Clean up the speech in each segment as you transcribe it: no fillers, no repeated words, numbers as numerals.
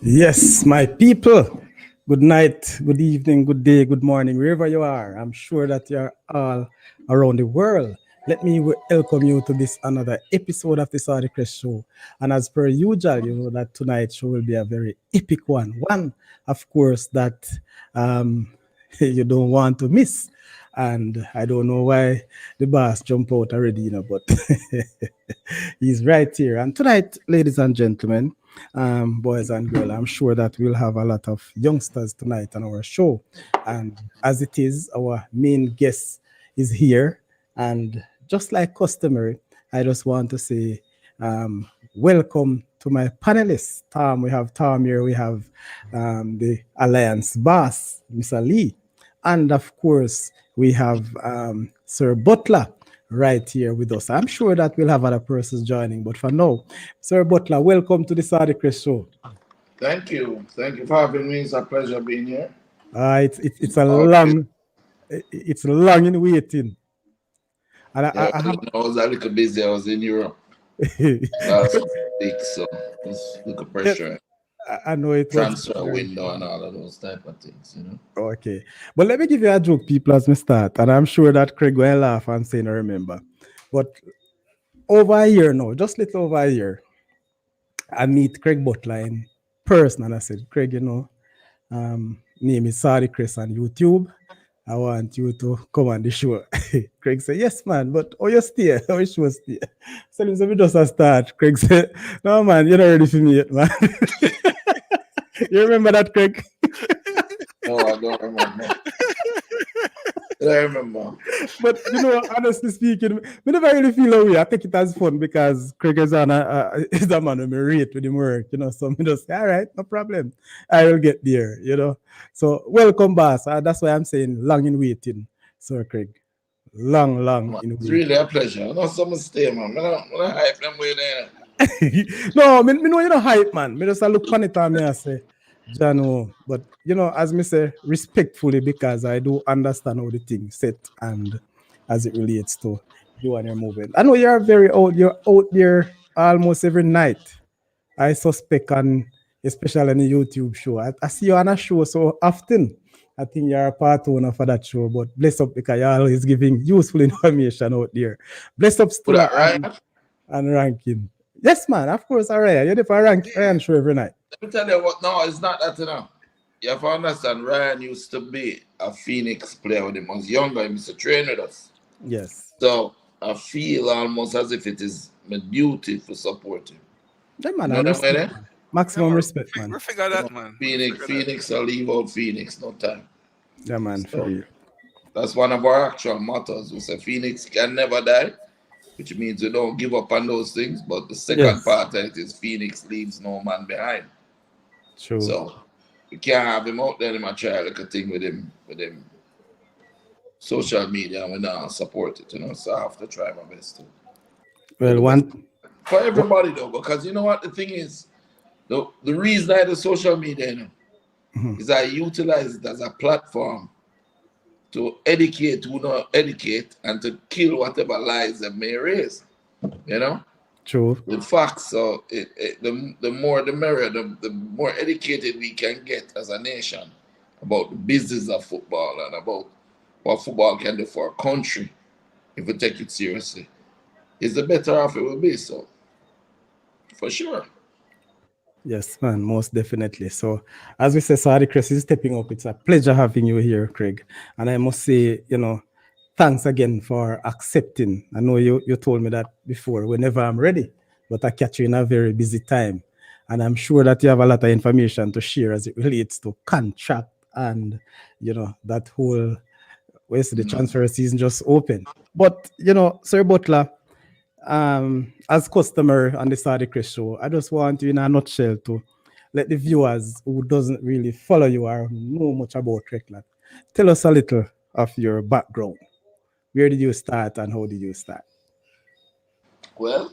Yes, my people. Good night, good evening, good day, good morning, wherever you are. I'm sure that you're all around the world. Let me welcome you to this another episode of the Saudi Crest Show. And as per usual, you know that tonight's show will be a very epic one. One, of course, that um, you don't want to miss. And I don't know why the boss jumped out already, but he's right here. And tonight, ladies and gentlemen, boys and girls, I'm sure that we'll have a lot of youngsters tonight on our show. And as it is, our main guest is here. And just like customary, I just want to say welcome to my panelists. Tom, we have Tom here, we have the Alliance boss, Mr. Lee. And of course, we have Sir Butler right here with us. I'm sure that we'll have other persons joining, but for now, Sir Butler, welcome to the Saudi Crest Show. Thank you. Thank you for having me. It's a pleasure being here. It's a Okay. it's long in waiting, and Yeah, I have I was a little busy. I was in Europe last week, so it's a little yes, pressure. I know it was Transfer very window and all of those type of things. okay. But let me give you a joke, people, as we start, and I'm sure that Craig will laugh and say, "No, remember." But over a year now, just little over a year, I meet Craig Butler in person, and I said, "Craig, name is Saudi Chris on YouTube. I want you to come on the show." Craig said, "Yes, man, but oh, you stay. How you show stay?" So him say, "We just a start." Craig said, "No, man, you're not ready for me yet, man." You remember that, Craig? No, I don't remember. I remember. But honestly speaking, we never really feel away. I take it as fun because Craig is is a man who me rate with him work, So me just say, all right, no problem. I will get there. So welcome, boss. That's why I'm saying long in waiting, Sir Craig. Long Man, in it's waiting. really a pleasure. I know someone stay, man. I hype them way there. No, me know you know hype, man. Me just a look on it and me I say, Jano. But as me say, respectfully because I do understand how the thing set and as it relates to you and your movement. I know you're very old. You're out there almost every night. I suspect on especially on the YouTube show. I see you on a show so often. I think you're a part owner for that show, but bless up because you're always giving useful information out there. Bless up Put still that right. and ranking. Yes, man. Of course, all right. You're the for rank Ryan show every night. Let me tell you what. No, it's not that. You have to understand. Ryan used to be a Phoenix player when he was younger. He used to train with us. Yes. So I feel almost as if it is my duty to support him. Yeah, You man. know I that way respect, there? man. Yeah, Maximum man. respect, man. We figure You that, know, man. We Phoenix, figure that. Phoenix, I'll leave out Phoenix, no time. Yeah, man. For So real. that's one of our actual mottos. We say Phoenix can never die, which means we don't give up on those things. But the second Yes. part of it is Phoenix leaves no man behind. True. So we can't have him out there in my try like a thing with him social media and we not support it. So I have to try my best to do Well, the best. For one everybody though, because you know what the thing is? The reason I do social media, mhm. is I utilize it as a platform to educate who not educate and to kill whatever lies they may raise, you know, True. with facts. So the more the merrier, the more educated we can get as a nation about the business of football and about what football can do for a country if we take it seriously, is the better off it will be. So, for sure. Yes, man, most definitely. So, as we say, Saudi Chris is stepping up. It's a pleasure having you here, Craig. And I must say, thanks again for accepting. I know you told me that before, whenever I'm ready, but I catch you in a very busy time. And I'm sure that you have a lot of information to share as it relates to contract and, that whole, where's the Mhm. transfer season just open. But, Sir Butler, as customer on the Saudi Chris show, I just want you in a nutshell to let the viewers who doesn't really follow you or know much about Trekland, tell us a little of your background. Where did you start and how did you start? Well,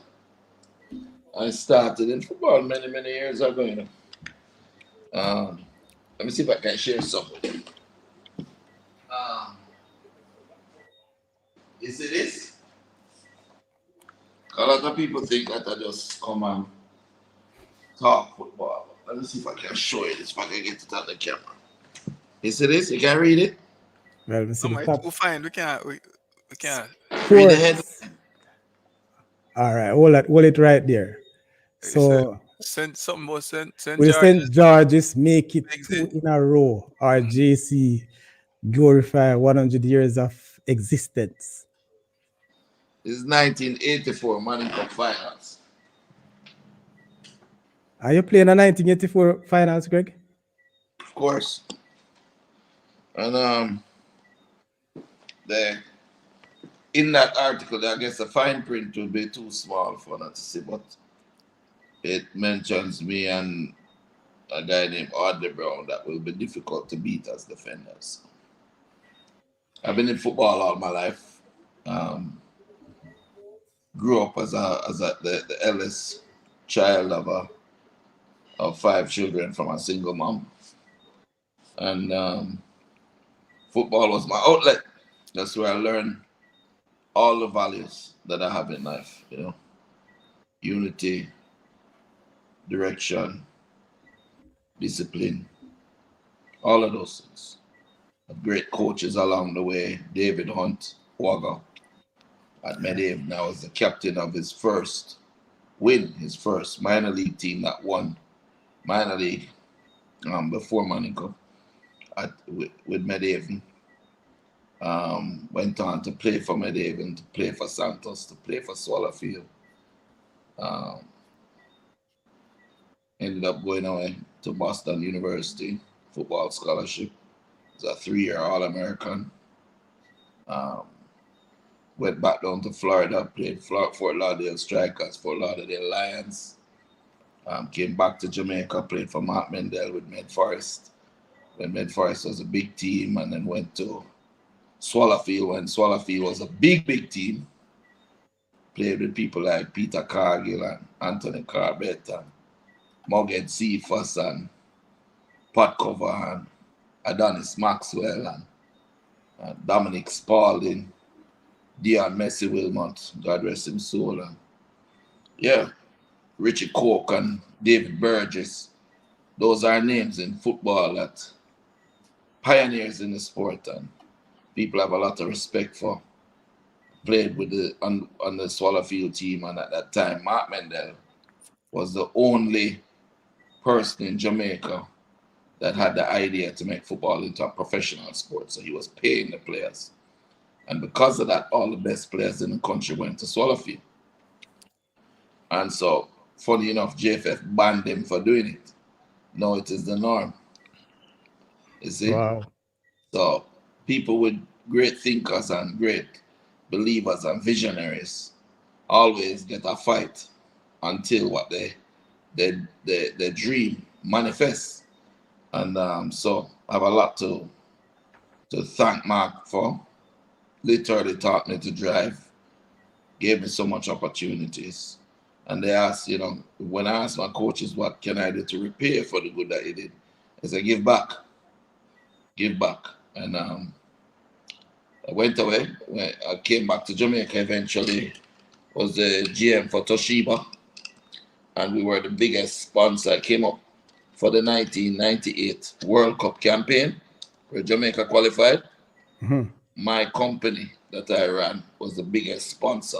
I started in football many, many years ago. Um, Let me see if I can share something. Um, you see this? A lot of people think that I just come and talk football. Let me see if I can show you this, if I can get it on the camera. You see this? You can read it? Well, we see No, the mate, top we'll find. We can't. Read the sports. headline. All right, hold it right there. It's a So Something about St. will George's St. George's make it exit. 2 in a row, or JC glorify 100 years of existence? This is 1984 Money Cup Finals. Are you playing a 1984 finals, Greg? Of course. And the in that article, I guess the fine print will be too small for not to see, but it mentions me and a guy named Audley Brown that will be difficult to beat as defenders. I've been in football all my life. Um, Grew up the eldest child of 5 children from a single mom, and football was my outlet. That's where I learned all the values that I have in life. Unity, direction, discipline, all of those things. Great coaches along the way. David Hunt, Wagga at Medave now is the captain of his first minor league team that won minor league before Monaco with Medave. Went on to play for Medave, to play for Santos, to play for Swallowfield. Um, Ended up going away to Boston University, football scholarship. It's a 3-year All-American. Um, Went back down to Florida, played Fort Lauderdale Strikers, Fort Lauderdale Lions. Came back to Jamaica, played for Mark Mendel with Med Forest, when Med Forest was a big team, and then went to Swallowfield when Swallowfield was a big team. Played with people like Peter Cargill and Anthony Corbett and Moged Cephas and Pat Cover and Adonis Maxwell and Dominic Spalding, Dion Messi Wilmot, God rest his soul. And yeah, Richie Coke and David Burgess. Those are names in football that pioneers in the sport and people have a lot of respect for. Played with on the Swallowfield team, and at that time, Mark Mendel was the only person in Jamaica that had the idea to make football into a professional sport. So he was paying the players. And because of that, all the best players in the country went to Swallowfield. And so, funny enough, JFF banned him for doing it. Now it is the norm. You see? Wow. So, people with great thinkers and great believers and visionaries always get a fight until what they dream manifests. And so I have a lot to thank Mark for. Literally taught me to drive, gave me so much opportunities. And they asked, when I asked my coaches, what can I do to repay for the good that he did? I said, give back. And I went away. When I came back to Jamaica eventually, was the GM for Toshiba. And we were the biggest sponsor. I came up for the 1998 World Cup campaign where Jamaica qualified. Mhm. My company that I ran was the biggest sponsor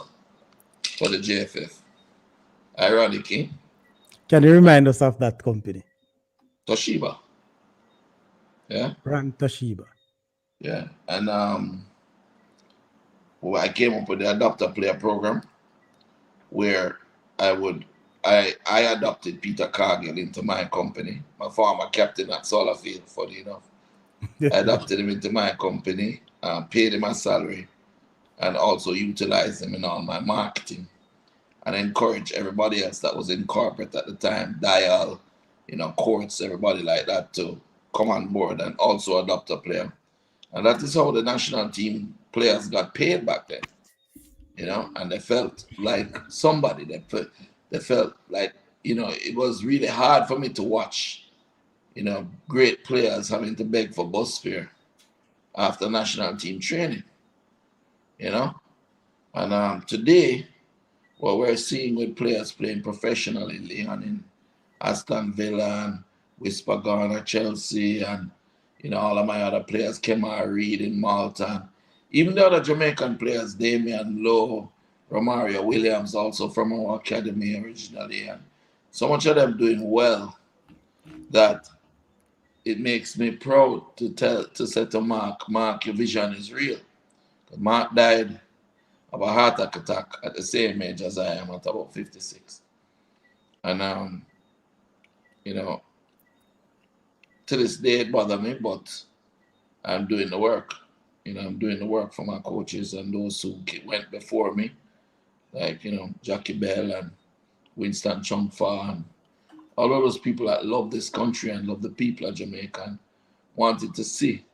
for the JFF. Ironically, Can you remind us of that company? Toshiba. Yeah, Brand Toshiba. yeah. And I came up with the adopter player program where I adopted Peter Cargill into my company, my former captain at Solarfield, funny enough. I adopted him into my company, paid him a salary, and also utilized him in all my marketing and encourage everybody else that was in corporate at the time, Dial, Courts, everybody like that to come on board and also adopt a player. And that is how the national team players got paid back then, and they felt like somebody. They felt like, it was really hard for me to watch, great players having to beg for bus fare after national team training, And today, what we're seeing with players playing professionally, Leon, Aston Villa and Whisper Garner, Chelsea, and all of my other players, Kemar Reed in Malta, and even the other Jamaican players, Damian Lowe, Romario Williams, also from our academy originally, and so much of them doing well that it makes me proud to say to Mark, your vision is real. Mark died of a heart attack at the same age as I am, at about 56. And you know, to this day it bothers me, but I'm doing the work. I'm doing the work for my coaches and those who went before me, like Jackie Bell and Winston Chungfa and all of those people that love this country and love the people of Jamaica and wanted to see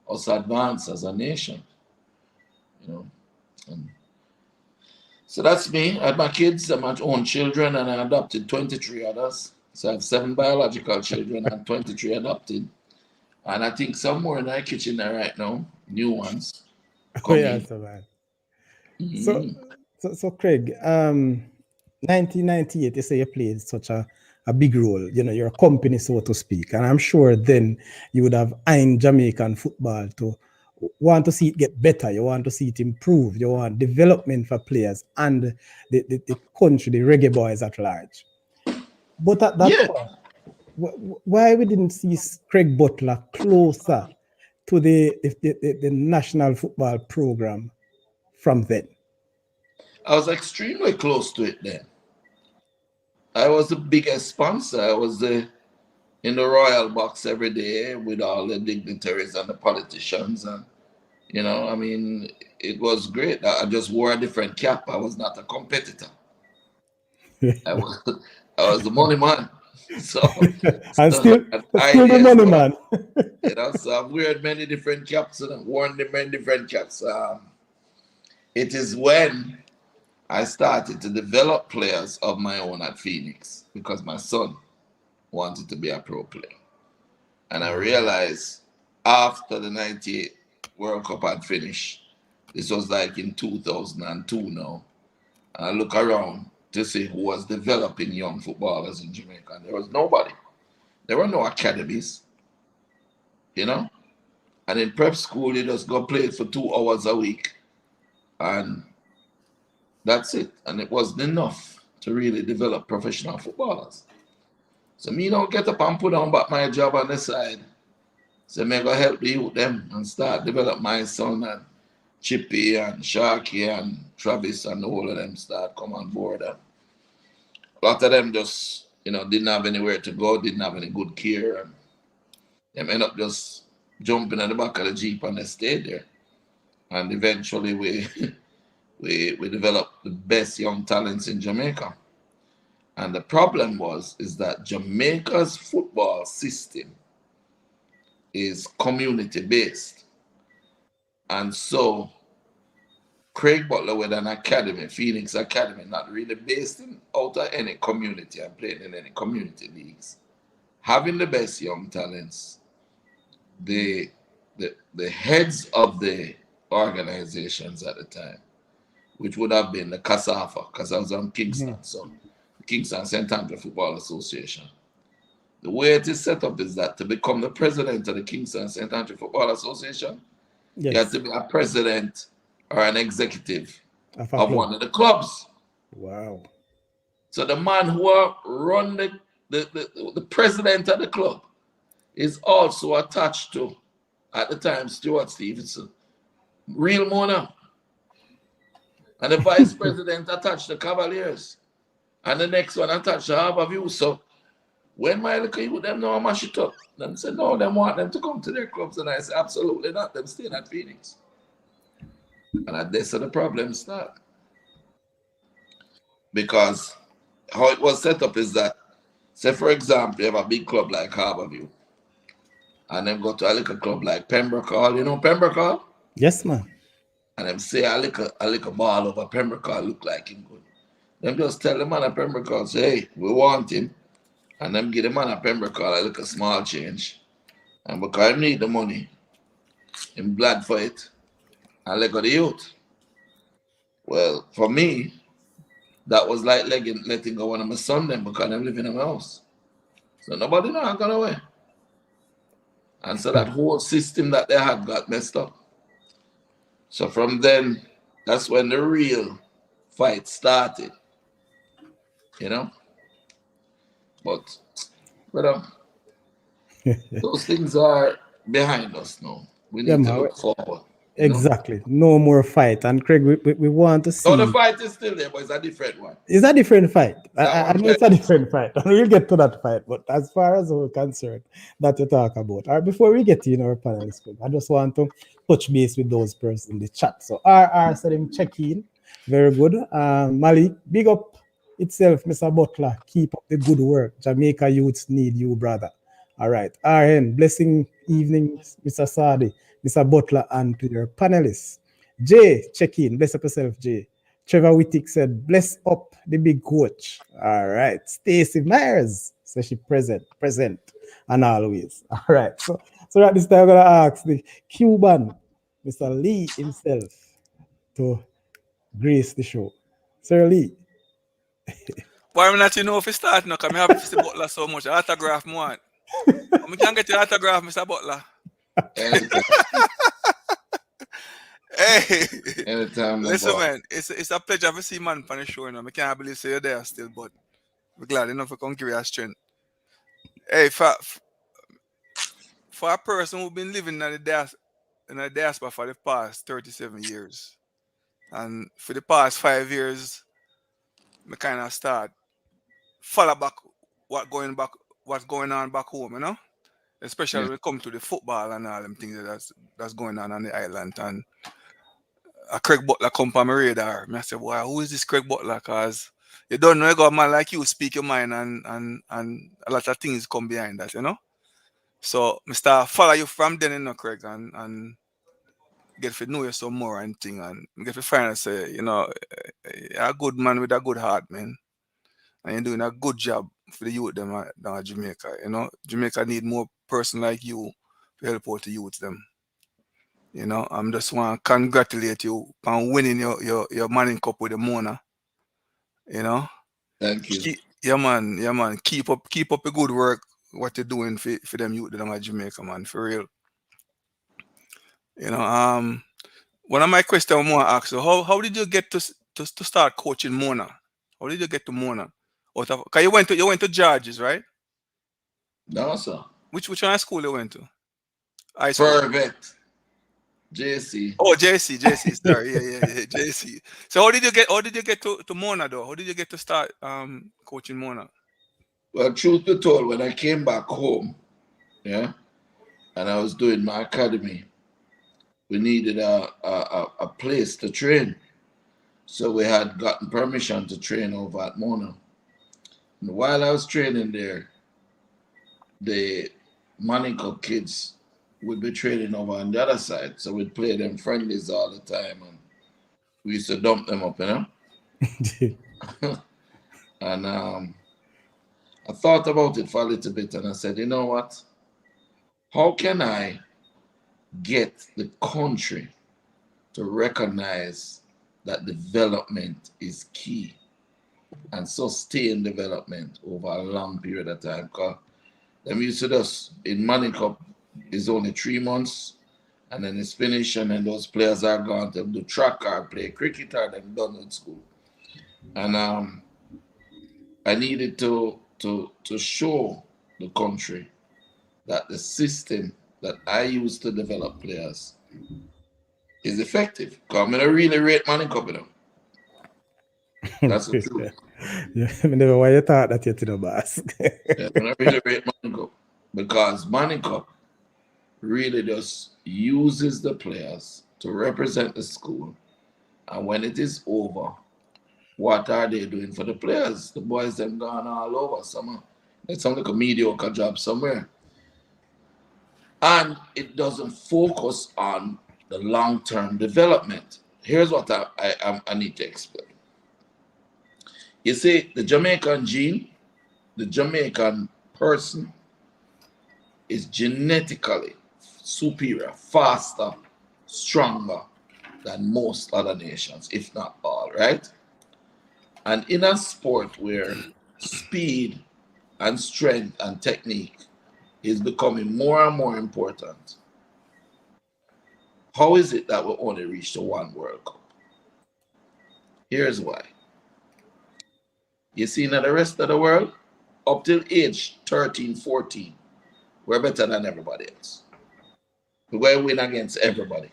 us advance as a nation. And so that's me. I had my kids and my own children, and I adopted 23 others. So I have 7 biological children and 23 adopted. And I think some more in our kitchen there right now, new ones Oh yeah, coming. so bad. Mm-hmm. So Craig, 1998, you say you played such a big role. You're a company, so to speak. And I'm sure then you would have eyeing Jamaican football to want to see it get better. You want to see it improve. You want development for players and the country, the reggae boys at large. But at that Yeah, point, why we didn't see Craig Butler closer to the national football program from then? I was extremely close to it then. I was the biggest sponsor. I was in the royal box every day with all the dignitaries and the politicians, and I mean, it was great. I just wore a different cap. I was not a competitor. I was I was the money man. So, and so still, an still the ideas money were, man. so I've wearing many different caps and I've worn many different caps. It is when I started to develop players of my own at Phoenix because my son wanted to be a pro player. And I realized after the 98 World Cup had finished, this was like in 2002 now, and I look around to see who was developing young footballers in Jamaica. And there was nobody. There were no academies, And in prep school, you just go play it for 2 hours a week. And that's it. And it wasn't enough to really develop professional footballers. So me don't get up and put on back my job on the side. So me go help the youth them and start develop my son and Chippy and Sharky and Travis and all of them start come on board. And a lot of them just, didn't have anywhere to go, didn't have any good care, and them end up just jumping at the back of the Jeep and they stayed there. And eventually we we developed the best young talents in Jamaica. And the problem is that Jamaica's football system is community based. And so Craig Butler with an academy, Phoenix Academy, not really based in out of any community and playing in any community leagues. Having the best young talents, the heads of the organizations at the time, which would have been the CASAFA, because I was on Kingston, so the Kingston St. Andrew Football Association. The way it is set up is that to become the president of the Kingston St. Andrew Football Association, you have to be a president or an executive of one of the clubs. Wow. So the man who run the president of the club is also attached to, at the time, Stuart Stevenson, Real Mona. And the vice president attached to Cavaliers. And the next one attached to Harborview. So when my little youth them know I mash it up, them say no, them want them to come to their clubs. And I say absolutely not, them staying at Phoenix. And that's how the problem start. Because how it was set up is that, say for example, you have a big club like Harborview, and then go to a little club like Pembroke Hall. You know Pembroke Hall? Yes, man. And them say a little ball over Pembroke Hall look like him good. Them just tell the man at Pembroke Hall, say, hey, we want him. And them give the man at Pembroke Hall a little small change. And because I need the money, him glad for it, and let go the youth. Well, for me, that was like letting go one of my son them because I'm living in my house. So nobody not gone away. And so that whole system that they had got messed up. So from then, that's when the real fight started. You know? But those things are behind us now. We Yeah, need to man. look forward. Exactly. No more fight. And Craig, we want to No, the see. fight is still there, but it's a different one. It's a different fight. That I one know it's a different fight. And we'll get to that fight. But as far as we're concerned, that you talk about. All right, before we get to our panelists, I just want to touch base with those persons in the chat. So RR said him check in. Very good. Malik, big up itself, Mr. Butler. Keep up the good work. Jamaica youths need you, brother. All right. RN, blessing evening, Mr. Sadi, Mr. Butler, and to your panelists. Jay, check in. Bless up yourself, Jay. Trevor Whittick said, bless up the big coach. All right. Stacey Myers. So she present, and always. All right. So at this time, I'm going to ask the Cuban, Mr. Lee himself, to grace the show. Sir Lee. Why am I not know if it's start now? Because I have Mr. Butler so much. Autograph me want. I can get the autograph, Mr. Butler. Hey, Anytime. listen, man, it's a pleasure to see man on the show. I can't believe you're there still, but we're glad enough to come give you a strength. Hey, for a person who's been living in the diaspora for the past 37 years, and for the past 5 years, I kind of start follow back what's going on back home, you know? Especially when it comes to the football and all them things that's going on the island. And Craig Butler come on my radar. I said, "Wow, who is this Craig Butler?" Because you don't know, you got a man like you speak your mind, and a lot of things come behind that, you know. So I start follow you from then, you know, Craig, and get to know you some more and thing, and get to find out say, you know, you're a good man with a good heart, man, and you're doing a good job for the youth them down at Jamaica. You know, Jamaica need more person like you to help out the youth them. You know, I'm just want to congratulate you on winning your Manning Cup with the Mona. You know, Thank you. Yeah, man. Keep up the good work. What you're doing for them youth down at Jamaica, man, for real. You know, one of my questions I want to ask you: how did you get to start coaching Mona? How did you get to Mona? Because you went to George's, right? No, sir. Which one of school you went to? High school. Fervent. JC. Oh, JC. Sorry, yeah, JC. So how did you get to Mona though? How did you get to start coaching Mona? Well, truth be told, when I came back home, yeah, and I was doing my academy, we needed a place to train. So we had gotten permission to train over at Mona. And while I was training there, the Manning Cup kids would be training over on the other side. So we'd play them friendlies all the time, and we used to dump them up, you know. And I thought about it for a little bit, and I said, you know what? How can I get the country to recognize that development is key and sustain development over a long period of time? Because them used to just in Manning Cup is only 3 months, and then it's finished, and then those players are gone to do track or play cricket or they're done with school. And I needed to show the country that the system that I use to develop players is effective. Because I'm going to really rate Manning Cup, you know. That's the truth. Yeah, I never why you thought that you're to the boss. Yeah, I'm going to really rate Manning Cup. Because Manning Cup really just uses the players to represent the school. And when it is over, what are they doing for the players? The boys them gone all over. It's some like a mediocre job somewhere. And it doesn't focus on the long-term development. Here's what I need to explain. You see, the Jamaican gene, the Jamaican person is genetically superior, faster, stronger than most other nations, if not all, right? And in a sport where speed and strength and technique is becoming more and more important. How is it that we only reached the one World Cup? Here's why. You see, now the rest of the world, up till age 13, 14, we're better than everybody else. We're going to win against everybody.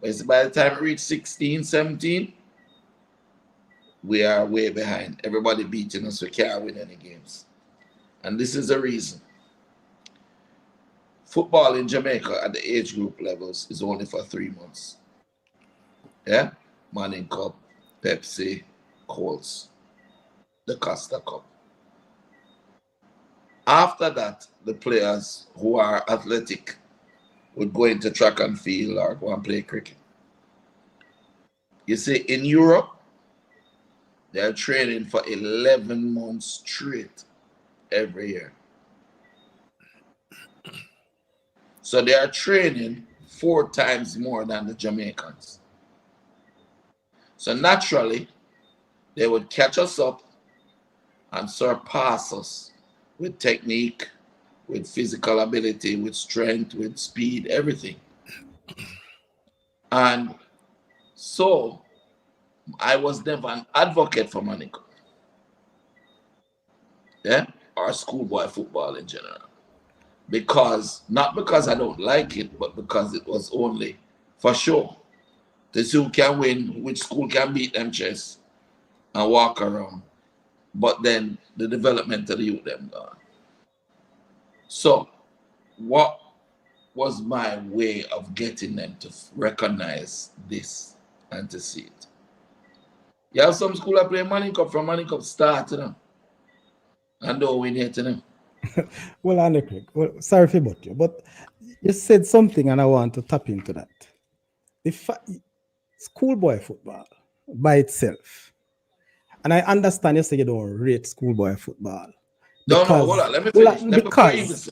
But by the time we reach 16, 17, we are way behind. Everybody beating us, we can't win any games. And this is the reason. Football in Jamaica at the age group levels is only for 3 months. Yeah? Manning Cup, Pepsi, Colts, the Costa Cup. After that, the players who are athletic would go into track and field or go and play cricket. You see, in Europe, they're training for 11 months straight every year. So they are training 4 times more than the Jamaicans. So naturally, they would catch us up and surpass us with technique, with physical ability, with strength, with speed, everything. And so I was never an advocate for Monaco. Yeah? Or schoolboy football in general. Not because I don't like it, but because it was only for sure. To see who can win, which school can beat them chess and walk around. But then the development of the youth them gone. So what was my way of getting them to recognize this and to see it? You have some school that play Money Cup from Money Cup start to them. And don't win here to them. Well, Andy Craig, well, sorry for about you, but you said something and I want to tap into that. Schoolboy football by itself, and I understand you say you don't rate schoolboy football. No, Because, hold on. Let me well, finish. Before you even because, say,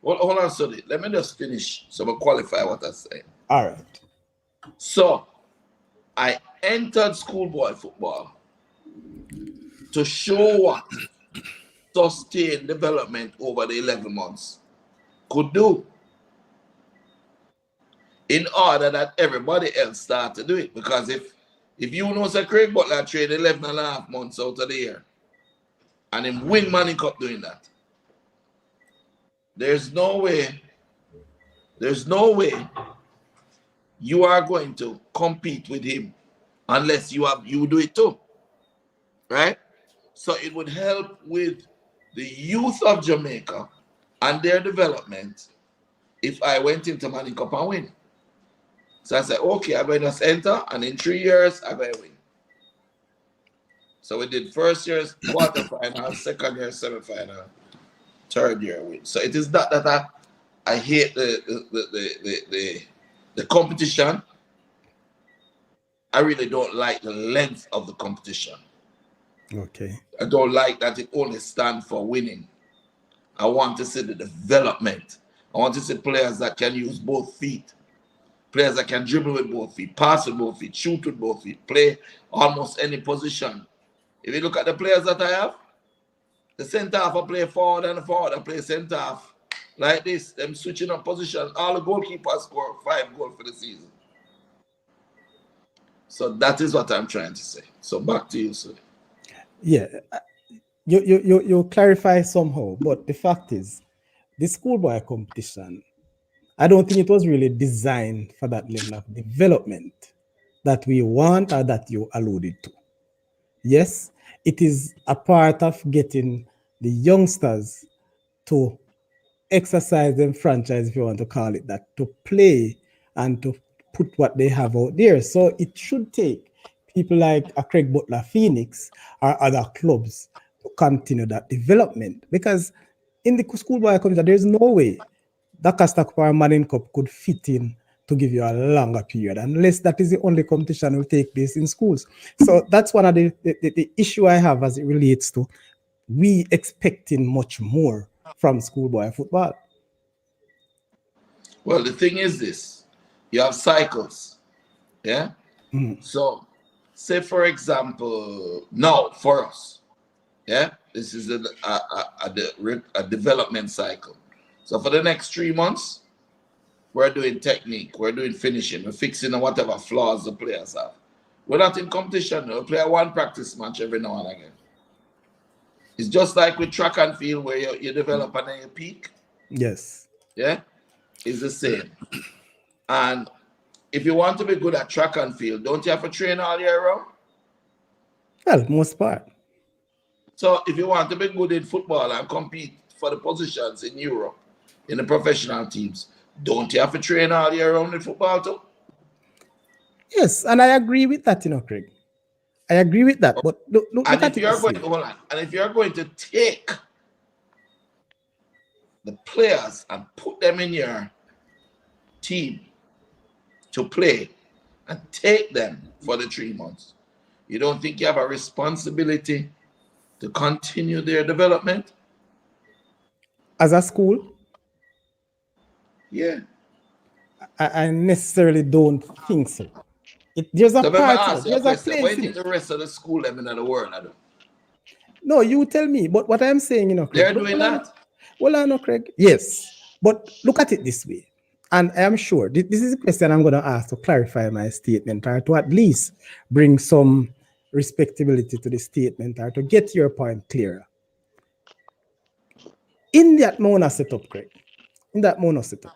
hold on, sorry. Let me just finish so I qualify what I say. all right. So I entered schoolboy football to show what sustained development over the 11 months could do in order that everybody else start to do it. Because if you know Sir Craig Butler trained 11 and a half months out of the year and him win Money Cup doing that, there's no way you are going to compete with him unless you do it too, right? So it would help with the youth of Jamaica and their development if I went into Money Cup and win. So I said, okay, I'm going to enter, and in 3 years, I'm going to win. So we did first year's quarterfinal, second year semifinal, third year win. So it is not that I hate the competition. I really don't like the length of the competition. Okay. I don't like that it only stands for winning. I want to see the development. I want to see players that can use both feet. Players that can dribble with both feet, pass with both feet, shoot with both feet, play almost any position. If you look at the players that I have, the center half I play forward and the forward I play center half. Like this, them switching up position. All the goalkeepers score 5 goals for the season. So that is what I'm trying to say. So back to you, sir. Yeah, you clarify somehow, but the fact is, the schoolboy competition, I don't think it was really designed for that level of development that we want or that you alluded to. Yes, it is a part of getting the youngsters to exercise them franchise, if you want to call it that, to play and to put what they have out there. So it should take people like a Craig Butler Phoenix or other clubs to continue that development. Because in the schoolboy community, there's no way that Costa Cup or Manning Cup could fit in to give you a longer period, unless that is the only competition will take place in schools. So that's one of the issue I have as it relates to we expecting much more from schoolboy football. Well, the thing is this. You have cycles. Yeah? So, say for example, now for us, yeah, This is a development cycle. So for the next 3 months, we're doing technique, we're doing finishing, we're fixing whatever flaws the players have. We're not in competition. We play one practice match every now and again. It's just like with track and field where you develop and then you peak. Yes. Yeah, it's the same. And if you want to be good at track and field, don't you have to train all year round? Well, most part. So if you want to be good in football and compete for the positions in Europe, in the professional teams, don't you have to train all year round in football too? Yes, and I agree with that, Craig. I agree with that. But look And at if it you're this going way. hold on, and if you're going to take the players and put them in your team to play and take them for the 3 months, you don't think you have a responsibility to continue their development? As a school, Yeah. I necessarily don't think so. There's a So let me part, ask you a there's a question. What place do you in think it. the rest of the school them in the world are doing? No, you tell me. But what I'm saying, Craig. They're doing that. Well, I know, Craig. Yes. But look at it this way. And I am sure this is a question I'm going to ask to clarify my statement or to at least bring some respectability to the statement or to get your point clearer. In that Mona setup, Craig, in that Mona setup,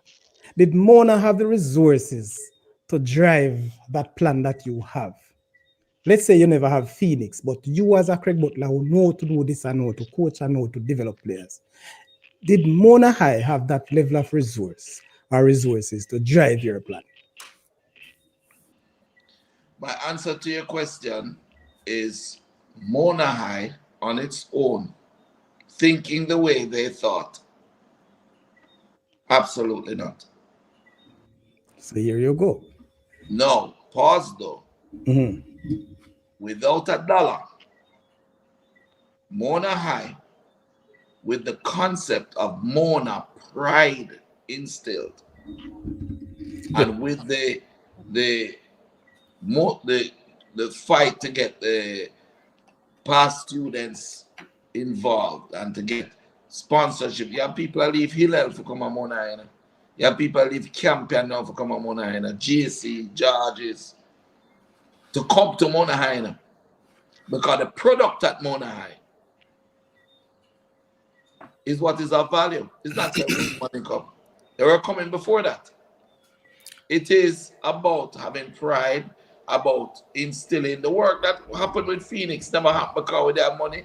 did Mona have the resources to drive that plan that you have? Let's say you never have Phoenix, but you as a Craig Butler who know to do this and know to coach and know to develop players. Did Mona High have that level of resource or resources to drive your plan? My answer to your question is Mona High on its own, thinking the way they thought. Absolutely not. So here you go. No, pause though. Mhm. Without a dollar, Mona High, with the concept of Mona pride instilled, and with the fight to get the past students involved and to get sponsorship. You have people that leave Hillel for come on Mona High. You have people that leave Campion now for come on Mona High. JC, Georges, to come to Mona High. Because the product at Mona High is what is of value. It's not that money come. They were coming before that. It is about having pride, about instilling the work that happened with Phoenix. Never happened because with their money.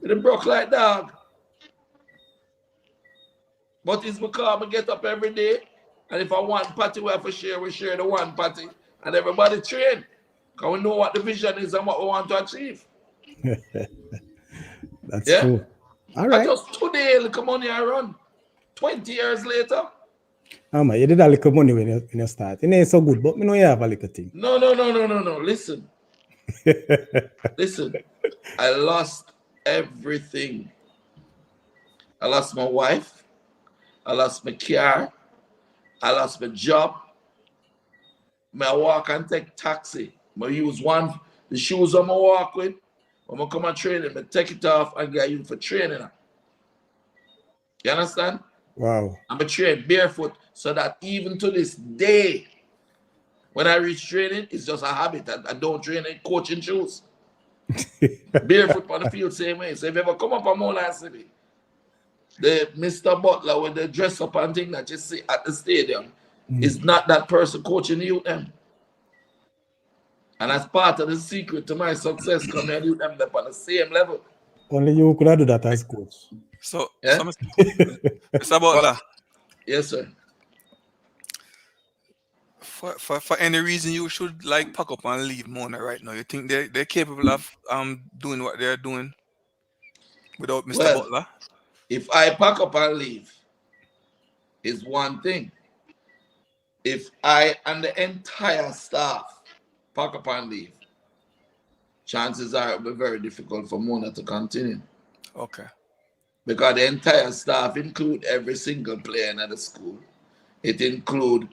They broke like dog. But it's because I get up every day, and if I want party we have to share, we share the one party, and everybody train. Because we know what the vision is and what we want to achieve. That's true. All right. I just today look money I run. 20 years later. You did a little money when you start. It ain't so good, but you know you have a little thing. No. Listen. Listen. I lost everything. I lost my wife. I lost my car. I lost my job. I walk and take taxi. I use the shoes I'm walk with. When I come and train I take it off and get you for training. You understand? Wow. I'm a train barefoot so that even to this day, when I reach training, it's just a habit. I don't train in coaching shoes. Barefoot on the field, same way. So if you ever come up on Mona City, the Mr. Butler with the dress up and thing that you see at the stadium is not that person coaching you them. And that's part of the secret to my success, coming and you them on the same level. Only you could do that as coach. So, Yeah? Mr. Butler. Yes, sir. For any reason you should like pack up and leave Mona right now. You think they're capable of doing what they're doing without Mr. Butler? If I pack up and leave, is one thing. If I and the entire staff pack up and leave, chances are it will be very difficult for Mona to continue. Okay. Because the entire staff include every single player in the school. It include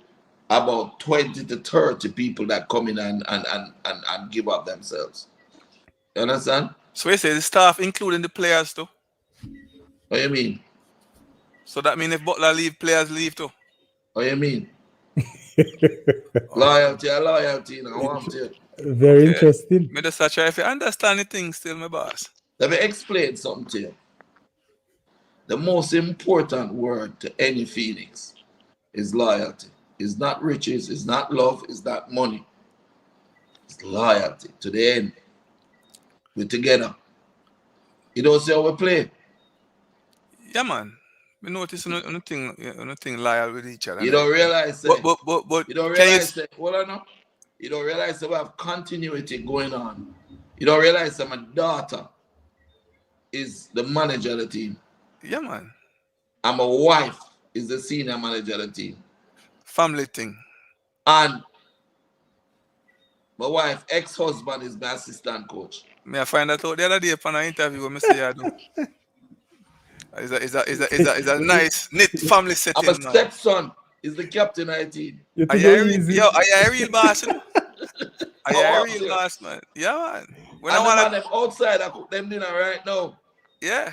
about 20 to 30 people that come in and give up themselves. You understand? So you say the staff, including the players too. What you mean? So that means if Butler leave, players leave too. What you mean? Okay. Loyalty, I want to. Very interesting. Me just try if you understand the thing still, my boss. Let me explain something to you. The most important word to any Phoenix is loyalty. It's not riches, it's not love, it's not money. It's loyalty to the end. We're together. You don't see how we play. Yeah, man. We notice nothing loyal with each other. You don't realize that. But You don't realize that. Hold on now. You don't realize that we have continuity going on. You don't realize that my daughter is the manager of the team. Yeah, man. And my wife is the senior manager of the team. Family thing. And my wife, ex-husband, is my assistant coach. Me I find that out the other day upon an interview when I say I do. It's a nice, neat family setting. And my stepson is the captain of the team. Are you a real boss? You know? Are you a real boss, man? Yeah, man. When I want them outside, I cook them dinner right now. Yeah.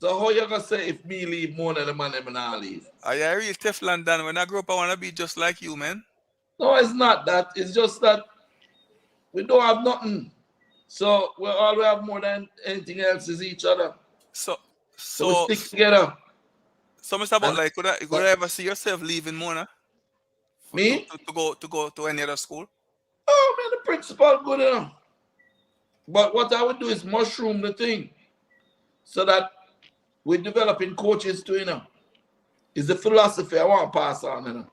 So how you gonna say if me leave more than the man them not leave? Are you a real Teflon Dan? When I grow up, I wanna be just like you, man. No, it's not that. It's just that we don't have nothing. So we all we have more than anything else is each other. So we stick together. So Mr. Butler, could I ever see yourself leaving Mona? Me? To go to any other school? Oh man, the principal good enough. But what I would do is mushroom the thing so that we're developing coaches too, you know. It's the philosophy I want to pass on, you know.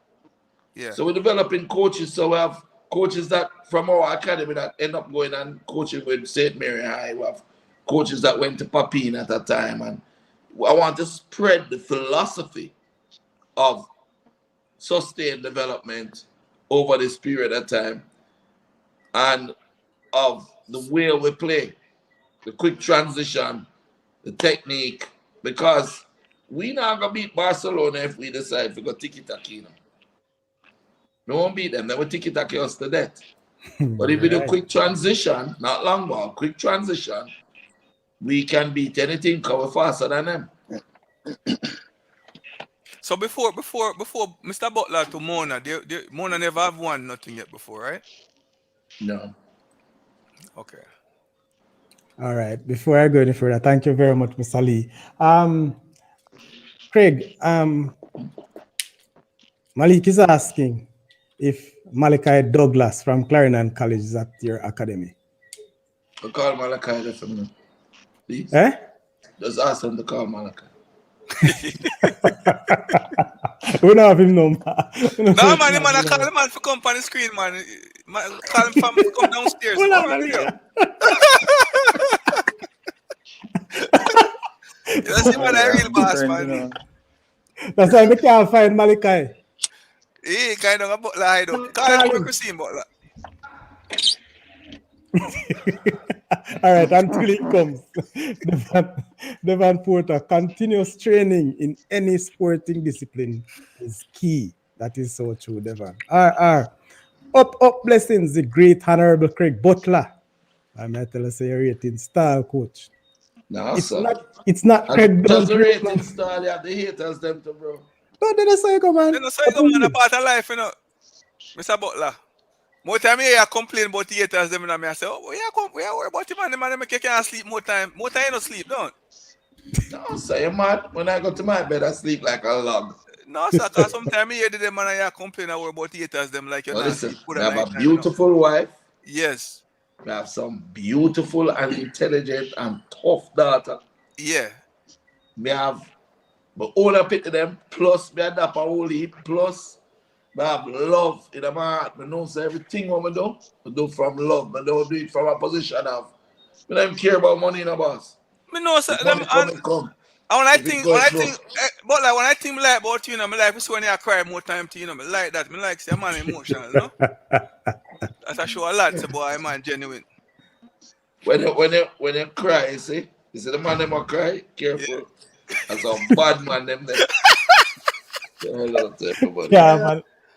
Yeah. So we're developing coaches, so we have coaches that from our academy that end up going and coaching with St. Mary High. We have coaches that went to Papine at that time, and I want to spread the philosophy of sustained development over this period of time and of the way we play, the quick transition, the technique, because we not gonna beat Barcelona if we decide to go tiki-taka. We won't beat them, they will tiki-taka us to death. But if we do quick transition, not long ball, quick transition, we can beat anything because we're faster than them. So before Mr. Butler to Mona, Mona never have won nothing yet before, right? No. Okay. All right. Before I go any further, thank you very much, Mr. Lee. Craig, Malik is asking if Malachi Douglas from Clarendon College is at your academy. I'll call Malachi there for me, please. Eh? Just ask him to call Malachi. We don't have him no more. No, man, I call the man for come on the screen, man. Call him for come downstairs. That's him, a real boss, man. That's why we can't find Malachi. He kind of a Butler hide up. Call him for see Butler. All right, until he comes, Devon Porter, continuous training in any sporting discipline is key. That is so true, Devon. Up blessings, the great Honorable Craig Butler. I might tell us a rating style coach. No, it's not Craig. Just a rating style, you have the haters them too, bro. No, then I say go, man. Then I say go, man, a part of life, you know. Mr. Butler. More time I complain about the haters them and I say, oh, we are worried about the man make you can't sleep more time. More time you don't sleep, don't? No, sir, you're mad. When I go to my bed, I sleep like a log. No, sir, because sometimes I hear the man and I complain about the haters them like you're not listen, sleep. I have a beautiful wife. Yes. We have some beautiful and intelligent and tough daughter. Yeah. We have but all I pick to them, plus me adapt a whole heap, plus I have love in my heart. I know so everything what I do from love. I don't do it from a position of I don't care about money in a boss. I know sir, when I think but like when I think like about you know, I like when you cry more time to you know, I like that. I like say man emotional, you know? That's a show a lot to boy man genuine. When you cry, you see the man them a cry, careful. Yeah. That's some bad man them there. Yeah,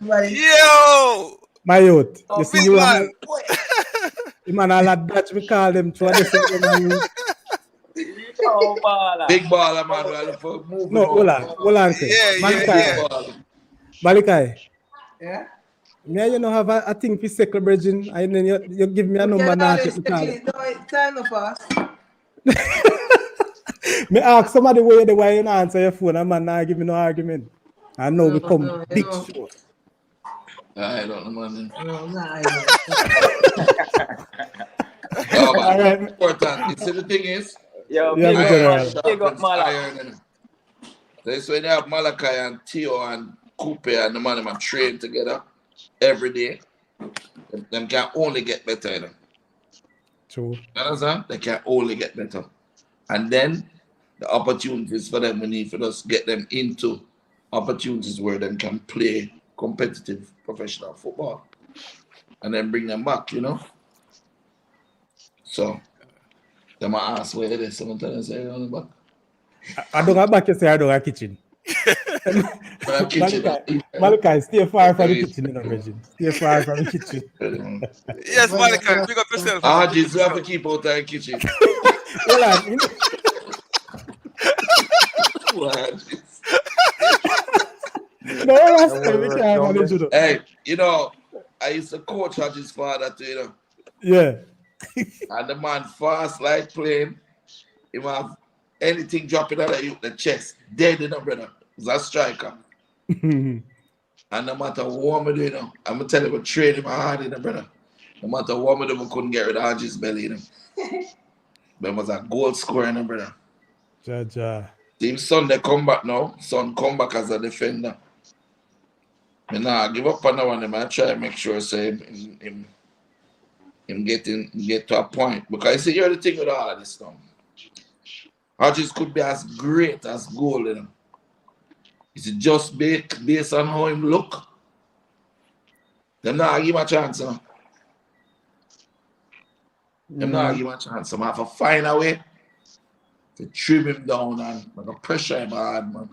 man. Yo! My youth. You see you man. Man, all that Dutch, we call them to this. Oh, baller. Big baller, man. We are looking for moving No, hold on, Chris. Yeah, Malachi, Baller. Malachi, Yeah. me, you know, have a thing for second bridging, and then you give me a number now. Time fast. Me ask somebody where the way you answer your phone, and man, now give me no argument. I know we come no, big no. show. I don't know, man. No, nah, Oh, but All right. important. You see, the thing is, Yo, Yeah, big we up, general. man. Big up, Malak. iron. That's when you have Malachi and Theo and Coupe and the man them train together every day. Them can only get better, you know. True. You understand? They can only get better. And then the opportunities for them, we need for us get them into opportunities where they can play competitive professional football. And then bring them back, you know. So they might ask where it is. Someone tell them say on the back. I don't have back to say I don't have kitchen. But I'm kitchen. Malachi, stay far from the kitchen, you know, Virgin. Stay far from the kitchen. Yes, Malachi, pick up yourself. Ah, Jesus, we have to keep out of the kitchen. Hold on. No, we can't manage it. Hey, you know, I used to coach Hodge's father too, you know. Yeah. And the man fast like plane. He have anything dropping out of the chest. Dead, you know, brother. He's a striker. And no matter what we do, you know, I'm going to tell him, trade him hard, you know, brother. No matter what we do, we couldn't get rid of Hodge's belly, you know. But it was a goal scorer, you know, brother. Jaja. Team Sunday come back now. Son come back as a defender. I nah, give up on that one. I try to make sure say him get to a point. Because I say you're the thing with all of this now. Hodges could be as great as goal, you know. Is it just based on how him look? Them not give him a chance, you know. Them not give him a chance. So I have to find a way to trim him down and like, pressure him hard, man.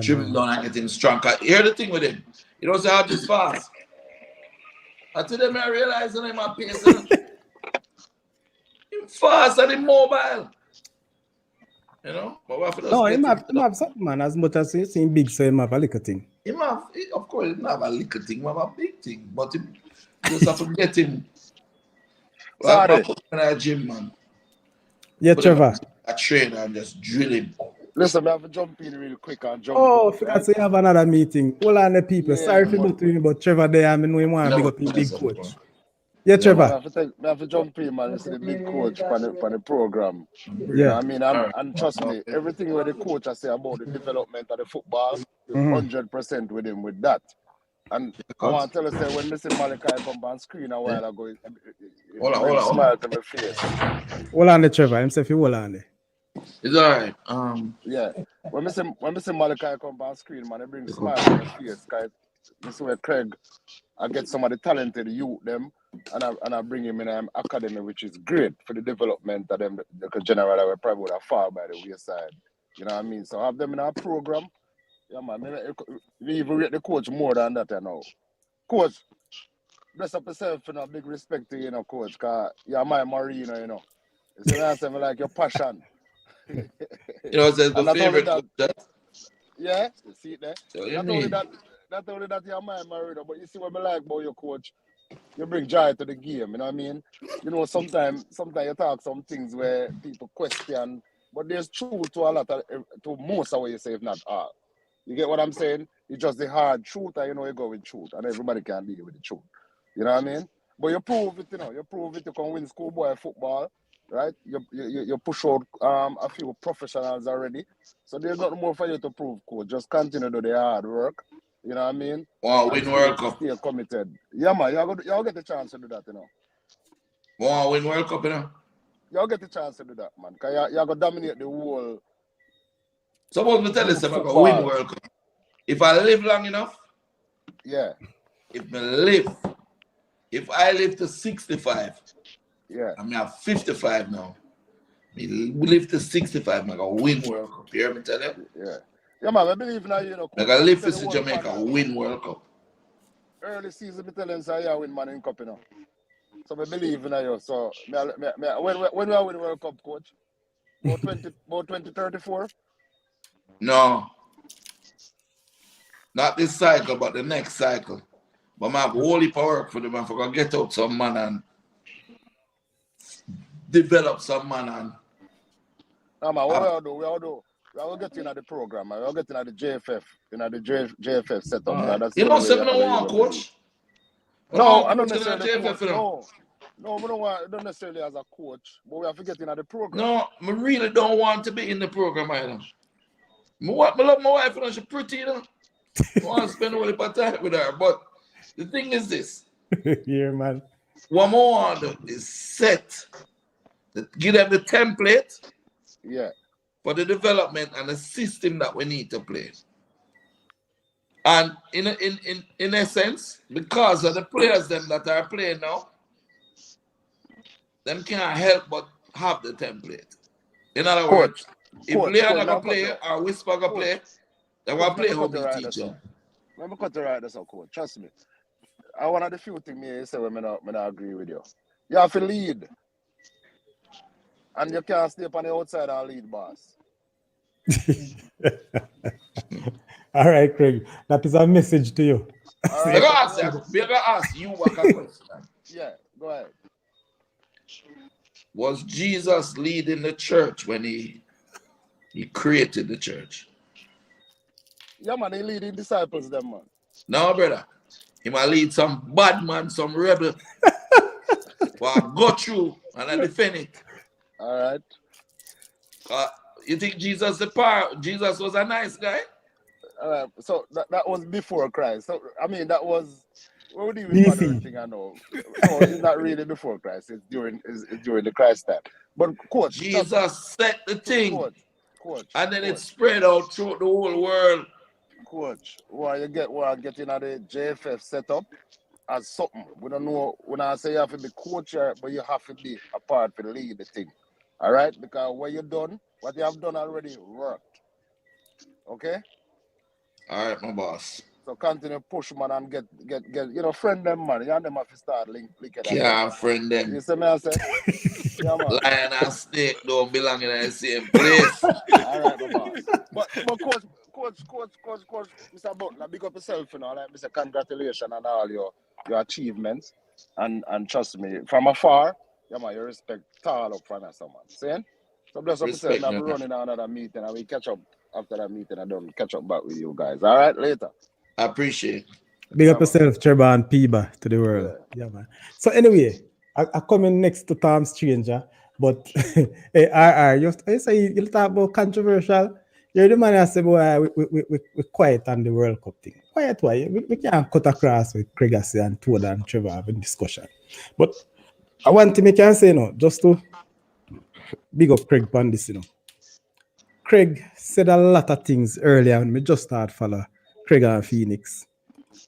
Trim him down and get him strong. Here's the thing with him. You don't say Hodges fast. Until them I realize that him a pace. Him fast and him mobile. You know? But what no, him have something, man. As much as he's big, so him have a little thing. Of course, he don't have a little thing, he have a big thing. But him just have to get him. Sorry. Put him in a gym, man. Yeah, Trevor. A trainer and just drill him. Listen, I have to jump in real quick and jump I forgot to have another meeting. Hold on, the people. Yeah, Sorry for between you, but Trevor there, I know him want to big up his big coach. Yeah, Trevor. I have to jump in, man. This is the big coach for the program. Yeah. I mean, and trust me, everything where the coach I say about the development of the football, 100% with him with that. And I want to tell us that when Mr. Malachi come on screen a while ago, he smiled to my face. Hold on, the Trevor. Himself, he hold on there. It's all right. Yeah. When Mr. Malachi come on screen, man, he brings smile to my face. Because this is where Craig, I get some of the talented youth them, and I bring him in an academy, which is great for the development of them. Because generally, we probably would have far by the wayside. You know what I mean? So have them in our program. Yeah, man. We even rate the coach more than that, you know. Coach, bless up yourself, you know, big respect to you, know, coach, because you're my marina, you know. It's nice, I like your passion. You know, it's the favorite coach. Yeah, you see it there. So Not only that you're my marina, but you see what I like about your coach. You bring joy to the game, you know what I mean? You know, sometimes you talk some things where people question, but there's truth to a lot of, to most of what you say, if not all. You get what I'm saying? It's just the hard truth, and you know you go with truth, and everybody can deal with the truth. You know what I mean? But you prove it, you know. You prove it. You can win schoolboy football, right? You push out a few professionals already. So there's nothing more for you to prove, coach. Just continue to do the hard work. You know what I mean? Want to win World Cup. Stay committed. Yeah, man. Y'all get the chance to do that, you know. Want to win World Cup, you know. Y'all get the chance to do that, man. Because y'all going to dominate the whole. Suppose me tell you something, I'm going to win World Cup. If I live long enough, yeah. If I live to 65, yeah. I mean, I'm 55 now. We live to 65, I'm going to win World Cup. You hear me tell you? Yeah. Yeah, man, I believe now, you know. I'm going to live to see Jamaica win World Cup. Early season, I tell them, say, yeah, win Man in Cup, you know. So I believe in you. So when we are with the World Cup, coach? About 2034? No, not this cycle, but the next cycle. But I have a whole heap of work for them. I'm going to get out some man and develop some man and No, man, what we all do? We all get in at the program, man. We all get in at the JFF, JFF setup. That's the you know, only way something I you want, really believe. coach. No, I don't coach in the necessarily JFF, coach. you know. No, we don't want, not necessarily as a coach, but we have to get in at the program. No, I really don't want to be in the program either. I love my wife, and she's pretty, you know. I want to spend a little bit of time with her. But the thing is this. Yeah, man. What I want to do is give them the template Yeah. for the development and the system that we need to play. And in essence, because of the players them that are playing now, them can't help but have the template. In other words, if Leon go play or Whisper go play, they will play how we teach them. Let me cut the right this up, coach. Trust me. One of the few things me say when I agree with you. You have to lead. And you can't stay on the outside and lead, boss. All right, Craig. That is a message to you. We're going to ask you what a question. Yeah, go ahead. Was Jesus leading the church when he created the church? Yeah, man, he leading disciples, them, man. No, brother. He might lead some bad man, some rebel. But go through and I defend it. All right. You think Jesus was a nice guy? So that was before Christ. So I mean, that was what would you modern thing I know. So it's not really before Christ. It's during the Christ time. But coach, Jesus set the thing, coach, and then it spread out through the whole world. Coach, what getting at the JFF setup as something. We don't know when I say you have to be coach, but you have to be a part to lead the thing. All right? Because what you have done already worked. Okay? All right, my boss. So continue push, man, and get friend them, man. You and them have to start link Can't friend them. You see me, I say? Yeah, man. Lion and snake don't belong in the same place. All right, my boss. But coach, Mr. Butler, big up yourself, you know, like Mr. Congratulations on all your achievements. And trust me, from afar, yeah, man, you respect tall up front of someone. See? So bless up yourself. I'll be running another meeting and we catch up after that meeting. I don't catch up back with you guys. All right, later. I appreciate it. Big up yourself, Trevor and Peeba to the world. Yeah, man. So anyway, I come in next to Tom Stranger, but hey, you say you talk about controversial. You're the man that say, boy, we quiet on the World Cup thing. Quiet why? We can't cut across with Craig and Toad and Trevor having discussion. But I want to make you say no, just to big up Craig on this, you know. Craig said a lot of things earlier when we just started follow Craig and Phoenix.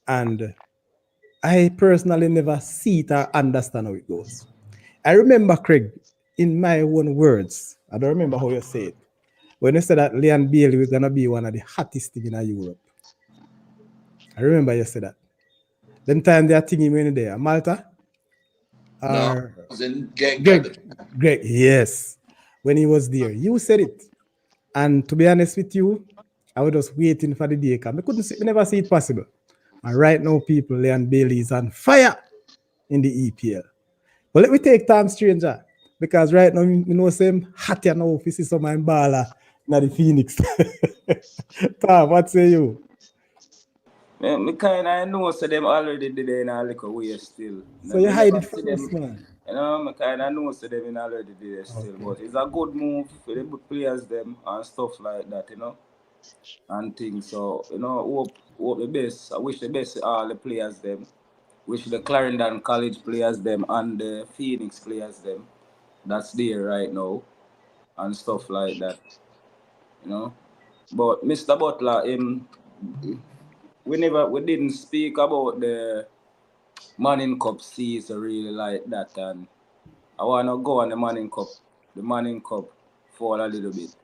And I personally never see it or understand how it goes. I remember, Craig, in my own words, I don't remember how you say it, when you said that Leon Bailey was going to be one of the hottest things in Europe. I remember you said that. Then time they are thinking when there, Malta? No, it was in Greg, yes. When he was there, you said it. And to be honest with you, I was just waiting for the day come. I never see it possible. And right now, people, Leon Bailey is on fire in the EPL. But let me take Tom Stranger, because right now, you know, same hot and now, if you see some baller in the Phoenix. Tom, what say you? Me kind of know so them already did it in a little way still. So you hide it from us, man. You know, me kind of know so them in already did it still. But it's a good move for the players them and stuff like that, you know. And things. So, you know, hope the best. I wish the best to all the players them. Wish the Clarendon College players them and the Phoenix players them. That's there right now. And stuff like that. You know. But Mr. Butler, we didn't speak about the Manning Cup season really like that, and I wanna go on the Manning Cup for a little bit.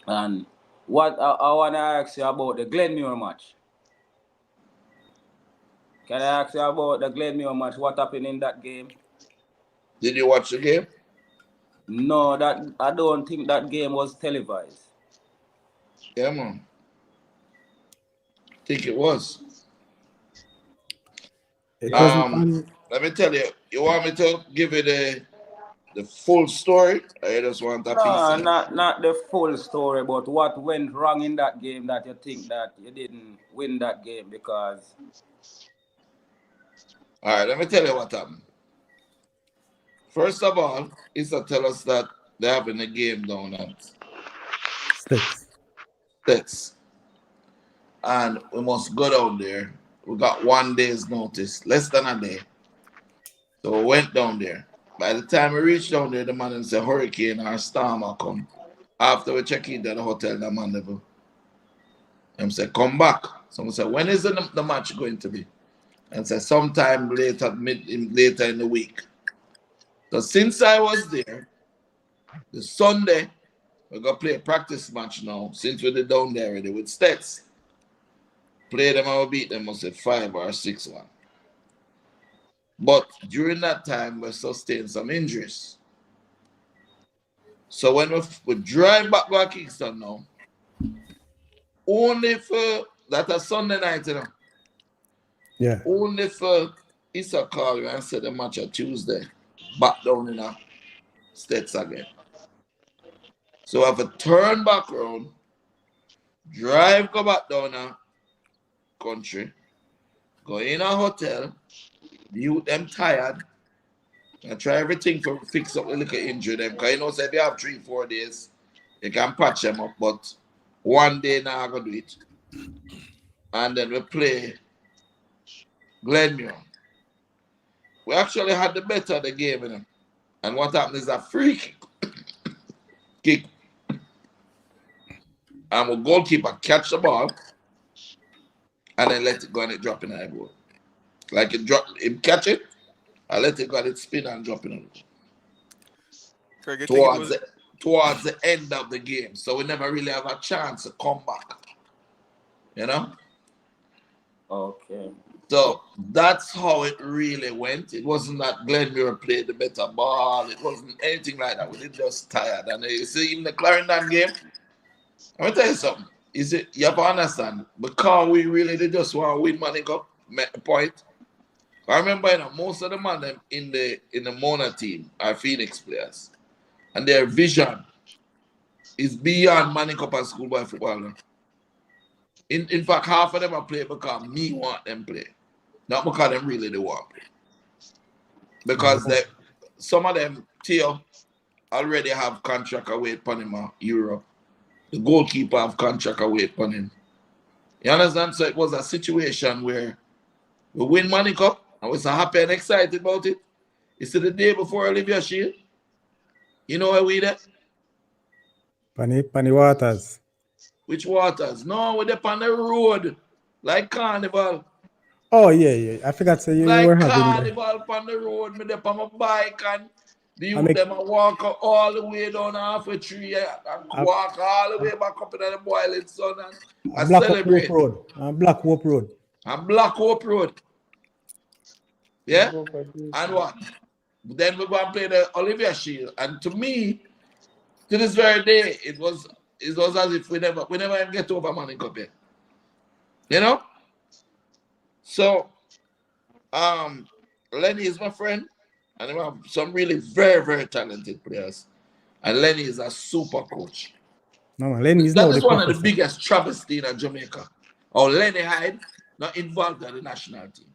And what I wanna ask you about the Glenmuir match. Can I ask you about the Glenmore match? What happened in that game? Did you watch the game? No, that I don't think that game was televised. Yeah, man. I think it was. It wasn't Um, on. let me tell you. You want me to give you the full story, or you just want a piece No, of it? not the full story, but what went wrong in that game that you think that you didn't win that game because All right, let me tell you what happened. First of all, Issa tell us that they're having a game down at Sticks. Sets, and we must go down there. We got 1 day's notice, less than a day. So we went down there. By the time we reached down there, the man said hurricane or storm will come. After we check in at the hotel, the man never. Him said, come back. Someone said, when is the match going to be? And said, sometime later, later in the week. So since I was there, the Sunday, we're going to play a practice match now, since we're down there already with Stets. Play them and we beat them, I said 5 or 6-1. But during that time, we sustained some injuries. So when we drive back to Kingston now, only for that a Sunday night, you know, Yeah. only for Issa call you and said the match on Tuesday, back down in a States again. So I have to turn back around, drive go back down a country, go in a hotel, you them tired, and try everything to fix up the little injury them. Because you know, say if you have 3-4 days, you can patch them up, but 1 day now I go do it. And then we play Glenmore. We actually had the better of the game, you know. And what happened is a free kick. And our goalkeeper catch the ball and then let it go and it drop in the goal. Like it drop, him catch it, and let it go and it spin and drop in the goal. Craig, I think it was Towards the end of the game. So we never really have a chance to come back. You know? okay. So that's how it really went. It wasn't that Glenmore played the better ball. It wasn't anything like that. We were just tired. And you see, in the Clarendon game, I'm going to tell you something. Is it you have to understand, because we really did just want to win Money Cup, make the point. I remember, you know, most of the man them in the Mona team are Phoenix players. And their vision is beyond Money Cup and schoolboy football now. In fact, half of them are play because me want them play. Not because them really do want play. Because some of them, Theo, already have contract away upon him Europe. The goalkeeper have contract away upon him. You understand? So it was a situation where we win Money Cup and we're so happy and excited about it. It's the day before Olivia Shield. You know where we there? Pani Waters. Which Waters? No, we're there on the road. Like Carnival. Oh yeah. I forgot to say you were Like having Carnival on the road. Me there on my bike and the youth make- them a walk all the way down halfway tree and walk all the way back up in the boiling sun and Black celebrate. Hope Road. Black Hope Road. And Black Hope Road. Yeah? And what? Then we go and play the Olivia Shield. And to me, to this very day, it was as if we never even get over Money Cup yet. You know? So Lenny is my friend, and we have some really very, very talented players. And Lenny is a super coach. No, Lenny is That now is the one of the professor. biggest travesty in Jamaica. Or Lenny Hyde not involved in the national team.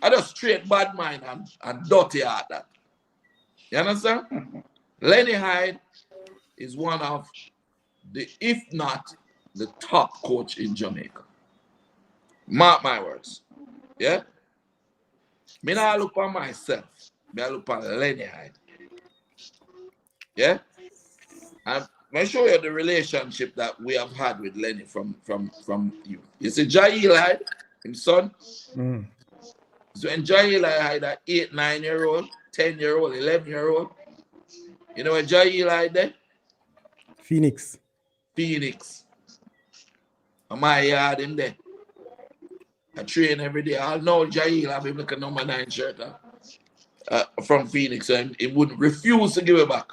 I just straight bad mind and dirty heart that. You understand? Lenny Hyde is one of the, if not the top coach in Jamaica. Mark my words. Yeah? Me not look on myself. Me I look on Lenny Hyde. Yeah? And I show you the relationship that we have had with Lenny from you. You see Jail Hyde, his son. Mm. So when Jail Hyde that 8, 9-year-old, 10-year-old, 11-year-old. You know where Jail Hyde there? Phoenix. Phoenix. On my yard in there. I train every day. I know Jail have him like a number 9 shirt from Phoenix, and he would refuse to give it back.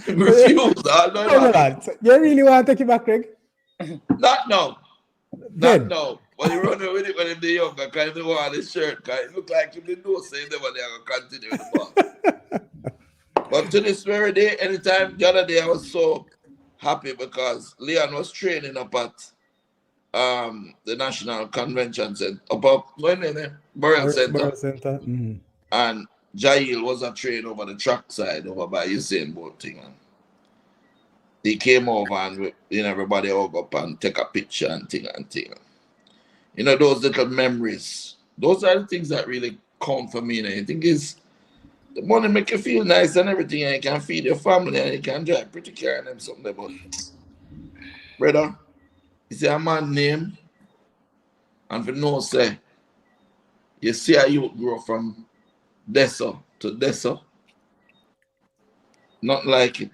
Refuse. I know Wait a that. minute. You really want to take it back, Craig? Not now. Not Then. now. But he run away with it when he was younger, because he didn't want his shirt, because it looked like he didn't know, so he never going to continue with the ball. But to this very day, anytime, the other day, I was so happy because Leon was training up at the National Convention Center, Burial Center. Burial Center. Mm-hmm. And Jail was a train over the track side, over by Usain Bolt thing. And he came over and everybody hug up and take a picture and thing. You know, those little memories. Those are the things that really count for me. And I think is the money make you feel nice and everything, and you can feed your family and you can drive pretty car and them something. But brother, you see a man name, and for no say, you see how you grow from Dessa to Dessa. Not like it.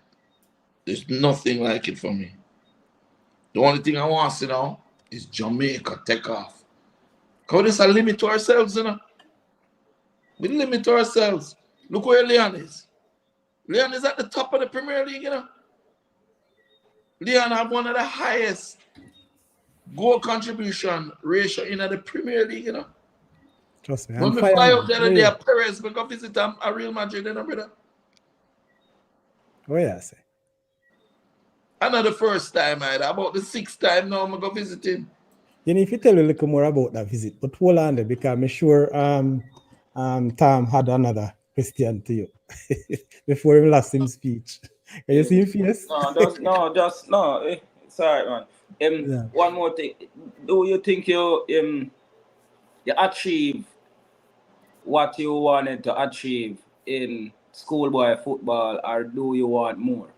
There's nothing like it for me. The only thing I want to see now is Jamaica take off. Because there's a limit to ourselves, you know. We limit to ourselves. Look where Leon is. Leon is at the top of the Premier League, you know. Leon have one of the highest goal contribution ratio in the Premier League, you know. Trust me. When we fly out the other day, Perez, we go visit a Real Madrid, you know, brother. Oh, yeah, I say. And not the first time, about the 6th time now, I'm going to visit him. You know, if you tell me a little more about that visit, but hold on there, because I'm sure Tom had another question to you before he lost his speech. Can you see him face? No. It's all right, man. One more thing. Do you think you achieve what you wanted to achieve in schoolboy football, or do you want more?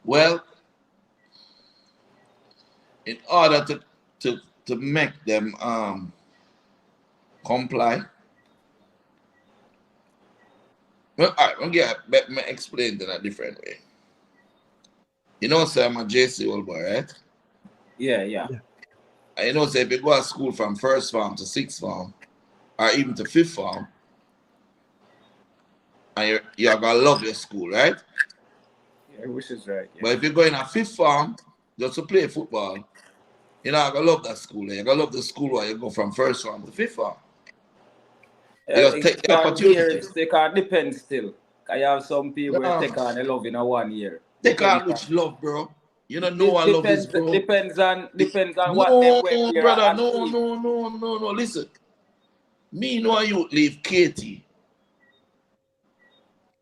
Well, in order to make them comply, well, all right, let me explain it in a different way. You know, say I'm a JC old boy, right? Yeah. And you know, say if you go to school from 1st form to 6th form, or even to 5th form, and you're going to love your school, right? Yeah, which is right. Yeah. But if you're going to 5th form just to play football, you're not going to love that school. You're going to love the school where you go from 1st form to 5th form. You take the opportunity. They can depend still. I have some people take on the love in a 1 year. Take on which love, bro. You don't know what love is, bro. Depends on what they went there. Brother, no. Listen. Me know you leave Katie.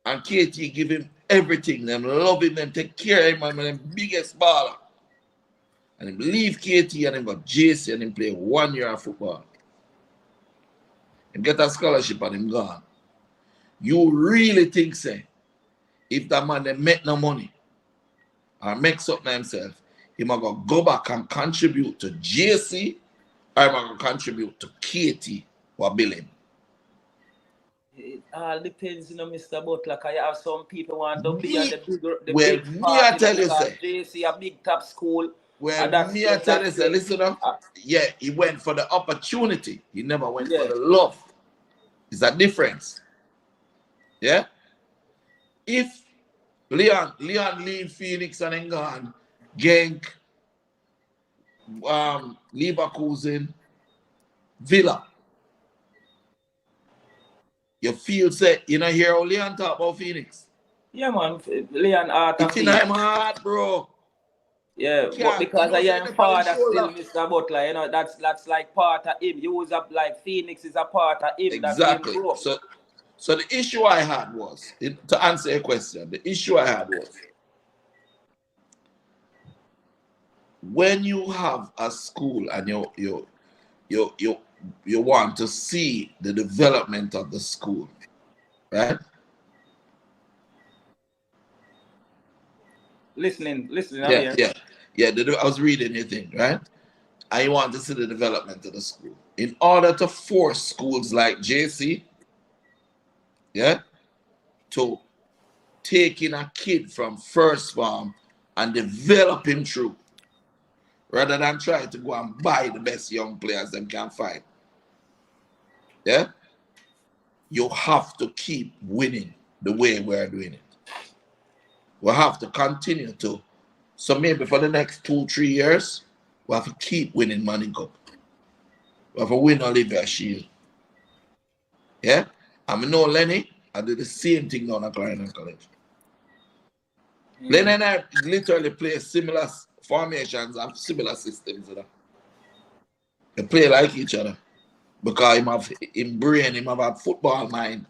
And Katie give him everything. Them love him, them take care of him, and them biggest baller. And him leave Katie and him got JC and him play 1 year of football. Him get a scholarship and him gone. You really think, say, if that man they make no money or make something himself, he might go back and contribute to JC, or he might contribute to Katie or bill him? It all depends, Mr. Butler. I have some people want to be at the big I tell you, say, JC, a big top school. Well, me I tell you, say, listen up. Yeah, he went for the opportunity. He never went for the love. It's a difference. Yeah? If Leon leave Phoenix and then gone, Genk, Leverkusen, Villa, you feel say, you know, hear how Leon talk about Phoenix? Yeah, man. Leon it's in my heart, bro. Yeah, but because I am father still, Mr. Butler, you know, that's like part of him. You was up like Phoenix is a part of him. Exactly. So the issue I had was, to answer your question, the issue I had was, when you have a school and you want to see the development of the school, right? Listening. Yeah. I was reading your thing, right? And you want to see the development of the school. In order to force schools like JC, to take in a kid from 1st form and develop him through, rather than try to go and buy the best young players them can find. Yeah? You have to keep winning the way we're doing it. We have to continue to. So maybe for the next 2-3 years, we have to keep winning Manning Cup. We have to win Olivia Shield. Yeah? And I know Lenny, I do the same thing down at Clarendon College. Lenny and I literally play similar formations and similar systems. You know? They play like each other. Because him have him brain, him have a football mind.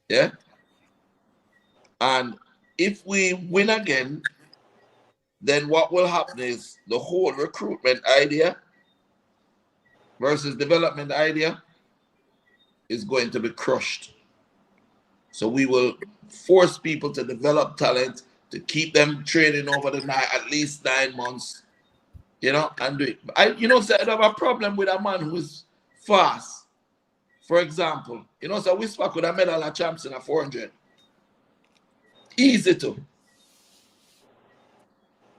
Yeah? And if we win again, then what will happen is the whole recruitment idea versus development idea is going to be crushed. So we will force people to develop talent, to keep them training over the night, at least 9 months, you know, and do it. I have a problem with a man who's fast. For example, so Whisper could have medal a champs in a 400. Easy to.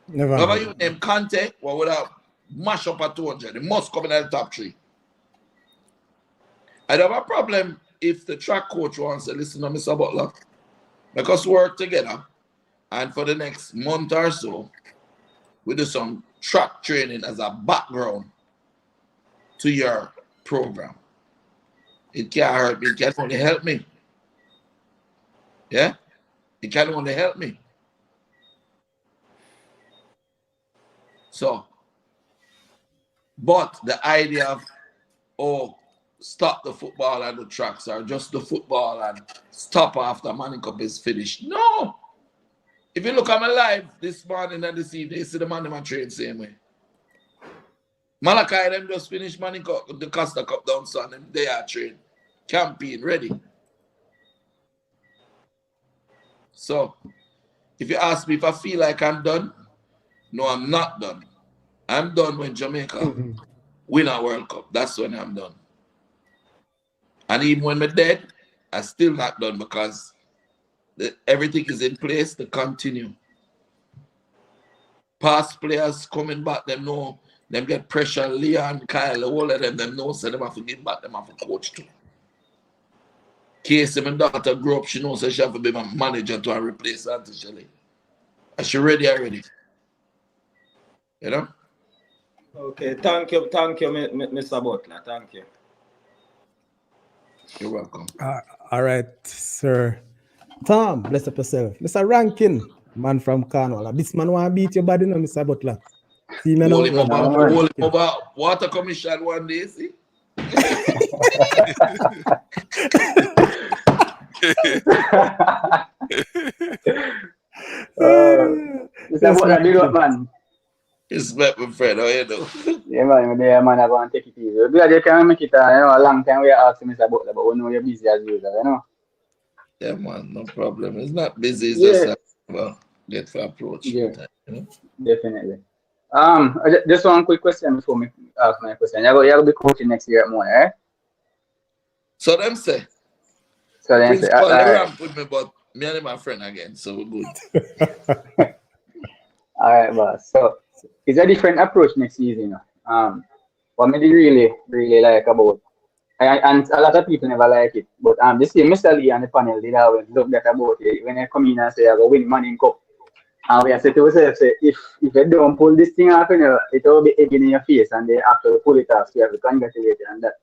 Never. Whoever you name Conte, what would have mash up a 200? They must come in the top 3. I'd have a problem if the track coach wants to listen to Mr. Butler. Make us work together, and for the next month or so, we do some track training as a background to your program. It can't hurt me. It can only help me. Yeah? It can only help me. So, but the idea of, stop the football and the tracks, or just the football and stop after Manning Cup is finished. No! If you look at my live this morning and this evening, you see the man in my train same way. Malachi, them just finished Manning Cup, the Costa Cup down, son, and they are trained. Campaign, ready. So, if you ask me if I feel like I'm done, no, I'm not done. I'm done when Jamaica win a World Cup. That's when I'm done. And even when I'm dead, I'm still not done, because everything is in place to continue. Past players coming back, them know, them get pressure. Leon, Kyle, all of them know, so them have to give back, them have to coach too. Casey, my daughter grew up, she knows she have to be my manager to replace Auntie Shelley. And she ready already. You know? Okay, thank you, Mr. Butler. Thank you. You're welcome. All right, sir. Tom, bless up yourself. Mr. Rankin, man from Cornwall. This man want to beat your body now, Mr. Butler. See, man, Hold him over water commission one day, see? Mr. Butler, big up, man. It's met my friend, how you know? Yeah, man, I'm going to take it easy. We're glad you can make it a long time we ask Mr. Butler, but we know you're busy as usual, you know? Yeah, man, no problem. It's not busy, it's just get for approach. Yeah, You know? definitely. Just one quick question before me ask my question. You'll be coaching next year at Moore, eh? So them say. So then say, Principal, they ramp with me, but me and my friend again, so we're good. all right, boss. So it's a different approach next season, you know. What me really like about, and a lot of people never like it, but this year Mr. Lee and the panel did always look that about it when they come in and say I go win Manning Cup. And we have said to ourselves, say, if you don't pull this thing off, you know, it will be egging in your face, and they actually pull it off. So you have to congratulate you on that.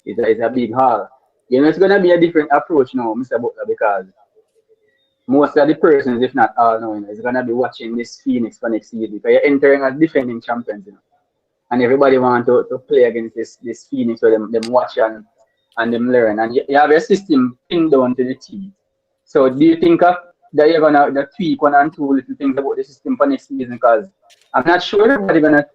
It's a big haul. You know, it's going to be a different approach now, Mr. Butler, because most of the persons, if not all, now, you know, is going to be watching this Phoenix for next season. Because you're entering as defending champions, you know. And everybody wants to play against this Phoenix where them watch and them learn. And you have a system pinned down to the team. So do you think that you're gonna tweak 1 and 2 little things about the system for next season? Because I'm not sure everybody's gonna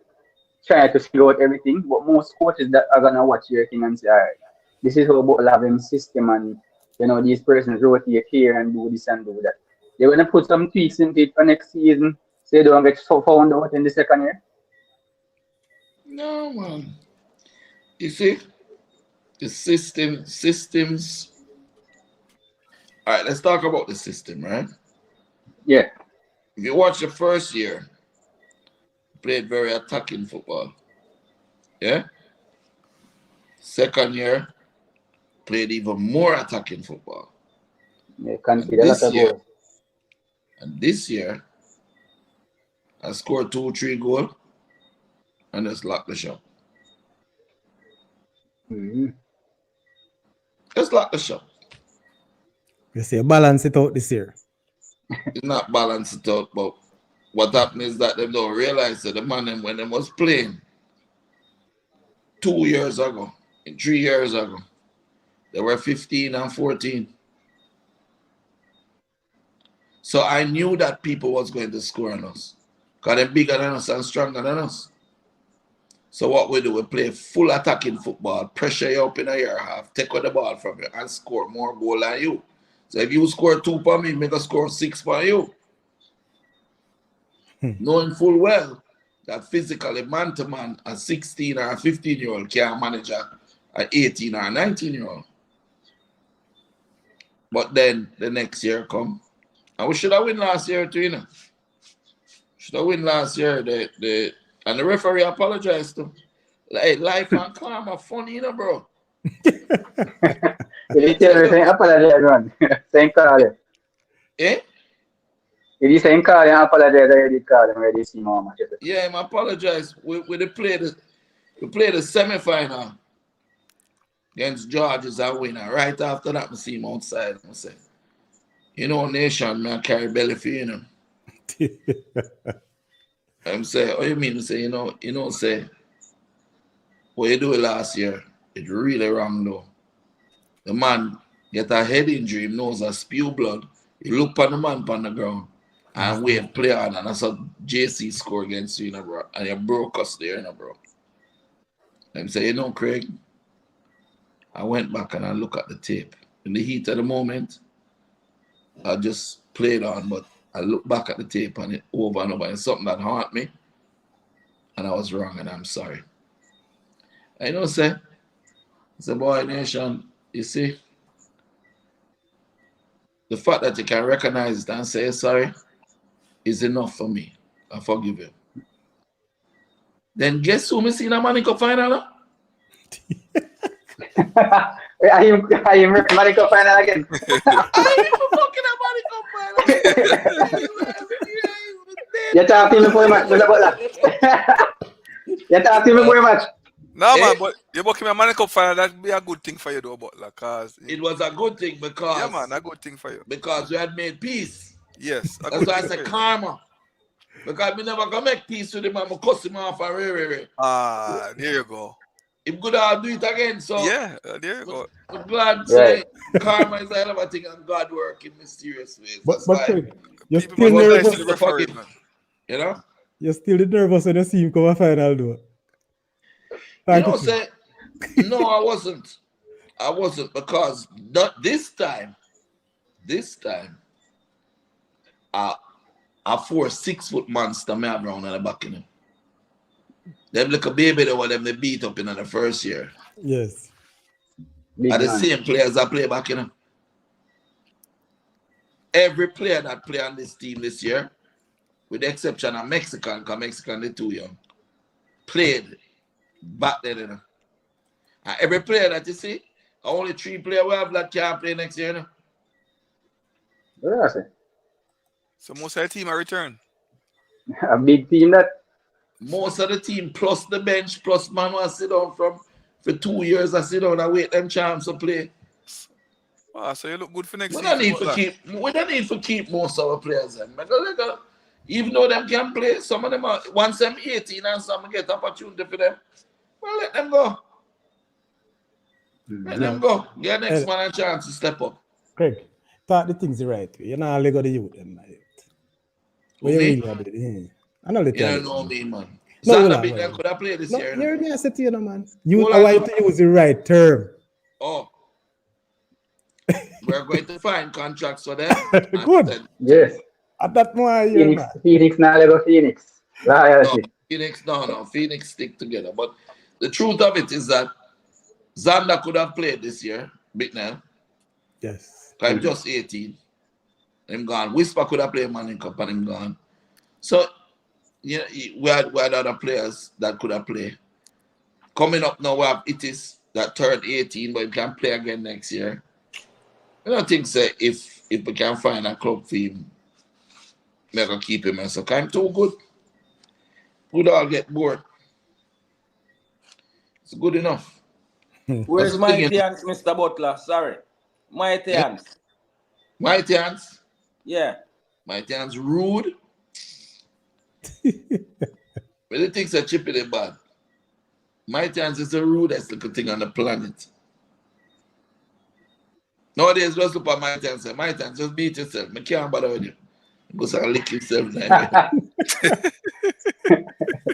try to figure out everything, but most coaches that are gonna watch your thing and say, all right, this is how Butler have him system, and you know these persons rotate here and do this and do that. They're gonna put some tweaks into it for next season, so you don't get found out in the second year. No, man. You see, the systems. All right, let's talk about the system, right? Yeah. if you watch the first year, played very attacking football. Yeah. Second year, played even more attacking football. Yeah, concede a lot of goals. And this year, I scored 2-3 goals and just locked the shop. Mm-hmm. Just lock the shop. You say balance it out this year. It's not balanced out, but what happened is that they don't realize that the man when they was playing 2 years ago, 3 years ago, they were 15 and 14. So I knew that people was going to score on us. Because they're bigger than us and stronger than us. So what we do, we play full attacking football, pressure you up in your half, take out the ball from you and score more goal than you. So if you score 2 for me, make a score 6 for you. Knowing full well that physically man-to-man, a 16 or a 15-year-old can't manage a 18 or a 19-year-old. But then the next year come. And we should have won last year too, you know. Should have won last year. And the referee apologized to him. Like, life and karma funny, you know, bro. Did he tell you apologize, man? Saying call him. Eh? Did he say call him apologize or you did call him already see mama? Yeah, I apologize. We played the semi-final against George as a winner. Right after that, I see him outside. I say, you know, nation, man, carry belly for you know. I'm saying, what you mean? I say, you know, say, what you do last year, it's really wrong though. The man get a head injury, him nose a spew blood. You look on the man on the ground and wave play on, and that's a JC score against you, you know, bro. And you broke us there, you know, bro. I'm saying, you know, Craig, I went back and I look at the tape. In the heat of the moment, I just played on, but I look back at the tape and it over and over. And it's something that haunt me. And I was wrong and I'm sorry. I know, say, it's a boy nation, you see, the fact that you can recognize it and say sorry is enough for me. I forgive you. Then guess who me see in the Manico final? Are you Manico final again? You talk to me before much, You talk to me before much. No, man, but you book him a Money Cup final, that'd be a good thing for you, though, Butler, cause it was a good thing because yeah, man, a good thing for you. Because we had made peace. Yes, that's why I said karma. Because we never gonna make peace with him and we cuss him off and re. Ah, there you go. If good, I'll do it again. So yeah, there you go. I'm glad to say karma is a hell of a thing and God work in mysterious ways. But Craig, you're people still must nervous. nice to the referee, man. You know? You're still nervous when you see him come a final, though. You know, say, no, I wasn't. I wasn't because not this time. A 4-6 foot monster me have around on the back of him. Them like a baby that them they beat up in the first year. Yes. Big Are the man. same players that play back in him. Every player that play on this team this year, with the exception of Mexican, because Mexican they're too young, played back then. You know. And every player that you see, only 3 players we have that can't play next year. You know. What I say? So most of the team are return. A big team that. Most of the team plus the bench plus man will sit down for 2 years. I sit down and wait them chance to play. Ah, so you look good for next We season. don't need to keep most of our players. Even though them can play, some of them are once them 18 and some get opportunity for them. Well, let them go. Let them go. Get next man a chance to step up. Craig, thought the things the right way. You're not let go the youth. What you really are doing? I know You don't know me, man. No, Zanda Big Man could have played this year. You're the asset, you know, man. You are going to use the right term. Oh. We're going to find contracts for them. Good. Yes. At that point, Phoenix now Lego Phoenix. No, Phoenix stick together. But the truth of it is that Zanda could have played this year, Big now. Yes. I'm just 18. I'm gone. Whisper could have played Manning Cup and I'm gone. So yeah, we had other players that could have played. Coming up now, we have Itis that turned 18, but he can play again next year. I don't think so. If we can find a club for him, we're gonna keep him as a kind too good. We'd all get bored. It's good enough. That's Where's the thing, Mighty Hands, Mr. Butler? Sorry. Mighty eh? Hands. Mighty Hands. Yeah. Mighty Hands rude. But the things are chipping it bad. Mighty Hands is the rudest little thing on the planet. Nowadays, just look at Mighty Hands and say, Mighty Hands, just beat yourself. I can't bother with you. Go start lick yourself.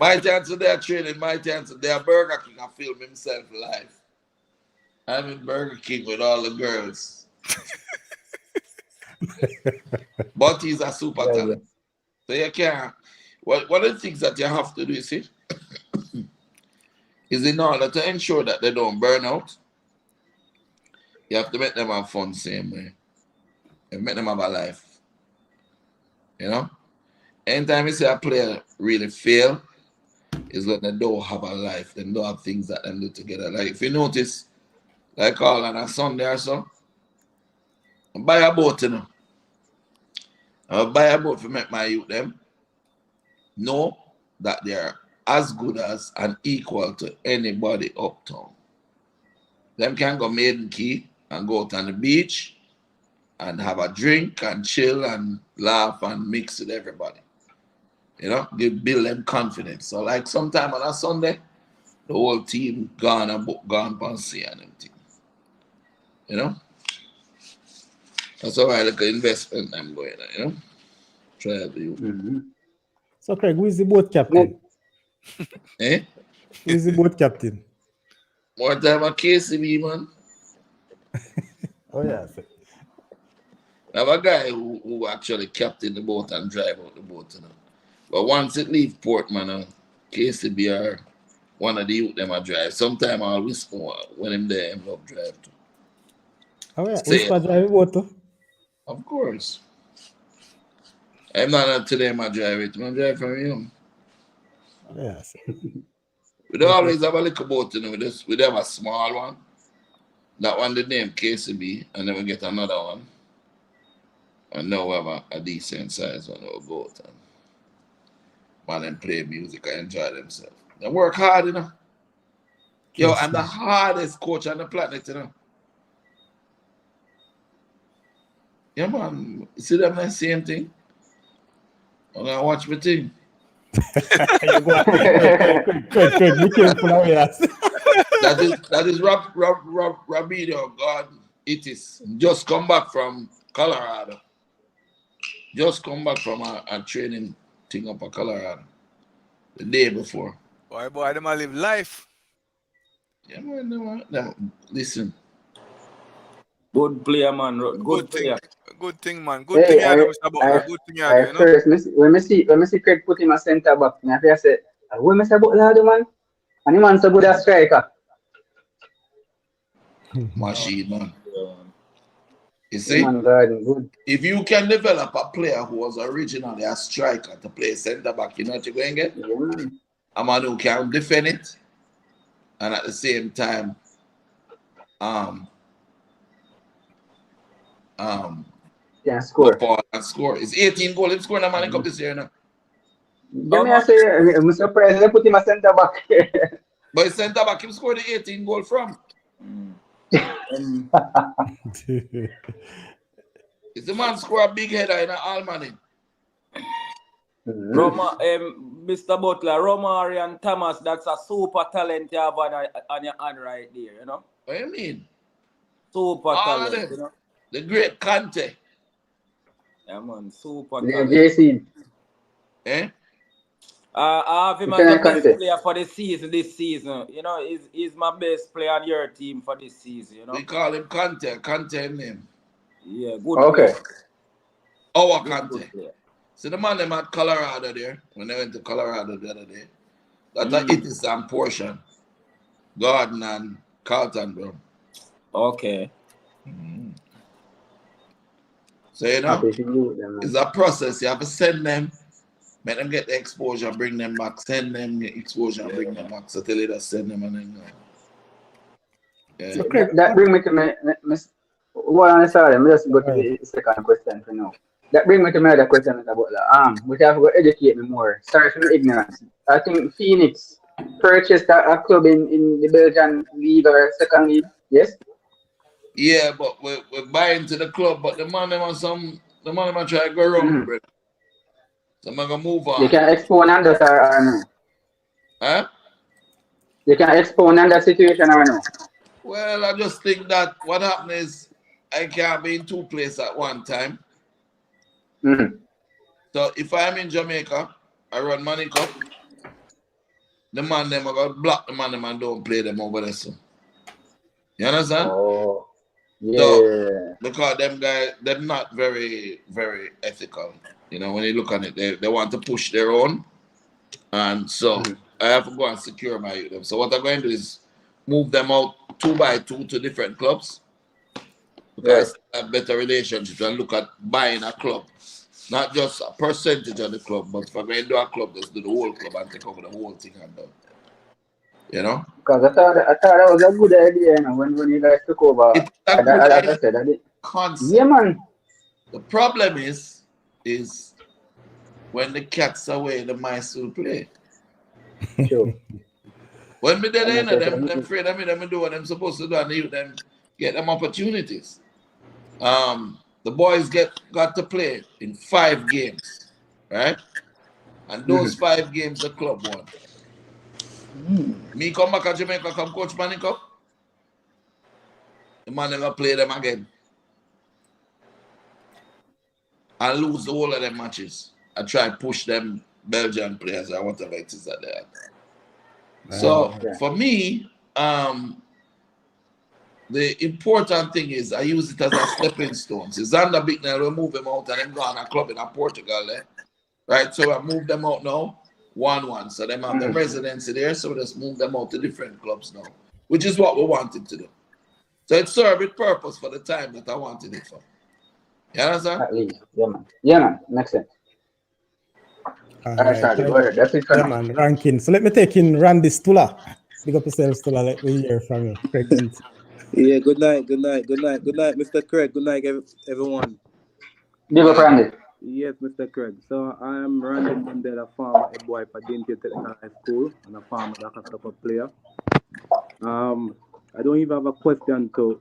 Mighty Hands are there training. Mighty Hands are there. Burger King, I film himself live. I'm in Burger King with all the girls. But he's a super talent. So you can't. One of the things that you have to do, you see, is in order to ensure that they don't burn out, you have to make them have fun same way. And make them have a life. You know? Anytime you see a player really fail, is when they don't have a life. They don't have things that they do together. Like if you notice, like all on a Sunday or so, I buy a boat, you know. I'll buy a boat to make my youth them know that they're as good as and equal to anybody uptown. Them can go Maiden Key and go out on the beach and have a drink and chill and laugh and mix with everybody. You know, build them confidence. So like sometime on a Sunday, the whole team gone and see and everything. You know? That's how I look at investment I'm going on, you know? Try to do. Mm-hmm. So Craig, who is the boat captain? Eh? Who is the boat captain? More time a KCB, man. Oh yeah. I have a guy who actually captain the boat and drive out the boat, you know. But once it leave port, man, KCB are one of the youth them I drive. Sometimes I'll whisper when I'm there, I'm love drive too. Oh yeah. Say Whisper drive boat too? Of course. I'm not today I drive it. I drive from him. Oh yeah. We don't always have a little boat, you know. We have a small one. That one the name KCB, and then we get another one. And now we have a decent size one we'll go out and man and play music and enjoy themselves. They work hard, you know. Yo, I'm the hardest coach on the planet, you know. Yeah, man. You see them the same thing? I'm gonna watch my thing. Craig, be careful now, yes. That is Rabido, God, it is. Just come back from Colorado. Just come back from a training thing up in Colorado. The day before. Boy, them a live life. Yeah, man, no, listen. Good player, man. Good player. Good thing, man. Good thing you do, Mr. Butler. Good thing you do, you know? First, when me see Craig put him a centre back, I say, when Mr. Butler do, man? And the man so good as striker. Machine, man. You see, Man, good. if you can develop a player who was originally a striker to play centre back, you know what you're going to get? Yeah, man. A man who can defend it and at the same time Yeah, score. And score. It's 18 goals in scoring a man in cup this year now. Yeah, me I say, I'm surprised they put him a centre back. But his centre back, he scored the 18 goal from. Is the man score a big header in an Almany? Roma, Mr. Butler, Romari and Thomas, that's a super talent you have on your hand right there, you know? What do you mean? Super All talent, of them. you know? The great Conte. Yeah, man, super Yeah, talent. JC. Eh? I have him as the best player for the season, this season. You know, he's my best player on your team for this season, you know? We call him Conte. Conte name. Yeah, good Okay. player. Our Good Conte. player. See the man them at Colorado there, when they went to Colorado the other day. That it is some portion. Gordon and Carlton, bro. Okay. So, you know, it's a process. You have to send them Make them get the exposure, bring them back, send them the exposure, and bring them back. So tell you that send them and then go. Yeah. So Craig, That brings me to well, I'm sorry, I'm just go to alright. the second question for now. That brings me to my other question, Mr. Butler. Which I have to educate me more. Sorry for my ignorance. I think Phoenix purchased a club in the Belgian league or second league. Yes? Yeah, but we're buying to the club, but the man them try to go wrong, Mm-hmm. bro. So I'm gonna move You on. can expound on that or no? Huh? You can expound on that situation or no? Well, I just think that what happened is I can't be in two places at one time. Mm-hmm. So if I'm in Jamaica, I run Money Cup. The man them I got block the man them and don't play them over there. So you understand? Oh, So yeah. because them guys they're not very, very ethical. You know, when you look on it, they want to push their own. And so Mm-hmm. I have to go and secure my youth. So what I'm going to do is move them out 2 by 2 to different clubs Right. because I have better relationships and look at buying a club. Not just a percentage of the club, but if I'm going to do a club, let's do the whole club and take over the whole thing and done. You know? Because I thought that was a good idea, you know, when you guys took over. It's a As good I said, I did. concept. Yeah, man. The problem is when the cat's away, the mice will play. Sure. When me dead And I end, said, them afraid of me, them do what I'm supposed to do and you them get them opportunities. The boys got to play in 5 games, right? And those 5 games the club won. Me come back to Jamaica, come coach Manning Cup. The man never play them again. And lose the whole of them matches. I try to push them Belgian players or whatever it is that they are. So for me, the important thing is I use it as a stepping stone. So Xander Bicknell will move him out and him go on a club in Portugal there. Right? So I move them out now, 1-1. So they have the residency there, so we just move them out to different clubs now. Which is what we wanted to do. So it served its purpose for the time that I wanted it for. You understand? at least. Yeah, man. Yeah, man. Makes sense. All right, Charlie, go ahead. That's it for now. Man, ranking. So let me take in Randy Stula. Big up yourself, Stula. Let me hear from you. Craig Dent. Yeah, good night, Mr. Craig. Good night, everyone. Big up, Randy. Yes, Mr. Craig. So I am Randy Mandela, former head boy for Dinty Technical High School and a former Dakar Soccer player. I don't even have a question to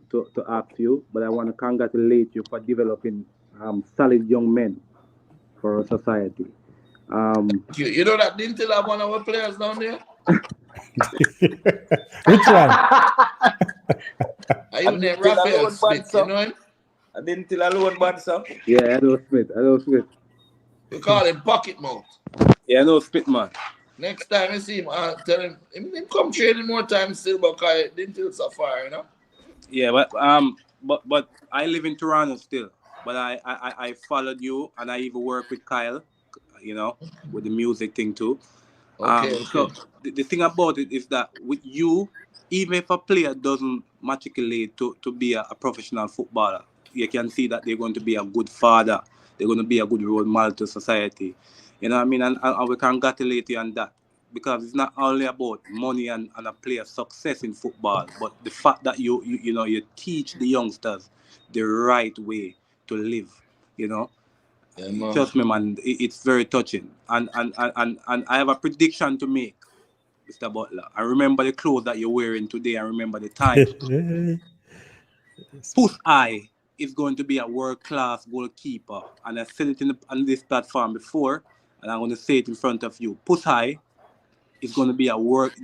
ask you, but I want to congratulate you for developing solid young men for our society. You know that didn't tell have one of our players down there? Which one? Are you named Raphael Smith? You know him? I didn't tell alone bad, sir. Yeah, I know Smith. We call him Pocket Mouth. Yeah, I know Smith, man. Next time I see him, tell him come training more time still, but I didn't tell Safari, you know? Yeah, but I live in Toronto still. But I followed you and I even work with Kyle, you know, with the music thing too. Okay. So the thing about it is that with you, even if a player doesn't matriculate to be a professional footballer, you can see that they're going to be a good father. They're going to be a good role model to society. You know what I mean? And we congratulate you on that. Because it's not only about money and a player's success in football, but the fact that you teach the youngsters the right way to live, you know. Yeah, Trust me, man, it's very touching. And I have a prediction to make, Mr. Butler. I remember the clothes that you're wearing today. I remember the time. Puss Eye is going to be a world-class goalkeeper. And I said it on this platform before, and I'm going to say it in front of you. Puss Eye is going to be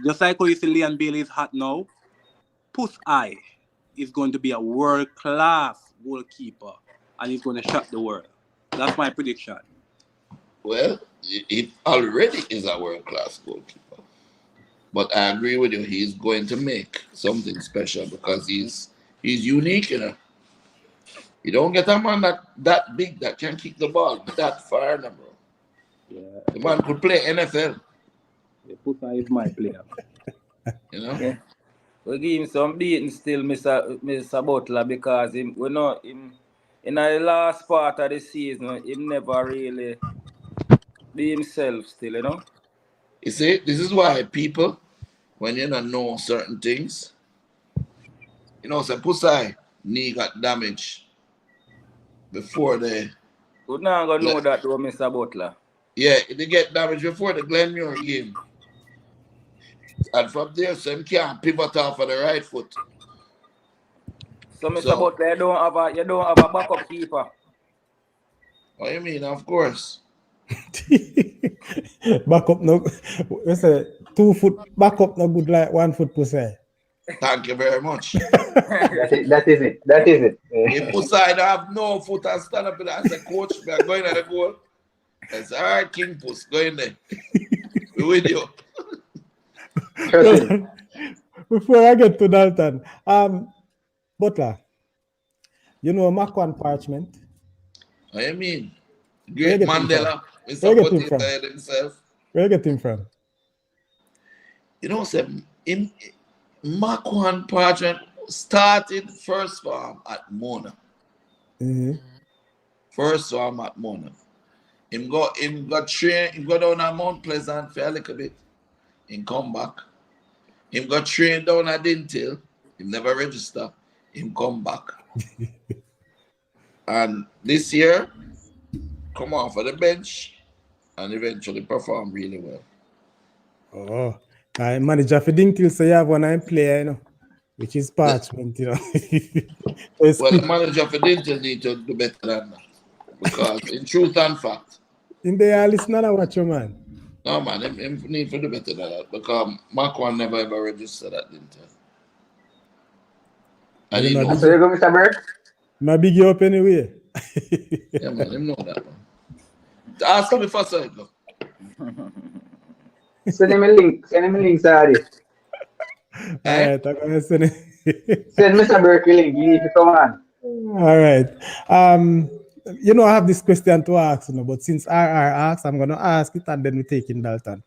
just like how you see Leon Bailey is hot now, Puss Eye is going to be a world-class goalkeeper, and he's going to shock the world. That's my prediction. Well, it already is a world-class goalkeeper. But I agree with you, he's going to make something special because he's unique, you know. You don't get a man that big that can kick the ball that far, bro. Yeah. The man could play NFL. The Puss Eye is my player. You know? Yeah. We give him some beating still, Mr. Butler, because in the last part of the season, him never really be himself still, you know. You see, this is why people, when you don't know certain things, you know, say Pusai knee got damaged before the We're not gonna know that though, Mr. Butler. yeah, they get damaged before the Glenmuir game. And from there, so him can't pivot off of the right foot. So Mr. So Butler, you don't have a backup keeper. what you mean, of course. Back up no, we say 2 foot back up no good like 1 foot pussy. Thank you very much. That is it. If Pusai don't have no foot and stand up and say, coach, we are going at the goal. I say, all right, King Puss, go in there. We with you. Before I get to Dalton, Butler, you know Makwan Parchment? What you mean? Where Great you get him Mandela. from? Mr. Where you get him Potato himself. Where you get him from? You know, say, in Makwan Parchment started first farm at Mona. Mm-hmm. First farm at Mona. Him go train, him go down at Mount Pleasant for a little bit. Him come back. Him got trained down at Dintil. Him never register. Him come back. And this year, come off of the bench and eventually perform really well. Oh, I manager for Dintil, so you have one player, you know, which is Parchment, you know. Well, the manager for Dintil need to do better than that. Because in truth and fact, in the listener, I watch your man. no man, him need to do better than that. Because Makwan never ever registered at Dintil. And he knows. So you go, Mr. Burke? I big you up anyway. Yeah, man, him know that, man. Ask him if I saw it, though. Send him a link, Sadi. Alright, I'm gonna send it. Send Mr. Burke a link, you need to come on. All right. You know, I have this question to ask, you know, but since RR asked, I'm gonna ask it and then we take in Dalton.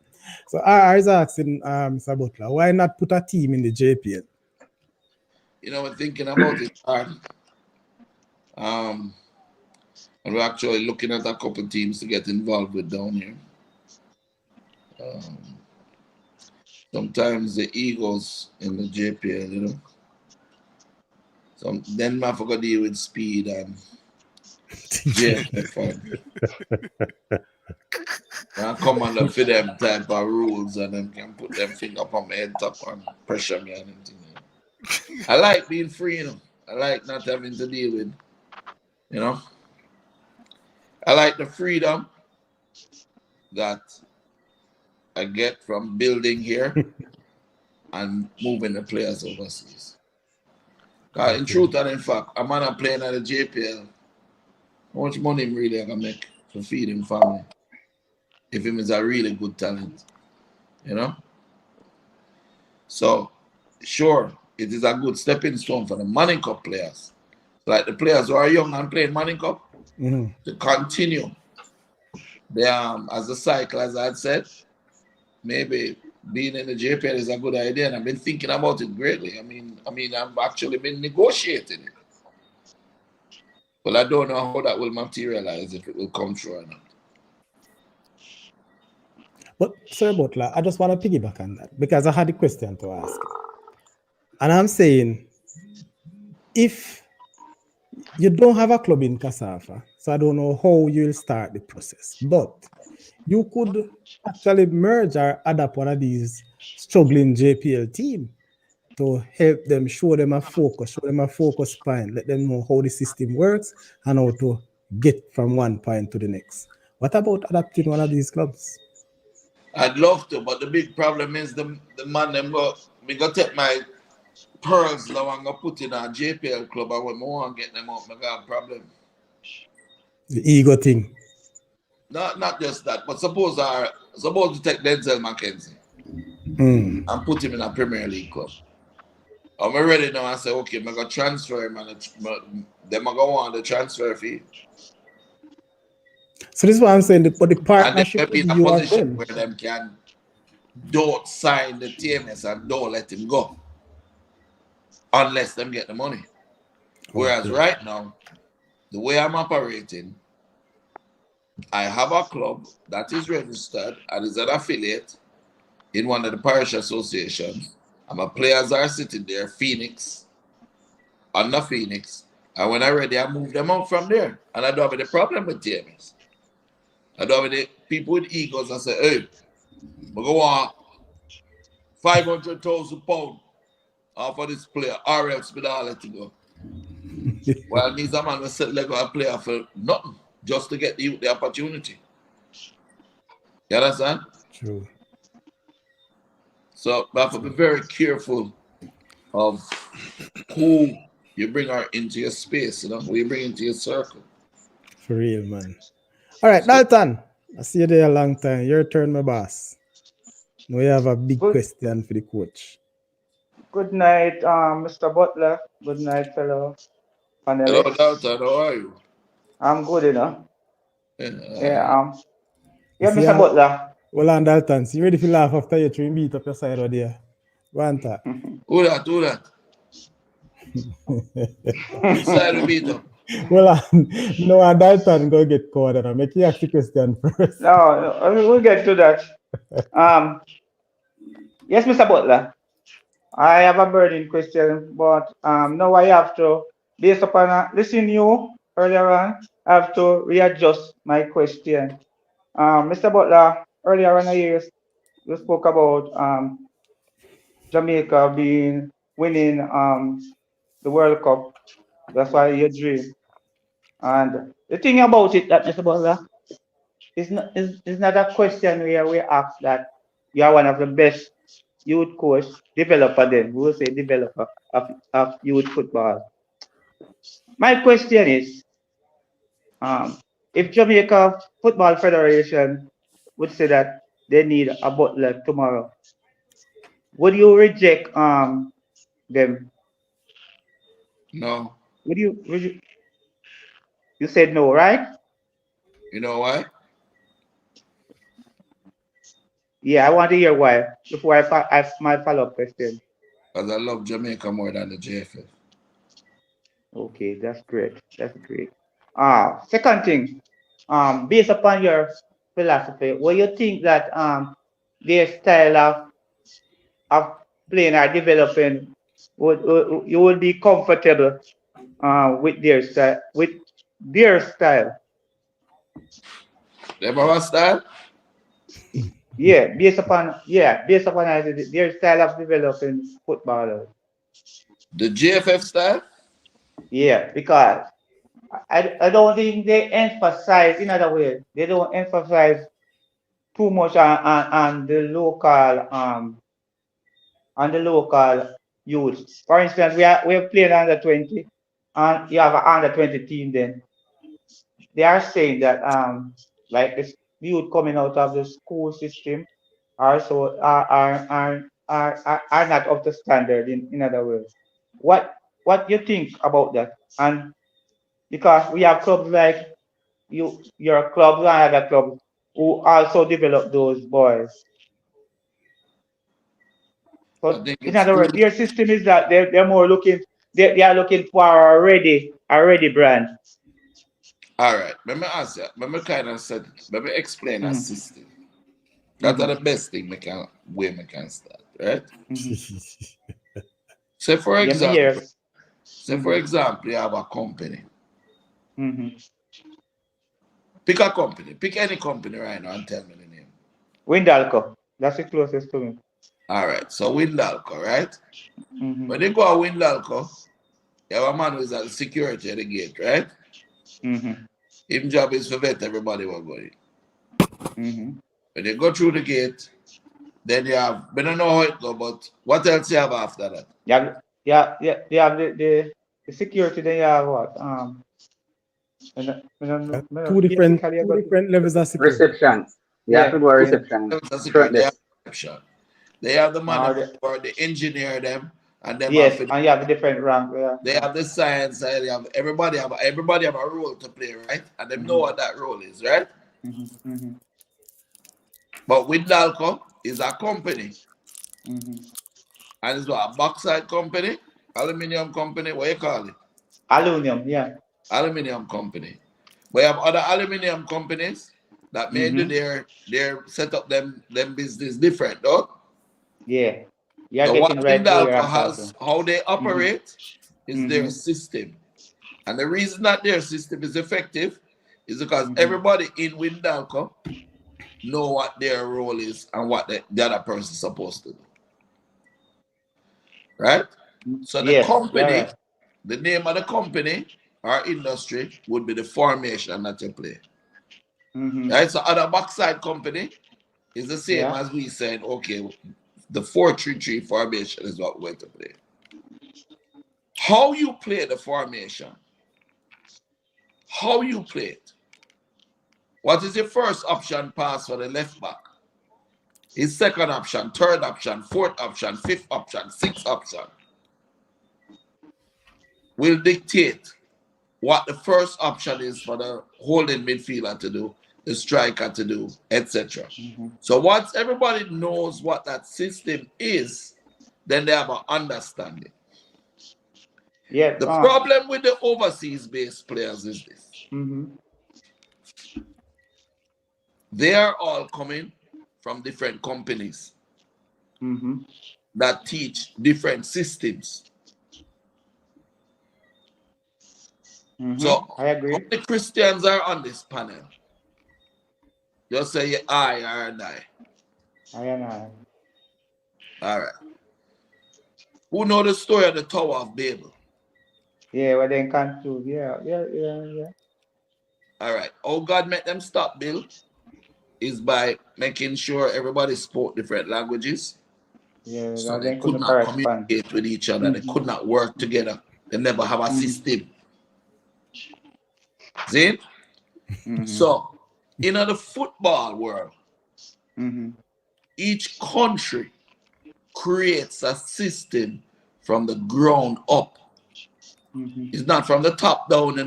So RR is asking Mr. Butler, why not put a team in the JPL? You know, we're thinking about it hard. And we're actually looking at a couple teams to get involved with down here. Sometimes the egos in the JPL, you know. Then I forgot to deal with speed and JFF. And come under for them type of rules and then can put them finger up on my head top and pressure me and everything. I like being free, you know. I like not having to deal with, you know. I like the freedom that I get from building here and moving the players overseas. In truth and in fact, a man playing at the JPL, how much money him really I can make to feed him family if him is a really good talent, you know? So, sure, it is a good stepping stone for the Manning Cup players. Like the players who are young and playing Manning Cup, to continue. As a cycle, as I had said, maybe being in the JPL is a good idea, and I've been thinking about it greatly. I mean, I've actually been negotiating it. But I don't know how that will materialize, if it will come true or not. But Sir Butler, I just want to piggyback on that because I had a question to ask. And I'm saying, if you don't have a club in Kasafa, so I don't know how you'll start the process, but you could actually merge or adapt one of these struggling JPL team to help them, show them a focus point, let them know how the system works and how to get from one point to the next. What about adapting one of these clubs? I'd love to, but the big problem is the man them go take my pearls now and go put in a JPL club, and when I want to get them out, I got a problem. The ego thing. Not just that, but suppose we take Denzel McKenzie and put him in a Premier League club. I'm ready now and say, okay, I'm going to transfer him, and then I'm going to want the transfer fee. So this is what I'm saying, but the partnership and then be in a position where them don't sign the TMS and don't let him go unless them get the money. Whereas right now, the way I'm operating, I have a club that is registered and is an affiliate in one of the parish associations, and my players are sitting there, Phoenix, under Phoenix. And when I'm ready, I move them out from there. And I don't have any problem with TMS. I don't have any people with egos that say, hey, I go on £500,000 off of this player, or else me all let it go. Well, it means a man will set leg on a player for nothing, just to get the opportunity. You understand? True. So we have to be very careful of who you bring her into your space, who you bring into your circle. For real, man. All right, Dalton. I see you there a long time. Your turn, my boss. Now we have a big question for the coach. Good night, Mr. Butler. Good night, fellow Hello, panelists. Dalton. How are you? I'm good, you know. Yeah, Mr. Butler. Well, on Dalton, so you ready to laugh after you three beat up your side over there? Go on, talk. Who that? Which side we beat up? Well, no, Dalton go get caught and I make you ask the question first. No, we'll get to that. Yes, Mr. Butler. I have a burning question, but now I have to, based upon listening you earlier on, I have to readjust my question. Mr. Butler, earlier on you spoke about Jamaica winning the World Cup. That's why you dream. And the thing about it, that Mr. Butler, is not a question where we ask that you are one of the best youth coach developer. Then we will say developer of youth football. My question is, if Jamaica Football Federation would say that they need a Butler tomorrow, would you reject them? No. Would you? You said no, right? You know why? Yeah, I want to hear why before I ask my follow-up question. Because I love Jamaica more than the JFF. Okay, that's great. That's great. Second thing, based upon your philosophy, what you think that their style of playing or developing you would be comfortable with their style Their style? Based upon their style of developing footballers. The JFF style? Yeah, because I don't think they emphasize, in other words, they don't emphasize too much on the local youth. For instance, we're playing under 20 and you have an under 20 team. Then they are saying that like this youth coming out of the school system also are not up to standard, in other words. What you think about that? And because we have clubs like your club and other clubs who also develop those boys. But in other words, their system is that they're more looking, they are looking for a ready brand. All right. Let me ask you. Let me explain a system. That's the best thing we can start, right? Say for example, you have a company. Pick a company. Pick any company right now and tell me the name. Windalco. That's the closest to me. All right. So Windalco, right? When they go to Windalco, you have a man who's at security at the gate, right? His job is to vet everybody who go in. When they go through the gate, then you have, I don't know how it goes, but what else you have after that? Yeah. They have the security. They have what? Two different levels of security. Reception. Yeah, to do a reception. They have the man or the engineer them, and them and you have a different rank. Yeah. They have the science side. They have everybody have a role to play, right? And they know what that role is, right? But Windalco is a company, and it's what, a bauxite company, aluminium company. What you call it? Aluminium, yeah. Aluminium company. We have other aluminium companies that may do Mm-hmm. their set up them business different, though. Yeah. You're The getting what right where Hindalco I'm has, talking. how they Mm-hmm. operate, is their Mm-hmm. system. And the reason that their system is effective is because Mm-hmm. everybody in Windalco know what their role is and what the other person is supposed to do. Right? So the Yes, you're company, right. the name of the company or industry would be the formation that you play. Mm-hmm. Right? So other backside company is the same Yeah. as we said, okay, the 4-3-3 formation is what we're going to play. How you play the formation, how you play it. What is your first option pass for the left back? His second option, third option, fourth option, fifth option, sixth option will dictate what the first option is for the holding midfielder to do, the striker to do, etc. Mm-hmm. So once everybody knows what that system is, then they have an understanding. Yeah. The problem with the overseas-based players is this. Mm-hmm. They are all coming from different companies Mm-hmm. that teach different systems. Mm-hmm. So I how agree. many Christians are on this panel? Just say I or and I. I and I. All right. Who know the story of the Tower of Babel? Yeah, well then can't do. Yeah. All right. How God make them stop, Bill, is by making sure everybody spoke different languages. Yeah, So they they could couldn't not correspond. communicate with each other. They Mm-hmm. could not work together. They never have a Mm-hmm. system. See? Mm-hmm. So, in the football world, Mm-hmm. each country creates a system from the ground up. Mm-hmm. It's not from the top down,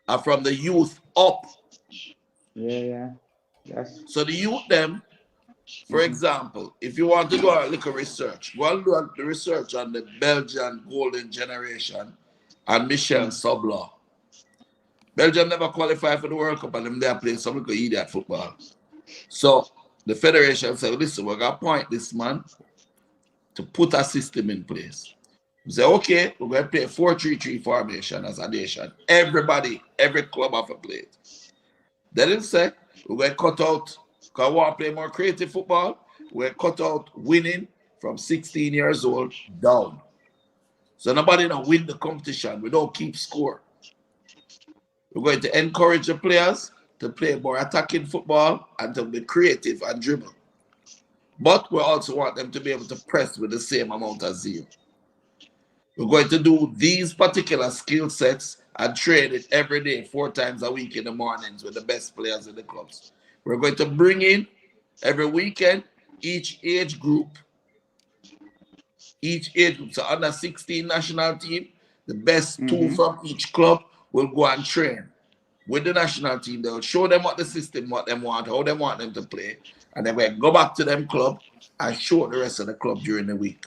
or from the youth up. Yeah. Yes. So the youth them, for Mm-hmm. example, if you want to do a little research, go and do the research on the Belgian golden generation and Michel Sobla. Belgium never qualified for the World Cup and them there playing some little idiot football. So the federation said, listen, we're going to appoint this man to put a system in place. We say, okay, we're going to play 4-3-3 formation as a nation. Everybody, every club have to play it. They didn't say, we're going to cut out, because we want to play more creative football, we're going to cut out winning from 16 years old down. So nobody don't win the competition. We don't keep score. We're going to encourage the players to play more attacking football and to be creative and dribble. But we also want them to be able to press with the same amount of zeal. We're going to do these particular skill sets and train it every day, 4 times a week in the mornings with the best players in the clubs. We're going to bring in every weekend each age group. So under 16 national team, the best 2 from each club will go and train with the national team. They'll show them what the system, what they want, how they want them to play, and then we'll go back to them club and show the rest of the club during the week.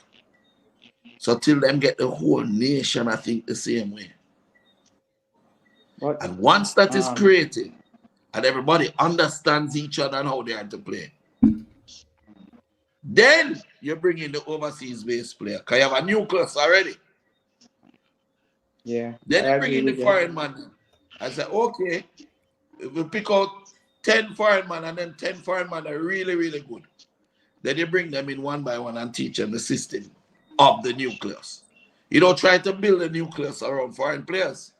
So till them get the whole nation, I think, the same way. But, and once that is created, and everybody understands each other and how they are to play, then you bring in the overseas-based player, because you have a nucleus already. Yeah. Then you bring in the foreign man. I say, okay, if we pick out 10 foreign men and then 10 foreign men are really, really good. Then you bring them in one by one and teach them the system of the nucleus. You don't try to build a nucleus around foreign players.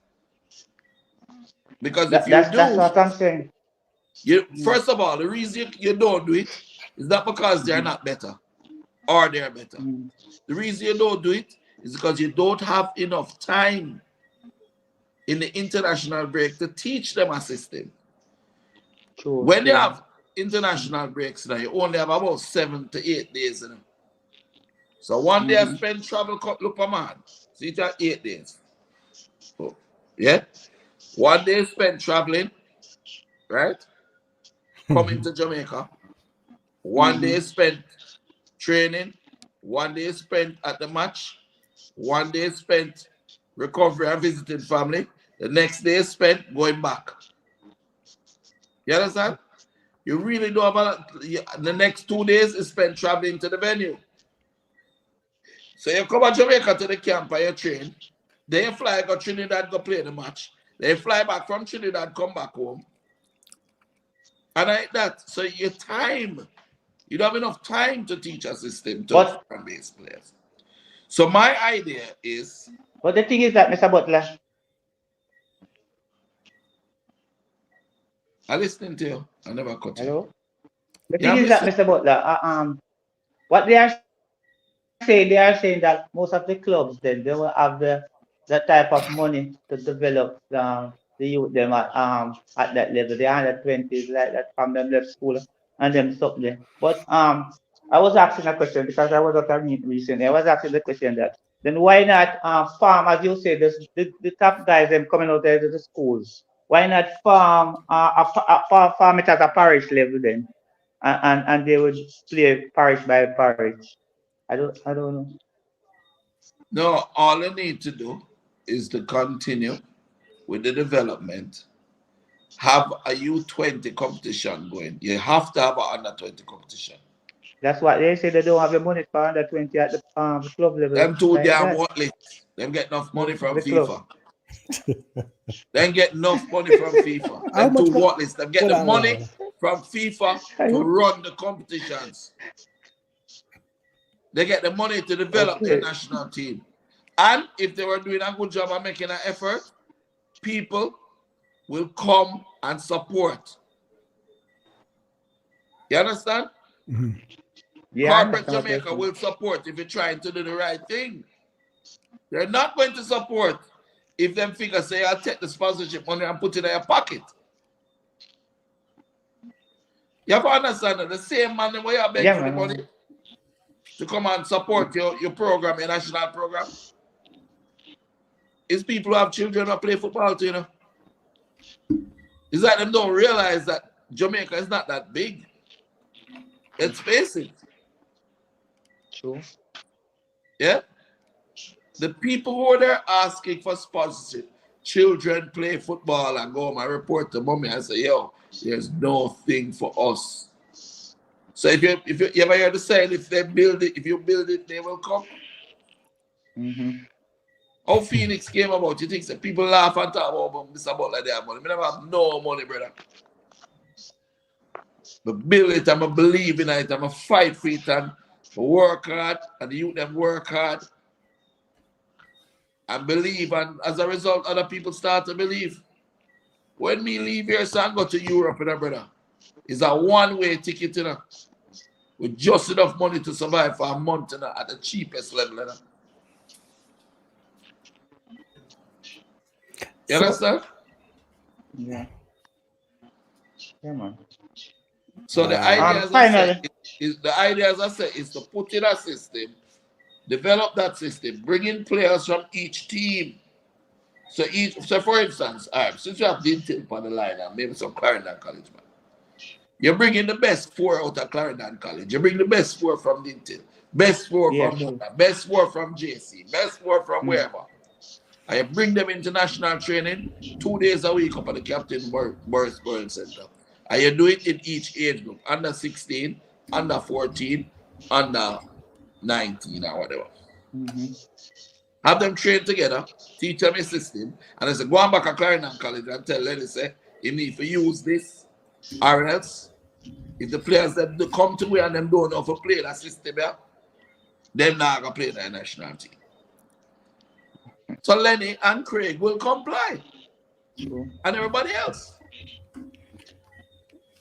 Because if you do, that's what I'm saying. First of all, the reason you don't do it is not because they're not better or they're better. The reason you don't do it is because you don't have enough time in the international break to teach them a system. True. When you have international breaks now, you only have about 7 to 8 days in them. So one day I spend travel look a man. So it's 8 days. So, yeah. One day spent traveling, right? Coming to Jamaica. One day spent training. One day spent at the match. One day spent recovery and visiting family. The next day is spent going back. You understand? You really don't have the next 2 days is spent traveling to the venue. So you come to Jamaica to the camp and you train. Then you fly, go Trinidad, go play the match. Then you fly back from Trinidad, come back home. And like that. So your time, you don't have enough time to teach a system to foreign-based players. So my idea is... But the thing is that, Mr. Butler... I'm listening to you. I never cut you. Hello? The thing is that, Mr. Butler, what they are saying that most of the clubs then they will have that type of money to develop the youth them at that level, the under 20s like that from them left school and them stuff there. But I was asking a question because I was at a meeting recently. I was asking the question that then why not farm, as you say, the top guys them coming out there to the schools. Why not farm farm it at a parish level then? And they would play parish by parish. I don't know. No, all you need to do is to continue with the development. Have a U20 competition going. You have to have an under 20 competition. That's what they say. They don't have the money for under 20 at the club level. Them two damn worthless. Them get enough money from FIFA. Then get enough money from FIFA. Them two worthless. Them get the money from FIFA to run the competitions. They get the money to develop their national team. And if they were doing a good job and making an effort, people will come and support. You understand? Mm-hmm. Yeah, Corporate Jamaica will support if you're trying to do the right thing. They're not going to support if them figures say, I'll take the sponsorship money and put it in your pocket. You have to understand that the same money where you beg for the money to come and support your program, your national program, is people who have children who play football too, you know. It's like them don't realize that Jamaica is not that big. Let's face it. True. Yeah? The people who are there asking for sponsorship, children play football and go home and report to mommy and say, yo, there's no thing for us. So if you ever hear the saying, if you build it, they will come. Mm-hmm. How Phoenix came about, you think that people laugh and talk about Mr. Butler they have money. I never have no money, brother. But build it, I'm a believe in it, I'm a fight for it, and work hard, and the youth them work hard and believe, and as a result, other people start to believe. When me leave here, so I go to Europe, brother, it's a one-way ticket, you know, with just enough money to survive for a month, you know, at the cheapest level, you know. You understand? Yeah. Yeah, man. So the idea, as I said, is to put in a system, develop that system, bring in players from each team. So for instance, since you have Dintil on the line and maybe some Clarendon College, man, you bring in the best 4 out of Clarendon College. You bring the best 4 from Dintil, best 4 from Butler, best 4 from JC, best 4 from wherever. And you bring them into national training 2 days a week up at the Captain Boris Burns Center. And you do it in each age group, under 16, under 14, under 19 or whatever. Mm-hmm. Have them train together, teach them a system, and I say, go on back to Clarendon College and tell Lenny, say, you need to use this, or else, if the players that come to where and them don't know how to play that system, yeah, them not going to play the national team. So Lenny and Craig will comply. Sure. And everybody else.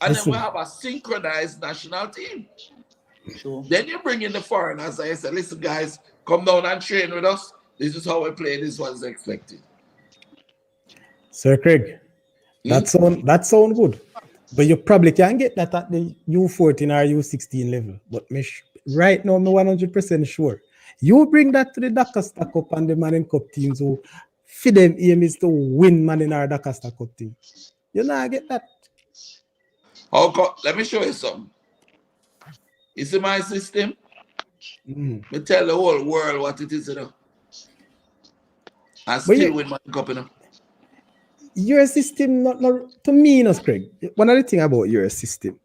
And then we have a synchronized national team. Sure. Then you bring in the foreigners and you say, listen guys, come down and train with us. This is how we play, this was expected. Sir Craig, that sound good. But you probably can get that at the U14 or U16 level. But right now, I'm 100% sure. You bring that to the Dakar Cup and the Manning Cup teams who for them aim is to win Manning or Dakar Cup team. You know, I get that. Let me show you something. You see my system? Me tell the whole world what it is, you know. And still win Manning Cup, you know. your system, not to me, no, Craig. One of the things about your system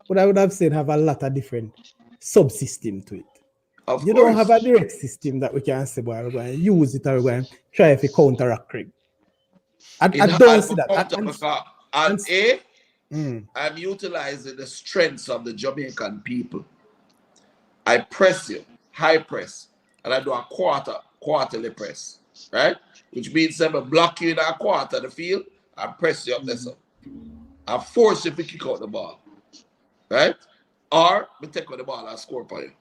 what I would have said have a lot of different subsystem to it. Of You don't have course. a direct system that we can say, boy, we're going to use it or we're going to try if we counteract Craig. I It don't hard see to that. counter because I'm utilizing the strengths of the Jamaican people. I press you, high press, and I do a quarterly press, right? Which means I block you in a quarter of the field and press you up there. So I force you to kick out the ball, right? Or we take out the ball and score for you.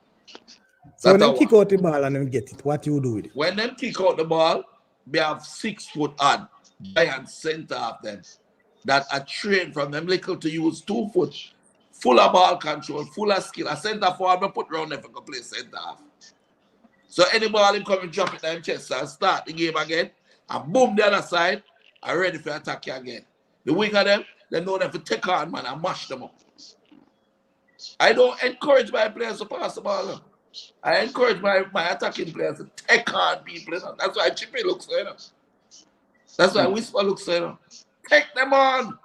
So when they kick out the ball and then get it, what you do with it? When them kick out the ball, we have 6 foot on giant center of them that are trained from them little to use 2 foot, full of ball control, full of skill. A center forward, we put round them for play center half. So any ball him come and drop it in them chest and start the game again, and boom the other side, are ready for attack you again. The winger them, they know them to take on man and mash them up. I don't encourage my players to pass the ball. I encourage my attacking players to take on people. That's why Chippy looks so, That's why Whisper looks so, Take them on.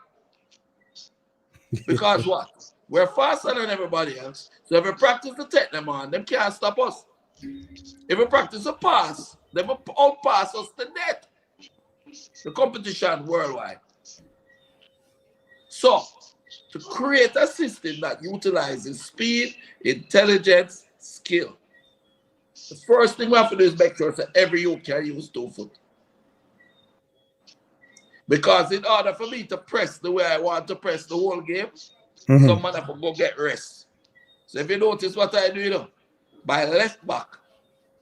Because what? We're faster than everybody else. So if we practice to take them on, them can't stop us. If we practice to pass, they will outpass us to death. The competition worldwide. So, to create a system that utilizes speed, intelligence, skill, the first thing we have to do is make sure that every youth can use 2 foot. Because in order for me to press the way I want to press the whole game, someone have to go get rest. So if you notice what I do, by left back,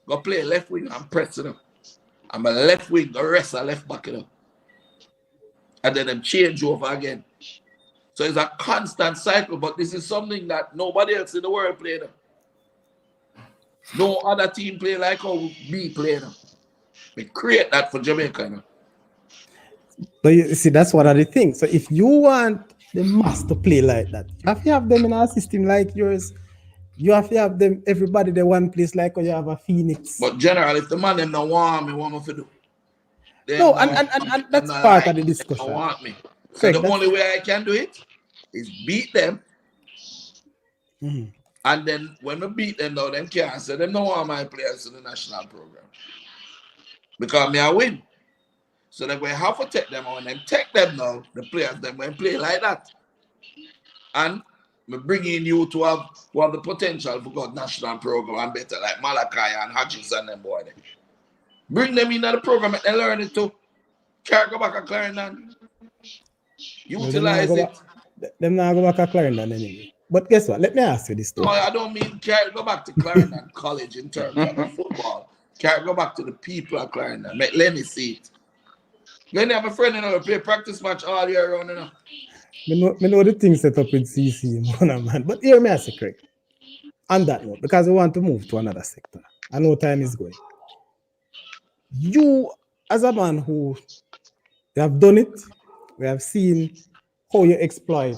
go play left wing and press it up. And my left wing, the rest are left back, And then them change over again. So it's a constant cycle, but this is something that nobody else in the world play. No other team play like how we play. We create that for Jamaica. But you see, that's one of the things. So if you want the mass to play like that, you have to have them in a system like yours. You have to have them, everybody in one place like you have a Phoenix. But generally, if the man them don't want me, what am I to do? No, and that's part of the discussion. They don't want me. So the only way I can do it is beat them. And then when we beat them, now them can't say them don't want my players in the national program. Because me I win. So then we have to take them on and take them now, the players them when play like that. And we bring in you to have the potential for God national program and better like Malachi and Hodges and them boy. Bring them in the program and they learn it too. Can't go back to Clarendon. Utilize it. Them now go back to Clarendon anyway. But guess what? Let me ask you this story. No, I don't mean can't go back to Clarendon College in terms of the football. Can't go back to the people at Clarendon. Let me see it. Lenny have a friend in play practice match all year round. Me know the things set up in CC, man. But hear me as a Craig. On that note, because we want to move to another sector. I know time is going. You, as a man who you have done it, we have seen how you exploit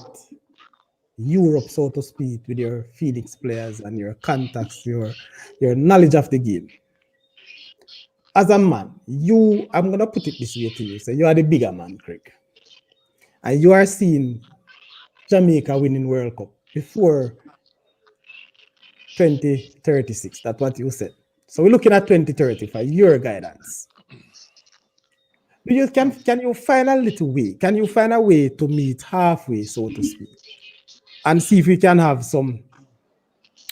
Europe, so to speak, with your Phoenix players and your contacts, your knowledge of the game. As a man, I'm going to put it this way to you. So you are the bigger man, Craig. And you are seeing Jamaica winning World Cup before 2036. That's what you said. So we're looking at 2030 for your guidance. Can you find a little way? Can you find a way to meet halfway, so to speak? And see if we can have some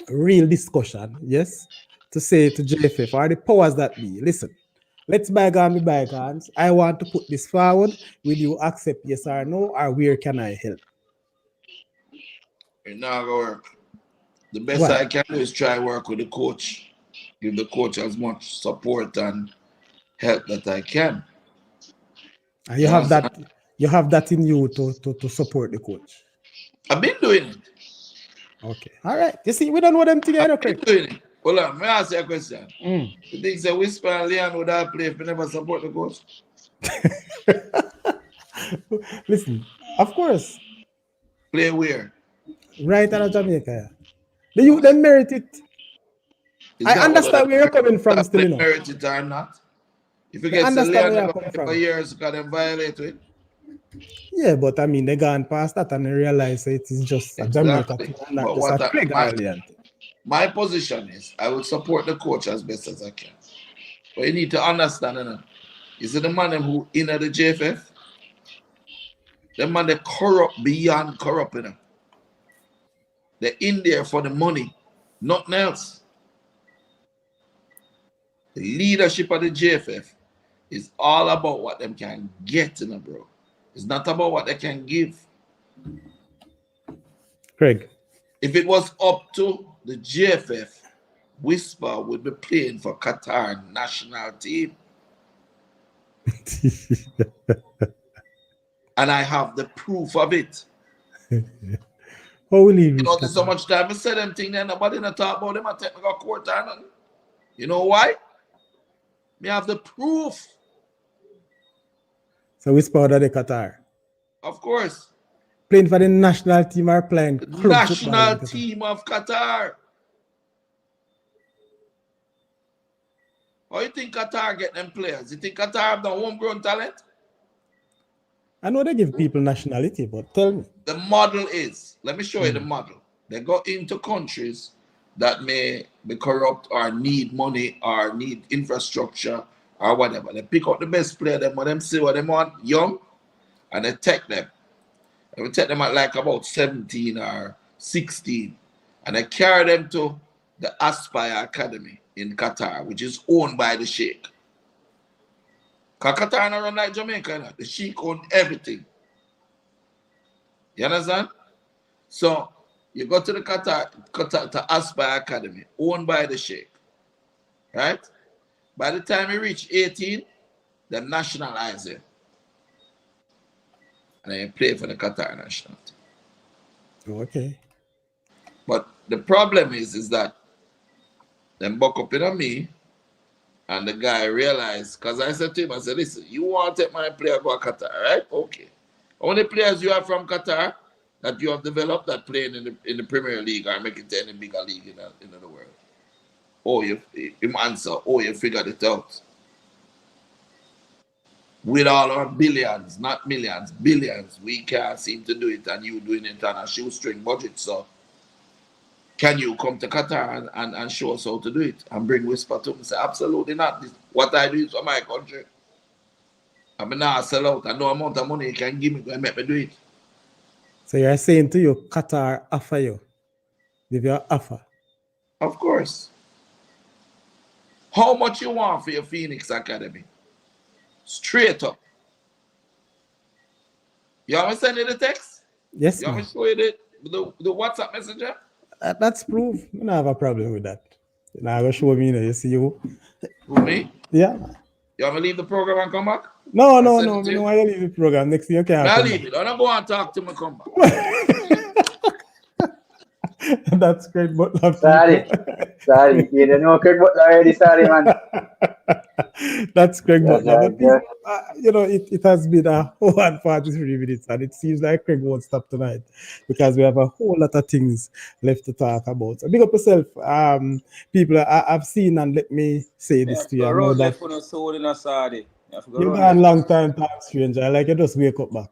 real discussion, yes? To say to JFF or the powers that be, listen, let's bygone be bygones. I want to put this forward. Will you accept yes or no, or where can I help? It's not going to work. The best I can do is try work with the coach. Give the coach as much support and help that I can. And you have that in you to support the coach. I've been doing it. Okay. All right. You see, we don't know them together, I've been doing it. Hold on, let me ask you a question. You think that Whisper and Leon would have played if we never support the coach? Listen, of course. Play where? Right out of Jamaica. The youth, they merit it. I understand where you're coming from still, merit it or not. If you I get understand Leon where you never come play for from. years, because them violate it. Yeah, but I mean, they gone past that and they realize it is just a Jamaica Exactly. thing and not But just a what Craig Ireland thing. my position is, I will support the coach as best as I can. But you need to understand, you know, is it the man who in the JFF? The man they corrupt beyond corrupt, you know. They're in there for the money, nothing else. The leadership of the JFF is all about what them can get, you know, bro. It's not about what they can give. Craig. If it was up to the JFF, Whisper would be playing for Qatar national team. And I have the proof of it. How will he You reach know, there's so Qatar? much time I say them thing there, nobody not talk about them at technical court or nothing. You know why? Me have the proof. So which part of the Qatar? Of course. Playing for the national team or playing The club football in national Qatar? team of Qatar. How you think Qatar get them players? You think Qatar have the homegrown talent? I know they give people nationality, but tell me. The model is, let me show you the model. They go into countries that may be corrupt or need money or need infrastructure or whatever. They pick out the best player, them see what they want, young, and they take them. They will take them at like about 17 or 16, and they carry them to the Aspire Academy in Qatar, which is owned by the Sheikh. Because Qatar not run like Jamaica, you know? The Sheikh own everything. You understand? So you go to the Qatar to Aspire Academy, owned by the Sheikh. Right? By the time you reach 18, they nationalize him. And then you play for the Qatar national team. Okay. But the problem is that them buck up in me, and the guy realized, because I said to him, I said, listen, you want to take my player go to Qatar, right? Okay. How many players you have from Qatar that you have developed that playing in the Premier League or make it to any bigger league in the world? Oh, him answer, oh, you figured it out. With all our billions, not millions, billions, we can't seem to do it, and you doing it on a shoestring budget. So, can you come to Qatar and show us how to do it and bring Whisper to me? Say, absolutely not. What I do is for my country. I'm not sell out. I know amount of money you can give me and make me do it. So you're saying to you, Qatar offer you? Give you an offer? Of course. How much you want for your Phoenix Academy? Straight up. You want me to send you the text? Yes, You want me man. to show you the WhatsApp messenger? That's proof. I don't have a problem with that. Now go show me, you see you. Who, me? Yeah. You want me to leave the program and come back? No. I No, send no. it to I you? don't want to leave the program. Next thing you can't I'll come leave back. it. I don't go and talk to me come back. That's Craig Butler. Sorry, you don't know Craig Butler already, sorry, man. That's Craig Butler. But Yeah. you know, it has been a whole 143 minutes, and it seems like Craig won't stop tonight because we have a whole lot of things left to talk about. So big up yourself, people. I've seen, and let me say this to you. I know Run that left on a soul in a Saudi. you've got a long time talk, stranger. Like you just wake up back.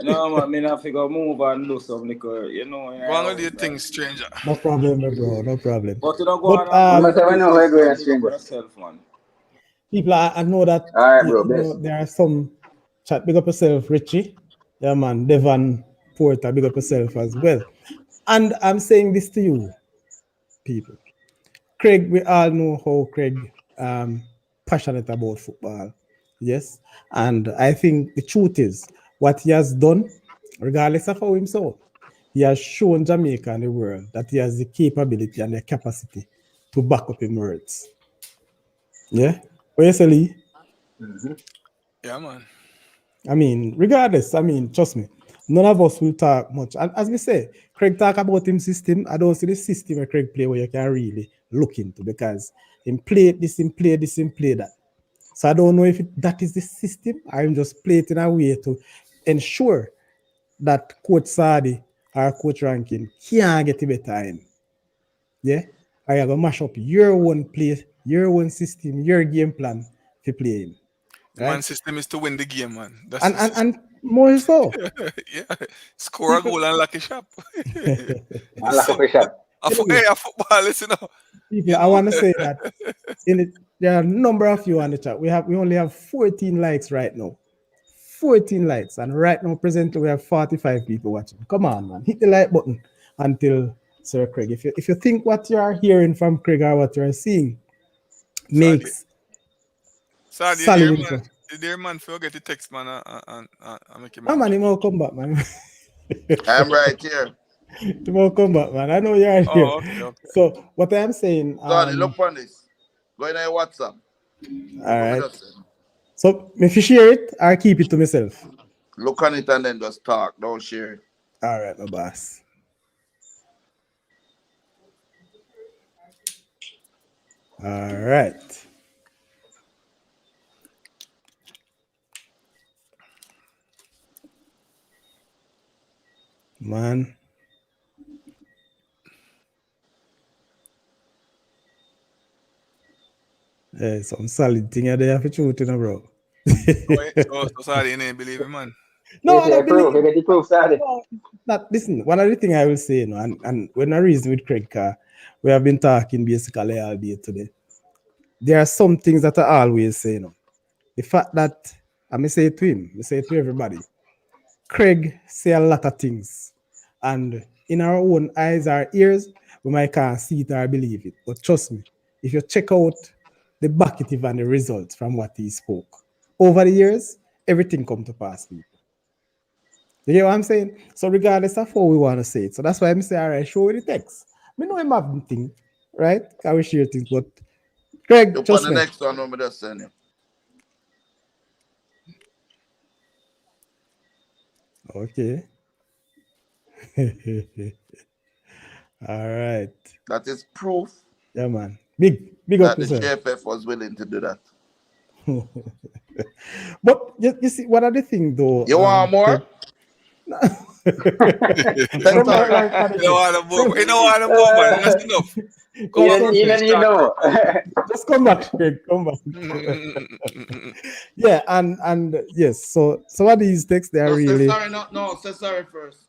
No, man, me not figure move and do some liquor, you know. One of the things, stranger. No problem, bro. No problem. But you don't go But on You must have know where going, man. stranger. Yourself, man. people, I know that All right, you bro, know, best. there are some chat. Big up yourself, Richie. Yeah, man. Devon Porter, big up yourself as well. And I'm saying this to you, people. Craig, we all know how Craig passionate about football. Yes. And I think the truth is what he has done, regardless of how himself, he has shown Jamaica and the world that he has the capability and the capacity to back up his words. Yeah. What you say, Lee? Yeah, man. I mean, regardless, I mean, trust me, none of us will talk much. And as we say, Craig talk about him system. I don't see the system where Craig play where you can really look into because him play this, him play this, him play that. So I don't know if that is the system. I'm just play it in a way to ensure that Coach Sadi or Coach Rankin can't get a better time. Yeah? Or you're going to mash up your own play, your own system, your game plan to play him. Man Right? system is to win the game, man. That's And, the and, system. and more so. Yeah. Score a People, goal and lock a shop. And lack of a shot. anyway, A football, listen, people, I want to say that there are a number of you on the chat. We only have 14 likes right now. 14 likes. And right now, presently, we have 45 people watching. Come on, man. Hit the like button until Sir Craig. If you think what you are hearing from Craig or what you're seeing makes Sorry, solid info. the dear man, forget the text, man, and make him No, man, he won't come back, man. I'm right here. He won't come back, man. I know you're here. Okay. So, what I'm saying. Sorry, look on this. Go in your WhatsApp. All right. So, if you share it, I'll keep it to myself. Look on it and then just talk. Don't share it. All right, my boss. All right. Man. Hey, some solid thing there have to shoot in a bro. So sorry, you didn't believe him, man. No, I don't believe. You get the proof, sorry. Listen, one of the things I will say, you know, and when I reason with Craig, we have been talking basically all day today. There are some things that I always say, you know. The fact that, I may say it to him, I say it to everybody, Craig say a lot of things. And in our own eyes, our ears, we might can't see it or believe it. But trust me, if you check out the bucketive and the results from what he spoke, over the years, everything come to pass, people. You get what I'm saying? So regardless of how we want to say it. So that's why I'm saying, all right, show you the text. I know him have thing, right? I will share things, but Craig, Look just on the next one, I'm just send you. Okay. All right. That is proof. Yeah, man. Big that up the yourself. JFF was willing to do that. But you see, what are the things though? You want more? You don't want to move, man. That's enough. Even you know. Just come back, Craig. Come back. Yeah, and yes. So some of these texts they are really. Say sorry, say sorry first.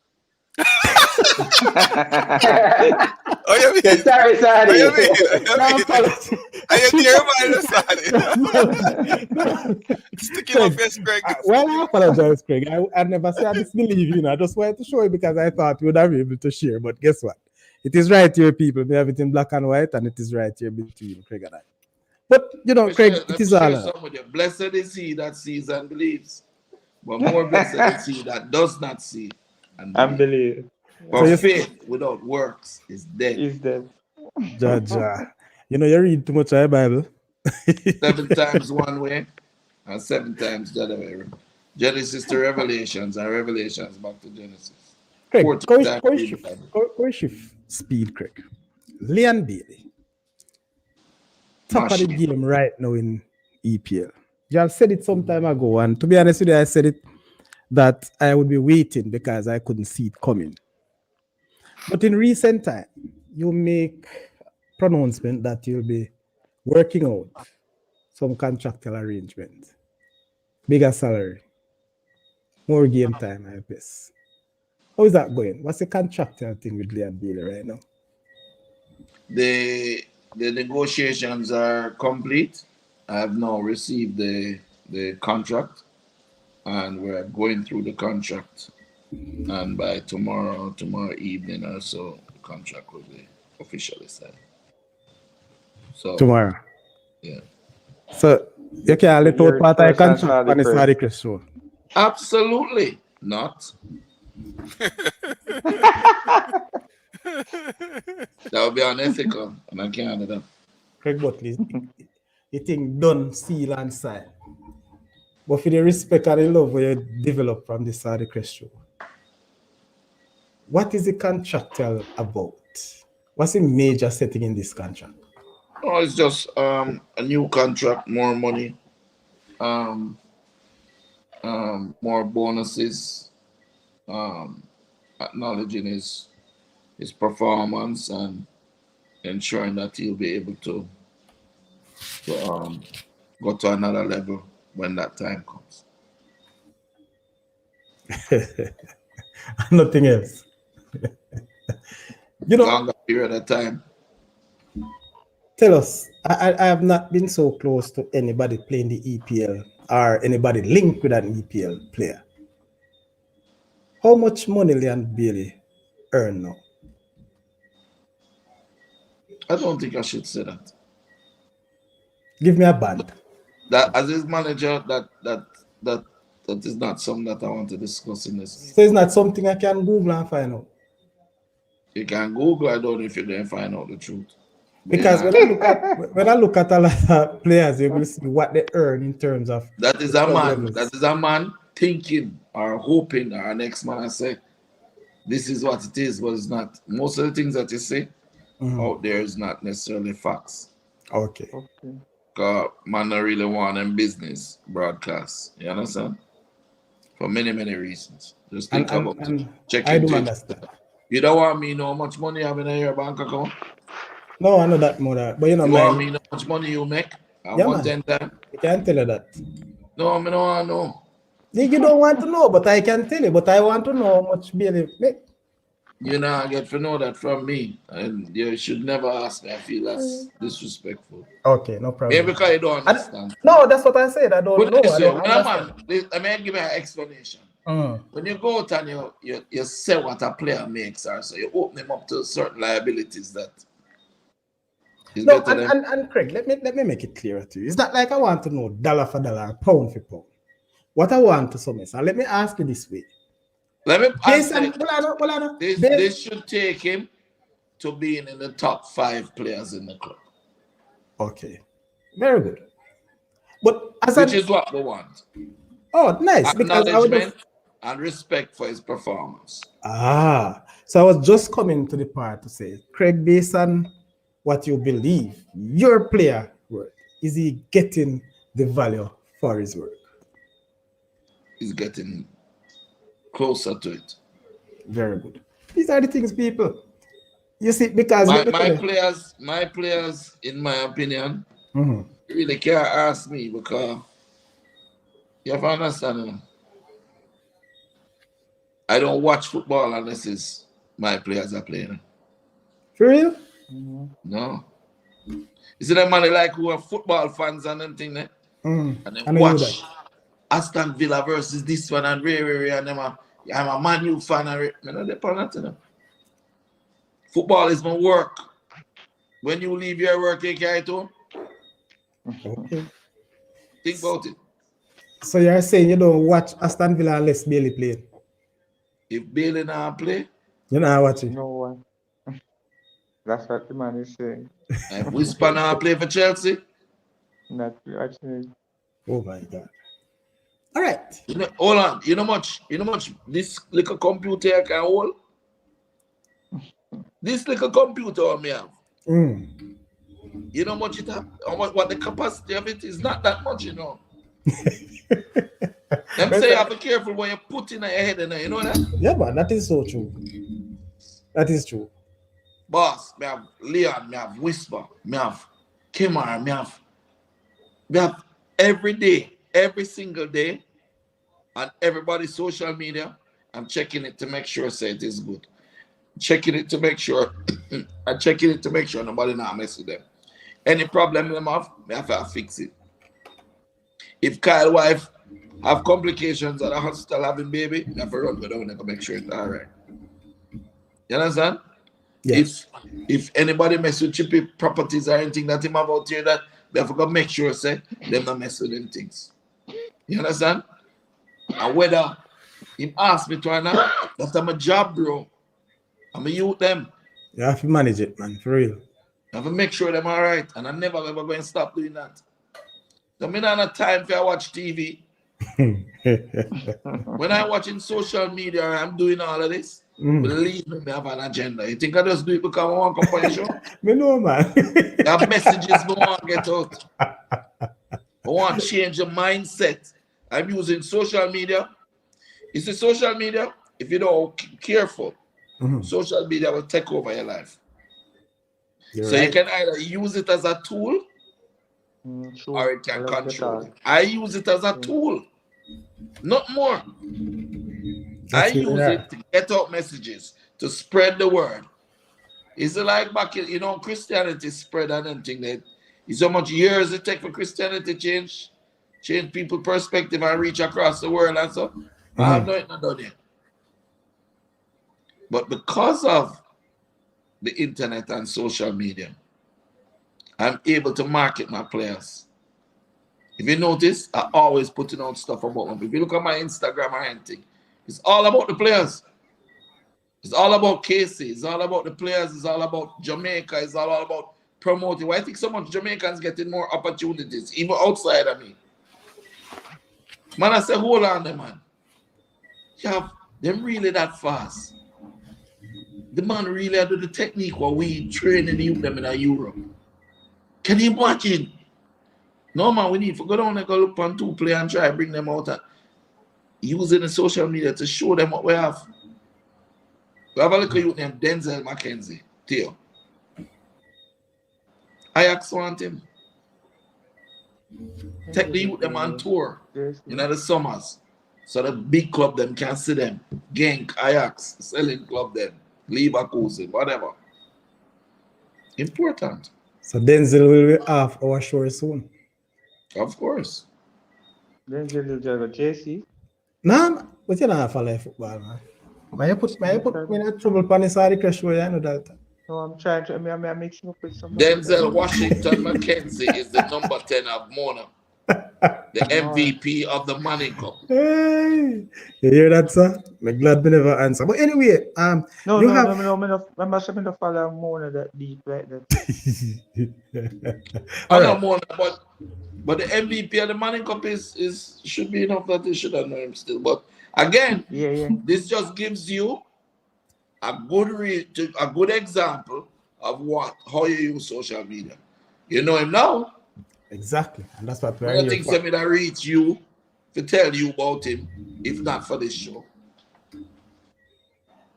Oh, you mean? Say sorry. Oh, you mean? Are you dear man? Sorry. Stick in my face, Craig. Well, I apologize, Craig. I never said I disbelieve you. Know. I just wanted to show you because I thought you would have been able to share. But guess what? It is right here, people. We have it in black and white, and it is right here between Craig and I. But you know, Craig, it is all. Blessed is he that sees and believes, but more blessed is he that does not see and believe. For so faith without works is dead. Is dead. Jaja. You know, you read too much of the Bible. 7 times one way and 7 times the other way. Genesis to Revelations and Revelations back to Genesis. Craig, go shift speed, Craig. Leon Bailey. Top of the game right now in EPL. You have said it some time ago, and to be honest with you, I said it that I would be waiting because I couldn't see it coming. But in recent time, you make pronouncement that you'll be working out some contractual arrangement, bigger salary, more game time, I guess. How is that going? What's the contractual thing with Leon Bailey right now? The negotiations are complete. I have now received the contract, and we're going through the contract. And by tomorrow evening or so, the contract will be officially signed. So tomorrow. Yeah. So you can let out part of the contract on the Saudi Crest show. Absolutely not. That would be unethical, and I can't do that. Craig Butler, you think done, seal and sign. But for the respect and the love where you develop from the Saudi Crest show, what is the contractual about? What's the major setting in this contract? Oh, it's just a new contract, more money, more bonuses, acknowledging his performance and ensuring that he'll be able to go to another level when that time comes. Nothing else. You know, Longer period of time. tell us, I have not been so close to anybody playing the EPL or anybody linked with an EPL player. How much money Leon Bailey earn now? I don't think I should say that. Give me a band. That as his manager, that is not something that I want to discuss in this. So it's not something I can Google and find out. You can Google. I don't know if you then find out the truth. But Because yeah, when I look at a lot of players, you will see what they earn in terms of that is the a club man. levels. That is a man thinking or hoping our next man I say this is what it is, but it's not. Most of the things that you say out there is not necessarily facts. Okay. Because man don't really want them business broadcast. You understand? For many, many reasons. Just think about it. Check I do into it. understand. You don't want me to know how much money you have in your bank account? No, I know that more. But you know, You want me to know how much money you make? I Yeah, want man. 10 times. I can't tell you that. No, I don't want to know. You don't want to know, but I can tell you. But I want to know how much Bailey make. You know, I get to know that from me. And you should never ask me. I feel that's disrespectful. Okay, no problem. Maybe because you don't understand. No, that's what I said. I don't Put know. it this I way, don't when a understand. man, I mean, give me an explanation. When you go out and you say what a player makes, or so you open him up to certain liabilities that is No, better than. and Craig, let me make it clearer to you. It's not like I want to know dollar for dollar, pound for pound. What I want to summarize, and let me ask you this way. Let me Based answer. on, This should take him to being in the top 5 players in the club. Okay, very good. But which is what we want. Oh, nice. Acknowledgement and respect for his performance. So I was just coming to the part to say, Craig, based on what you believe, your player work, is he getting the value for his work? He's getting closer to it. Very good. These are the things, people. You see, because my players, in my opinion, really can't ask me because you have to understand. I don't watch football unless it's my players are playing. For real? No. You see them man like who are football fans and them thing there? And then watch Aston Villa versus this one and and them I'm a Man U fan and I know they're nothing. Football is my work. When you leave your work, you carry it home. Okay. Think about it. So you're saying you don't watch Aston Villa unless Bailey play? If Bailey not play, you're not watching. No one. That's what the man is saying. If Whisper not play for Chelsea, not watching. Oh my God. All right. Hold on. You know much this little computer can hold? This little computer me have. You know much it have? What the capacity of it is not that much, you know. Them say you have to be careful what you put in your head, you know that? Yeah, but that is so true. That is true. Boss, me have Leon, me have Whisper, me have Kimar, me have every day, every single day, on everybody's social media. I'm checking it to make sure say it is good. Checking it to make sure I'm checking it to make sure nobody not mess with them. Any problem them have, me have to fix it. If Kyle's wife have complications at the hospital having baby, me have to run go down and make sure it's all right. You understand? Yes. If anybody mess with chippy properties or anything that him have out here, that they have to make sure say them not mess with them things. You understand? And whether him ask me to or not, that's my job, bro. I'm a youth them. You have to manage it, man, for real. I have to make sure them all right, and I'm never ever going to stop doing that. So me not have time for I watch TV. When I'm watching social media, I'm doing all of this. Believe me, I have an agenda. You think I just do it because I want to come on the show? Me know, man. I have messages I want to get out. I want to change the mindset. I'm using social media. You see, social media, if you don't careful, social media will take over your life. You're so right. you can either use it as a tool True. or it can I love the control thought. you. I use it as a tool, not more. That's I where we use are. it to get out messages, to spread the word. It's like back in, you know, Christianity spread and anything that it's so much years it take for Christianity to change people's perspective and reach across the world and so. I have not done it. But because of the internet and social media, I'm able to market my players. If you notice, I always putting out stuff about them. If you look at my Instagram or anything, it's all about the players. It's all about Casey. It's all about the players. It's all about Jamaica. It's all about promoting. Why I think so much Jamaicans getting more opportunities, even outside of me. Man, I say, hold on there, man. You have them really that fast. The man really do the technique while we training them in Europe. Can you imagine? No, man, we need to go down and go look on 2 play and try to bring them out and using the social media to show them what we have. We have a little youth named Denzel McKenzie, Theo. Ajax want him. Take the youth them on tour in the summers. So the big club them can see them. Genk, Ajax, selling club them, Leverkusen, whatever. Important. So Denzel will be off our shore soon. Of course. Denzel will drive a JC. Nah, but you don't have to like football, man. May you put me in trouble on the side crash where I know that. No, I'm trying to. I'm mixing up with some. Denzel Washington McKenzie is the number 10 of Mona. The MVP of the Manning Cup. Hey, you hear that, sir? I'm glad we never answer. But anyway, No, I must have been follow Mona that deep like that. I know Mona, but the MVP of the Manning Cup is should be enough that they should have known him still. But again, this just gives you a good example of how you use social media. You know him now. Exactly, and that's what we're here. I here think for. somebody that reach you to tell you about him, if not for this show.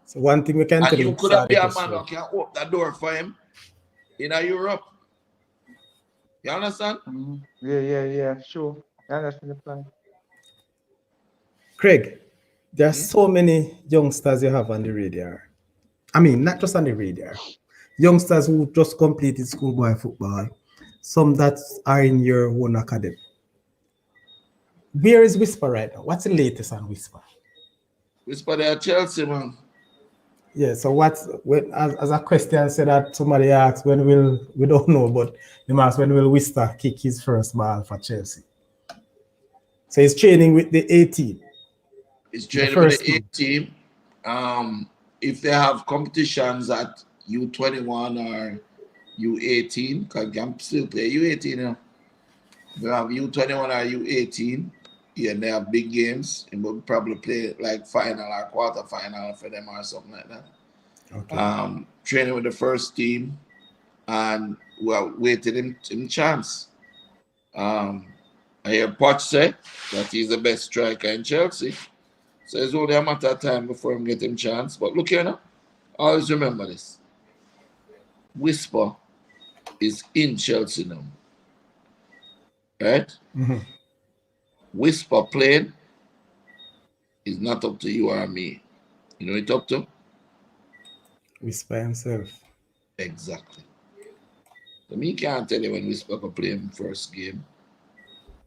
So one thing we can tell you could have been a man who can open the door for him in Europe. You understand? Yeah, sure. I understand the plan. Craig, there are so many youngsters you have on the radar. I mean, not just on the radar. Youngsters who just completed schoolboy football. Some that are in your own academy. Where is Whisper right now? What's the latest on Whisper? Whisper, they are Chelsea, man. Yeah, so as a question said that somebody asked we don't know, but they asked when will Whisper kick his first ball for Chelsea? So he's training with the A team. He's training with the A team. If they have competitions at U21 or U18, because you can still play U18 now. They have U21 or U18, and they have big games, and we'll probably play like final or quarter final for them or something like that. Okay. Training with the first team, and we're waiting him chance. I hear Poch say that he's the best striker in Chelsea, so it's only a matter of time before him get him chance. But look here now, always remember this. Whisper is in Chelsea now. Right? Mm-hmm. Whisper playing is not up to you or me. You know it's up to? Whisper himself. Exactly. So me can't tell you when Whisper can play him first game.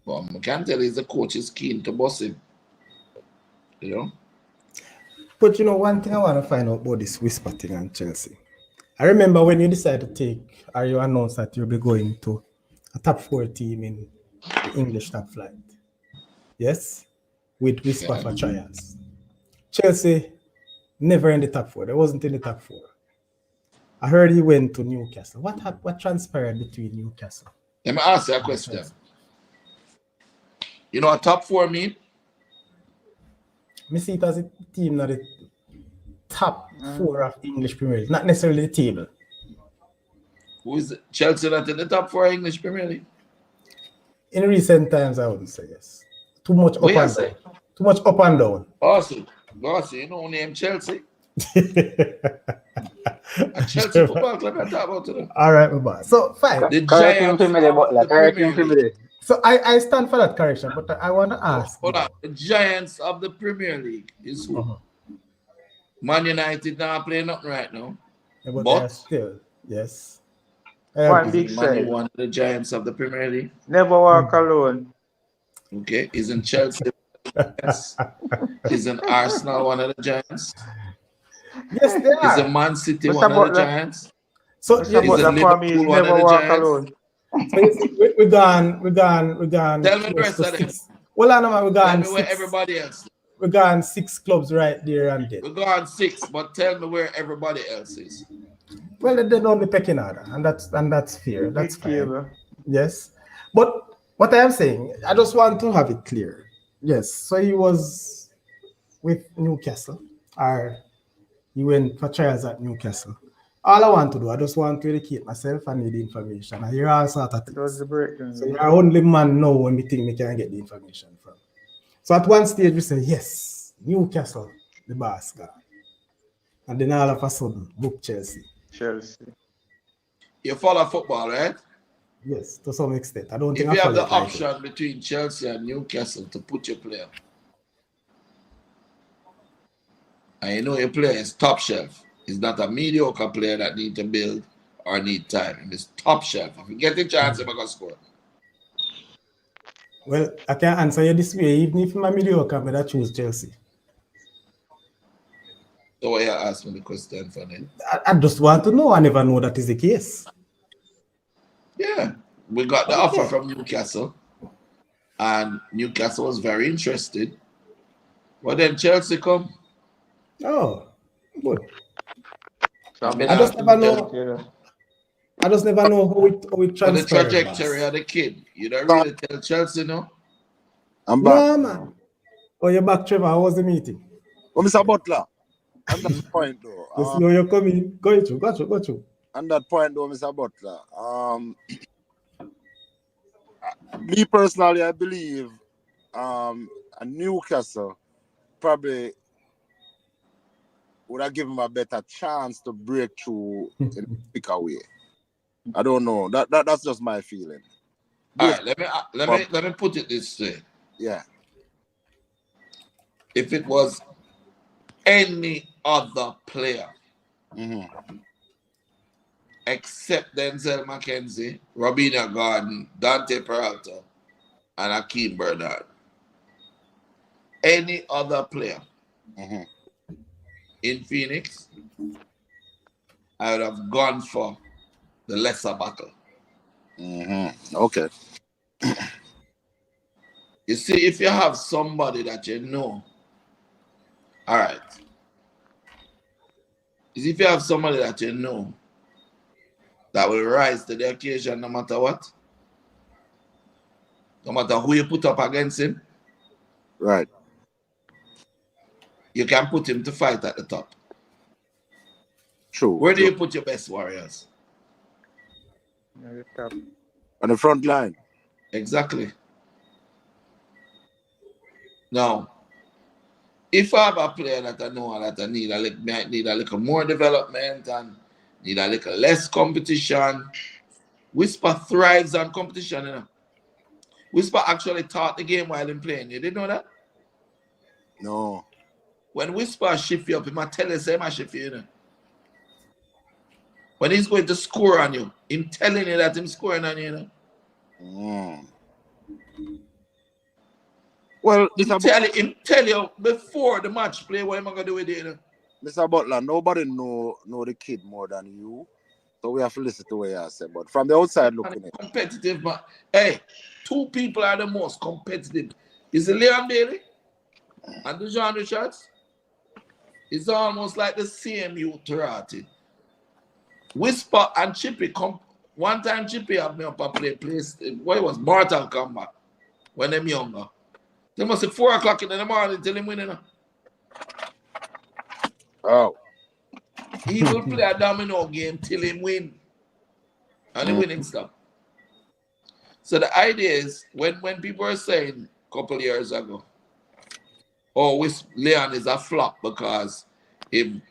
But I can tell you the coach is keen to boss him. You know? But you know, one thing I want to find out about this Whisper thing on Chelsea. I remember when you decided to you announced that you'll be going to a top 4 team in the English top flight. Yes? With Whisper for trials. Chelsea, never in the top 4. They wasn't in the top 4. I heard he went to Newcastle. What transpired between Newcastle? Let me ask you a question. Chelsea? You know what top 4 mean? I see it as a team that the top 4 of English Premier League, not necessarily the table. Who is it? Chelsea not in the top 4 English Premier League? In recent times, I wouldn't say yes. Too much up and down. Too much up and down. Awesome. You know name Chelsea. A Chelsea Football Club I talk about today. All right, my boss. So fine. The Correct him Giants for me there, of Butler. the Correct him Premier for me League. there. So I stand for that correction, but I want to ask. Hold on. The Giants of the Premier League is who? Man United not playing nothing right now. Yeah, but they But are still, yes. One isn't big Man U side. one of the Giants of the Premier League? Never walk alone. Okay. Isn't Chelsea Giants? Isn't Arsenal one of the Giants? Yes, they Is the are. Man City Mr. one of the Butler. Giants? So Mr. Is the Butler for me is Liverpool one never of the walk Giants? alone. So you see, we're gone Tell me the close rest to of them. 6. Well, I know we're Tell gone me where 6. everybody else is. We're gone 6 clubs right there and there. We're gone 6, but tell me where everybody else is. Well, they don't the pecking order, and that's fair. That's fine. Mid-table. Yes, but what I am saying, I just want to have it clear. Yes, so he was with Newcastle, or he went for trials at Newcastle. All I want to do, I just want to educate myself and need the information. I hear all sorts of It was things. the breakdown. So you're only man now when we think we can get the information from. So at one stage we say, yes, Newcastle, the boss guy. And then all of a sudden, book Chelsea. Chelsea. You follow football, right? Yes, to some extent. I don't If think I you have follow the it like option between Chelsea and Newcastle to put your player, and you know your player is top shelf, he's not a mediocre player that need to build or need time. He's top shelf. If you get the chance, he's going to score. Well, I can answer you this way. Even if I'm mediocre, I'm going to choose Chelsea. So why you ask me the question for me? I just want to know. I never know that is the case. Yeah. We got the offer from Newcastle, and Newcastle was very interested. But then Chelsea come. Oh, good. I mean, I just never know. I just never know how it for the transpires. trajectory of the kid. You don't really tell Chelsea, no? I'm back. No, man. Oh, you're back, Trevor. How was the meeting? Oh, Mr. Butler. On that point, though. Just know you're coming. Go through. On that point, though, Mr. Butler. Me personally, I believe a Newcastle probably would have given him a better chance to break through in a quicker way. I don't know. That's just my feeling. All right, let me put it this way. Yeah. If it was any other player except Denzel McKenzie, Robina Gordon, Dante Peralta, and Akeem Bernard, any other player in Phoenix, I would have gone for the lesser battle. Okay. You see, if you have somebody that you know, all right. If you have somebody that you know that will rise to the occasion no matter what, no matter who you put up against him, right, you can put him to fight at the top. True. Where do you put your best warriors? On the front line. Exactly. Now, if I have a player that I know that I need a little more development and need a little less competition, Whisper thrives on competition, you know. Whisper actually taught the game while in playing. You didn't know that? No. When Whisper shift you up, he might tell you same as shift you, you know. When he's going to score on you, him telling you that he's scoring on you, you know. Well, him tell you before the match play what am I gonna do with it, you know. Mr. Butler, nobody know the kid more than you. So we have to listen to what you say. But from the outside looking at competitive, but hey, two people are the most competitive. Is it Leon Bailey and Dujuan Richards? It's almost like the same youth karate. Whisper and Chippy one time Chippy had me up a place. What it was Mortal Kombat when them younger. They must be 4 o'clock in the morning till him winning. Oh. He will play a domino game till him win. And the winning stuff. So the idea is when people are saying a couple years ago, oh, Leon is a flop because him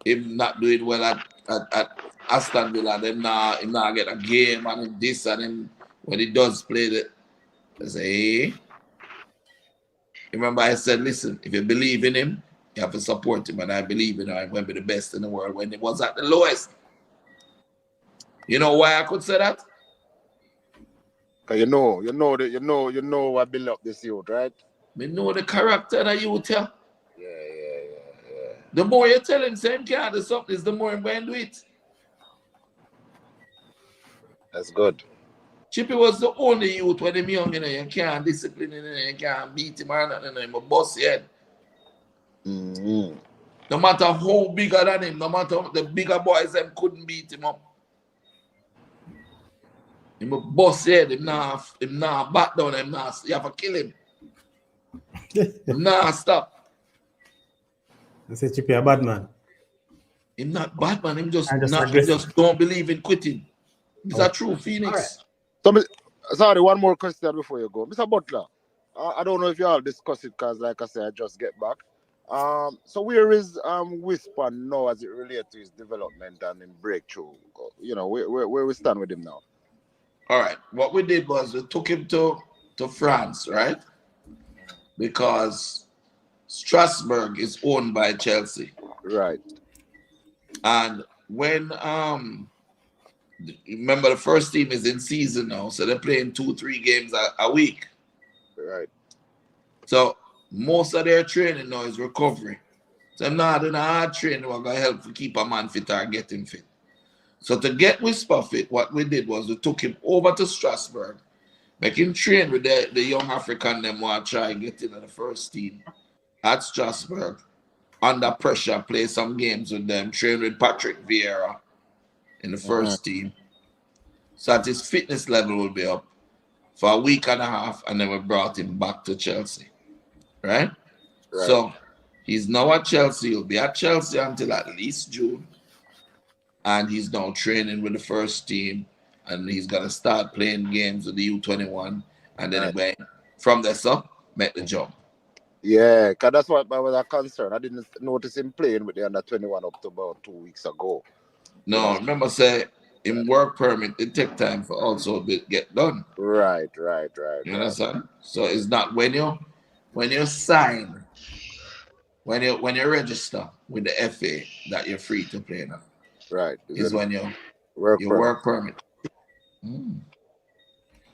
not doing well at at Aston Villa, them him not get a game and him this and him when he does play it, I say, hey. Remember I said, listen, if you believe in him, you have to support him, and I believe in him. I'm going to be the best in the world when he was at the lowest. You know why I could say that? Cause you know what build up this youth, right? Me know the character that you tell. Yeah. The more you tell him same can't do something, the more him going to do it. That's good. Chippy was the only youth when him young, you can't discipline him, you can't beat him or nothing, him a boss head. Mm-hmm. No matter how bigger than him, no matter the bigger boys them couldn't beat him up. Him a boss head, him not back down, you have to kill him. Him not stop. I say Chippy a bad man. Him not bad man, him And just he aggressive. just don't believe in quitting. It's a true Phoenix. Sorry, one more question before you go. Mr. Butler, I don't know if you all discuss it because, like I said, I just get back. So where is Whisper now as it relates to his development and in breakthrough? You know, where we stand with him now? All right. What we did was we took him to France, right? Because Strasbourg is owned by Chelsea. Right. And when remember the first team is in season now, so they're playing 2-3 games a week. Right. So most of their training now is recovery. So I'm not doing a hard training we're gonna help to keep a man fit or get him fit. So to get Whisper fit, what we did was we took him over to Strasbourg, make him train with the young African them who are trying to get into the first team at Strasbourg. Under pressure, play some games with them, train with Patrick Vieira in the first team. So that his fitness level will be up for a week and a half, and then we brought him back to Chelsea. Right? So he's now at Chelsea. He'll be at Chelsea until at least June. And he's now training with the first team, and he's gonna start playing games with the U21, and then from there, so make the jump. Yeah, because that's what I was concerned. I didn't notice him playing with the under-21 up to about 2 weeks ago. No, remember, say, in work permit, it take time for also get done. Right. You understand? So it's not when you sign, when you register with the FA that you're free to play now. Right. Is when your work permit.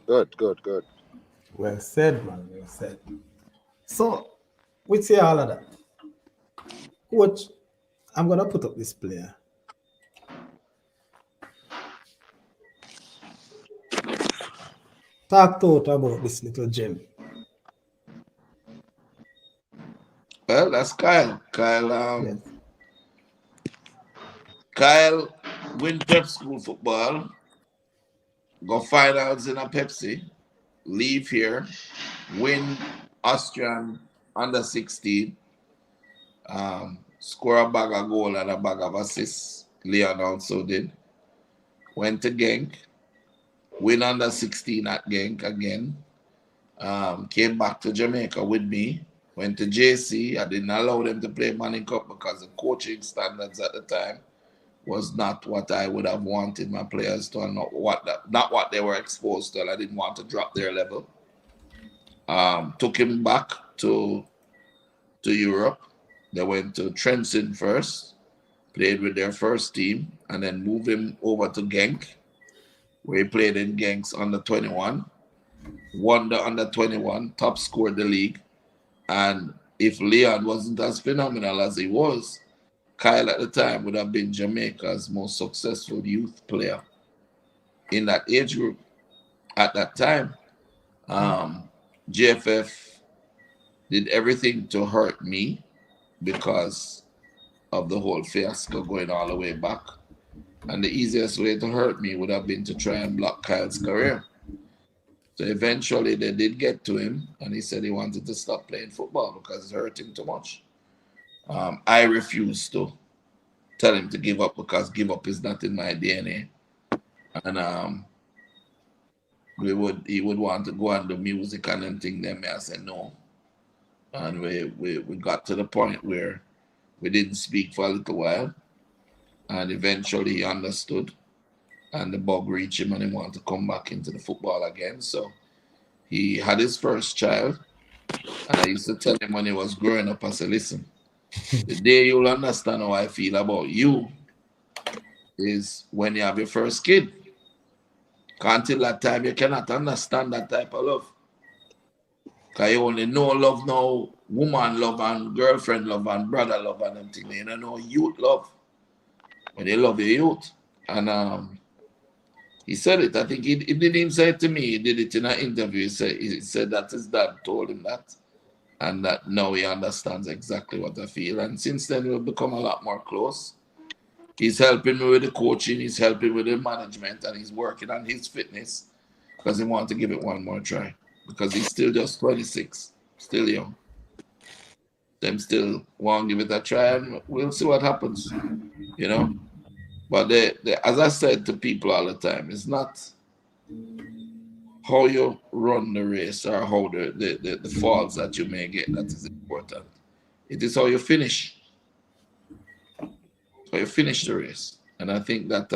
Good. Well said, man. Well said. So, we say all of that. Coach, I'm gonna put up this player. Talk to us about this little gem. Well, that's Kyle. Kyle win prep school football, go finals in a Pepsi, leave here, win Austrian under 16, score a bag of goal and a bag of assists. Leon also did. Went to Genk, win under 16 at Genk again. Came back to Jamaica with me. Went to JC. I didn't allow them to play Manning Cup because the coaching standards at the time was not what I would have wanted my players to, and not what they were exposed to. And I didn't want to drop their level. Took him back to Europe. They went to Trenton first, played with their first team, and then moved him over to Genk, where he played in Genk's under 21, won the under 21, top scored the league. And if Leon wasn't as phenomenal as he was, Kyle at the time would have been Jamaica's most successful youth player in that age group at that time. JFF did everything to hurt me because of the whole fiasco going all the way back. And the easiest way to hurt me would have been to try and block Kyle's career. So eventually they did get to him, and he said he wanted to stop playing football because it hurt him too much. I refused to tell him to give up because give up is not in my DNA. And he would want to go and do music and then thing. Then I said no. And we got to the point where we didn't speak for a little while. And eventually he understood, and the bug reached him and he wanted to come back into the football again. So he had his first child, and I used to tell him when he was growing up, I said, listen, the day you'll understand how I feel about you is when you have your first kid. Until that time, you cannot understand that type of love. Because you only know love now, woman love and girlfriend love and brother love and them things. You don't know youth love. When they love your youth. And he said it. I think he didn't even say it to me. He did it in an interview. He said that his dad told him that. And that now he understands exactly what I feel. And since then, we've become a lot more close. He's helping me with the coaching. He's helping with the management. And he's working on his fitness because he wants to give it one more try. Because he's still just 26, still young. Them still want to give it a try, and we'll see what happens, you know. But as I said to people all the time, it's not how you run the race or how the falls that you may get that is important. It is how you finish. How you finish the race. And I think that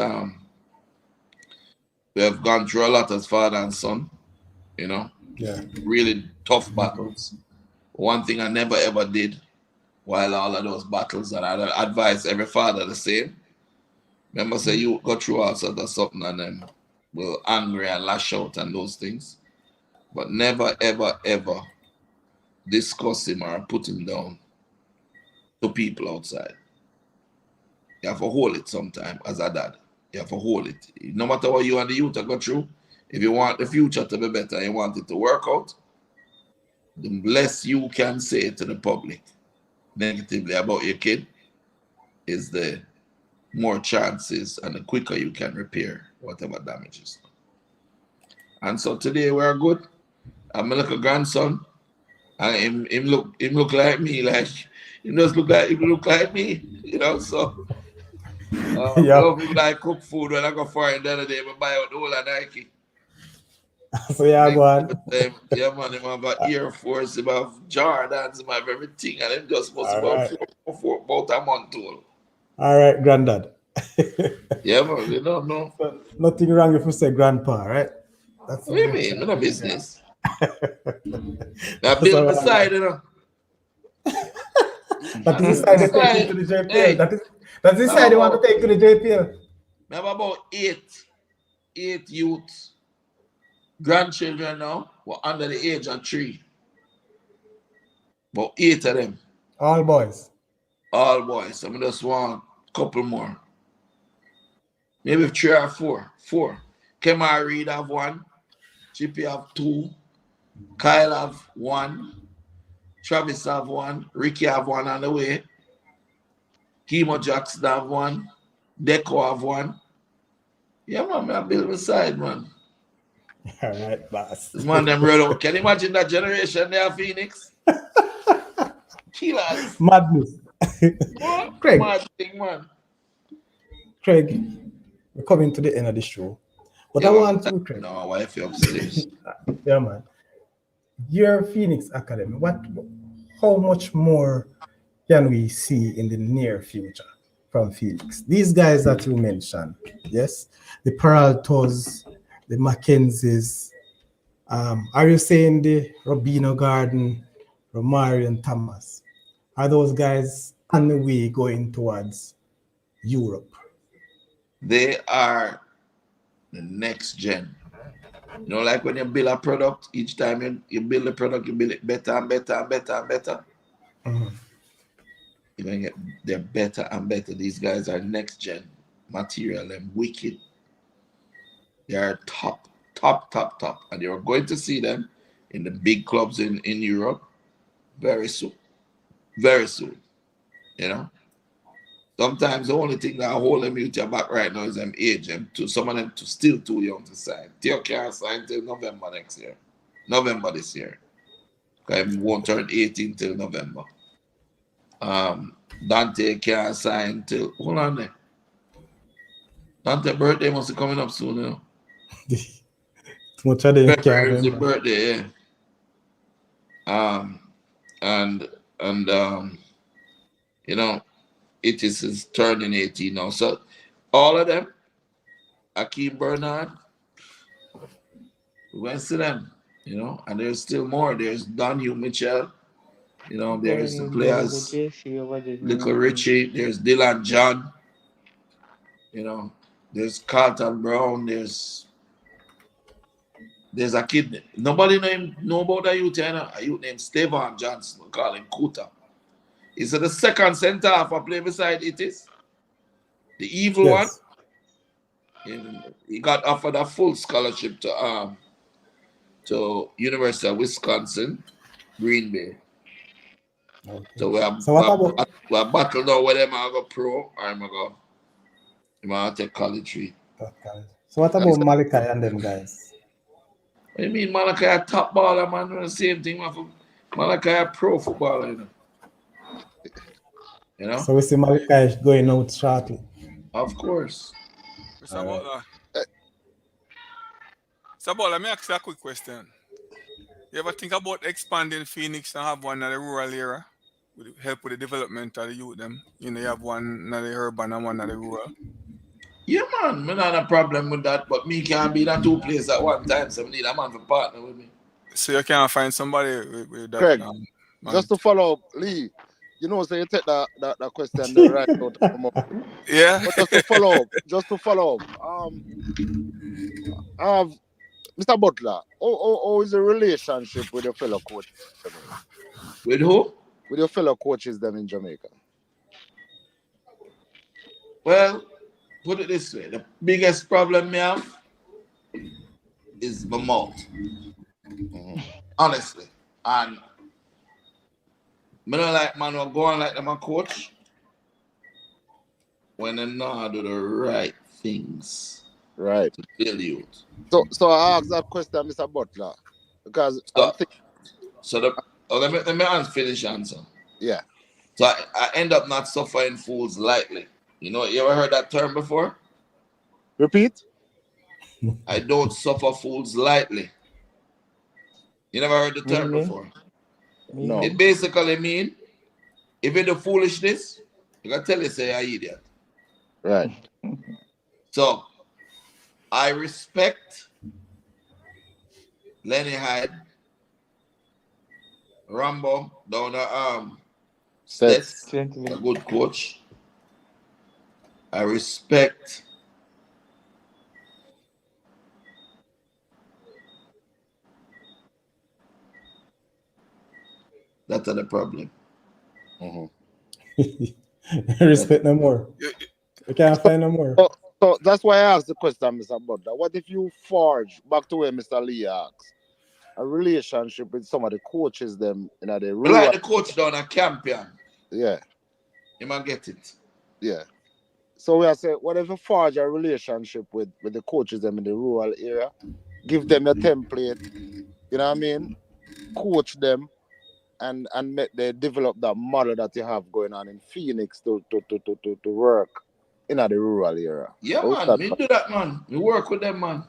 we have gone through a lot as father and son, you know. Yeah. Really tough battles. One thing I never ever did while all of those battles, and I advise every father the same. Remember, say you go through all sorts of something and then will angry and lash out and those things. But never ever ever discuss him or put him down to people outside. You have to hold it sometime as a dad. You have to hold it. No matter what you and the youth are go through, if you want the future to be better and you want it to work out, the less you can say to the public negatively about your kid is the more chances and the quicker you can repair whatever damages. And so today we're good. I'm a little grandson, and him look like me, like he just look like me, you know. So Yeah. love him like cook food. When I go for it the other day, I buy out the whole of Nike. So yeah, go on. Yeah, man, him have an Air Force, him have Jordans, him have everything, and him just must about about a month old. All right, granddad. Yeah, man, you don't know. So, nothing wrong if you say grandpa, right? That's What do you mean? No business. Now build beside, you know. That is the side they take you to the JPL. Hey, that's the side they want to take to the JPL. We have about eight youths, grandchildren now, were under the age of 3. About 8 of them. All boys. All boys. I mean, just want a couple more. Maybe 3 or 4. 4. Kemar Reed have 1. Chippy have 2. Kyle have 1. Travis have 1. Ricky have 1 on the way. Kimo Jackson have 1. Deco have 1. Yeah, man, I build beside, man. All right, boss. This man, them real out. Can you imagine that generation there, Phoenix? Killers. Madness. Craig. Mad thing, man. Craig, we're coming to the end of the show. But yeah, I want to, Craig. No, my wife is upstairs. Yeah, man. Your Phoenix Academy, how much more can we see in the near future from Phoenix? These guys that you mentioned, yes? The Peraltos, the Mackenzies, are you saying the Robino Garden, Romario and Thomas? Are those guys on the way going towards Europe? They are the next gen. You know, like when you build a product, each time you build a product, you build it better and better and better and better. Mm-hmm. You're going to get they're better and better. These guys are next gen material and wicked. They are top. And you're going to see them in the big clubs in Europe very soon. Very soon. You know? Sometimes the only thing that hold them out your back right now is them age. Some of them still too young to sign. Theo can't sign till November next year. November this year. Because he won't turn 18 till November. Dante can't sign till, hold on there. Dante's birthday must be coming up soon, you know. Much of them February birthday, yeah. And you know, it is turning 18 now. So all of them, Akeem Bernard, we went to them, you know, and there's still more. There's Donhue Mitchell, you know, there's the players, Little Richie, there's Dylan John, you know, there's Carlton Brown, there's a kid, nobody know about a youth, a youth named Stevan Johnson, we call him Kuta. He's the second centre half I play beside it is. The evil one. He got offered a full scholarship to University of Wisconsin, Green Bay. Okay. So we are battle now whether I go pro or I'm going to take college free. So what about Malachi and them guys? What do you mean Malachi a top baller, man? The same thing, man. Malachi a pro footballer, you know? So we see Malachi going out shortly. Of course. Mr. Butler. So, Butler, let me ask you a quick question. You ever think about expanding Phoenix and have one in the rural area? With help with the development of the youth them? You know, you have one in the urban and one in the rural. Yeah, man. I not a problem with that, but me can't be in a two places at one time, so I need a man to partner with me. So you can't find somebody with that. Craig, just to follow up, Lee, you know, so you take that question there right out. Yeah. But just to follow up, Mr. Butler, how is the relationship with your fellow coaches? With who? With your fellow coaches them in Jamaica. Well, put it this way: the biggest problem we have is my mouth. Honestly, and I don't like man who go on like them a coach when they know how to do the right things. Right. To build youth. So I asked that question, Mr. Butler, because let me finish answer. Yeah. So I end up not suffering fools lightly. You know, you ever heard that term before? Repeat. I don't suffer fools lightly. You never heard the term before? No. It basically means if you do foolishness, you can tell you say you're an idiot. Right. So I respect Lenny Hyde, Rambo down the Seth, a good coach. I respect that's the problem. Respect no more. We can't find no more. So that's why I asked the question, Mr. Butler. What if you forge, back to where Mr. Lee asked, a relationship with some of the coaches them in the rural... Like the coach down at Campion. Yeah. You might get it. Yeah. So we are saying, what if you forge a relationship with the coaches them in the rural area, give them a template, you know what I mean? Coach them and make they develop that model that you have going on in Phoenix to work in the rural area. Yeah, man. Me do that, man. We work with them, man.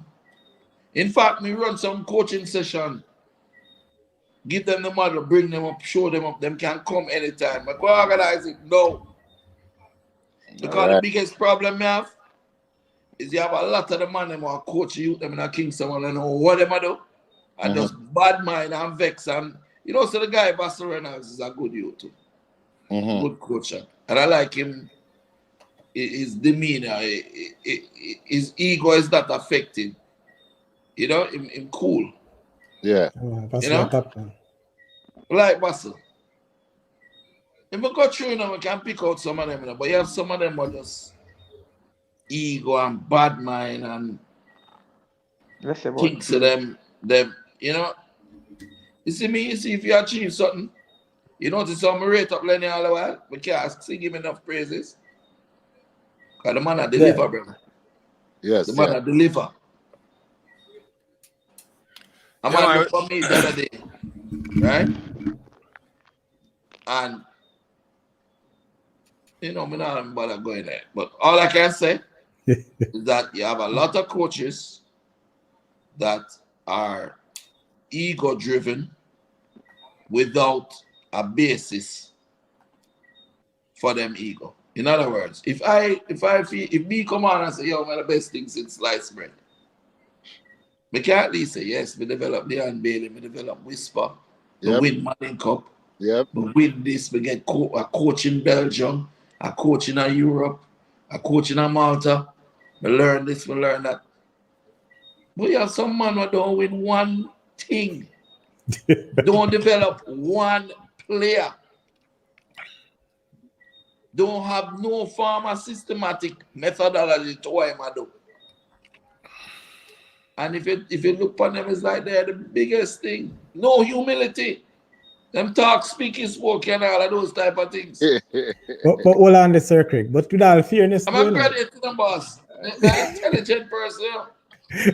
In fact, me run some coaching session. Give them the model, bring them up, show them up. Them can come anytime. I go organize it. No. Because the biggest problem we have is you have a lot of the man them who coach you them in a Kingston and know what them do. And just bad mind and vex. And you know, so the guy Butler Reynolds is a good youth too. Good coach. And I like him. His demeanor, his ego is not affected. You know, him cool. Yeah. You know? Like Butler. If we go through, you know, we can pick out some of them, you know, but you have some of them are just ego and bad mind and things to them, you know. You see if you achieve something, you notice how I rate up Lenny all the while, we can't sing him enough praises. Because the man deliver, brother. Yes. The man deliver. A man look for me the other day, right? And you know, me not bother going there. But all I can say is that you have a lot of coaches that are ego driven without a basis for them ego. In other words, if me come on and say, yo, man, the best thing since sliced bread, me can at least say, yes, we develop Leon Bailey, we develop Whisper, we win Manning Cup, we win this, we get a coach in Belgium, a coach in Europe, a coach in Malta, we learn this, we learn that. But you have some man who don't win one thing, don't develop one player, don't have no form of systematic methodology to what I do. And if you look upon them, it's like they're the biggest thing. No humility. Them talk, speaking, spoken, and all of those type of things. but hold on the Sir Craig. But with all fairness, I'm a credit to them, boss. I'm an intelligent person, you know.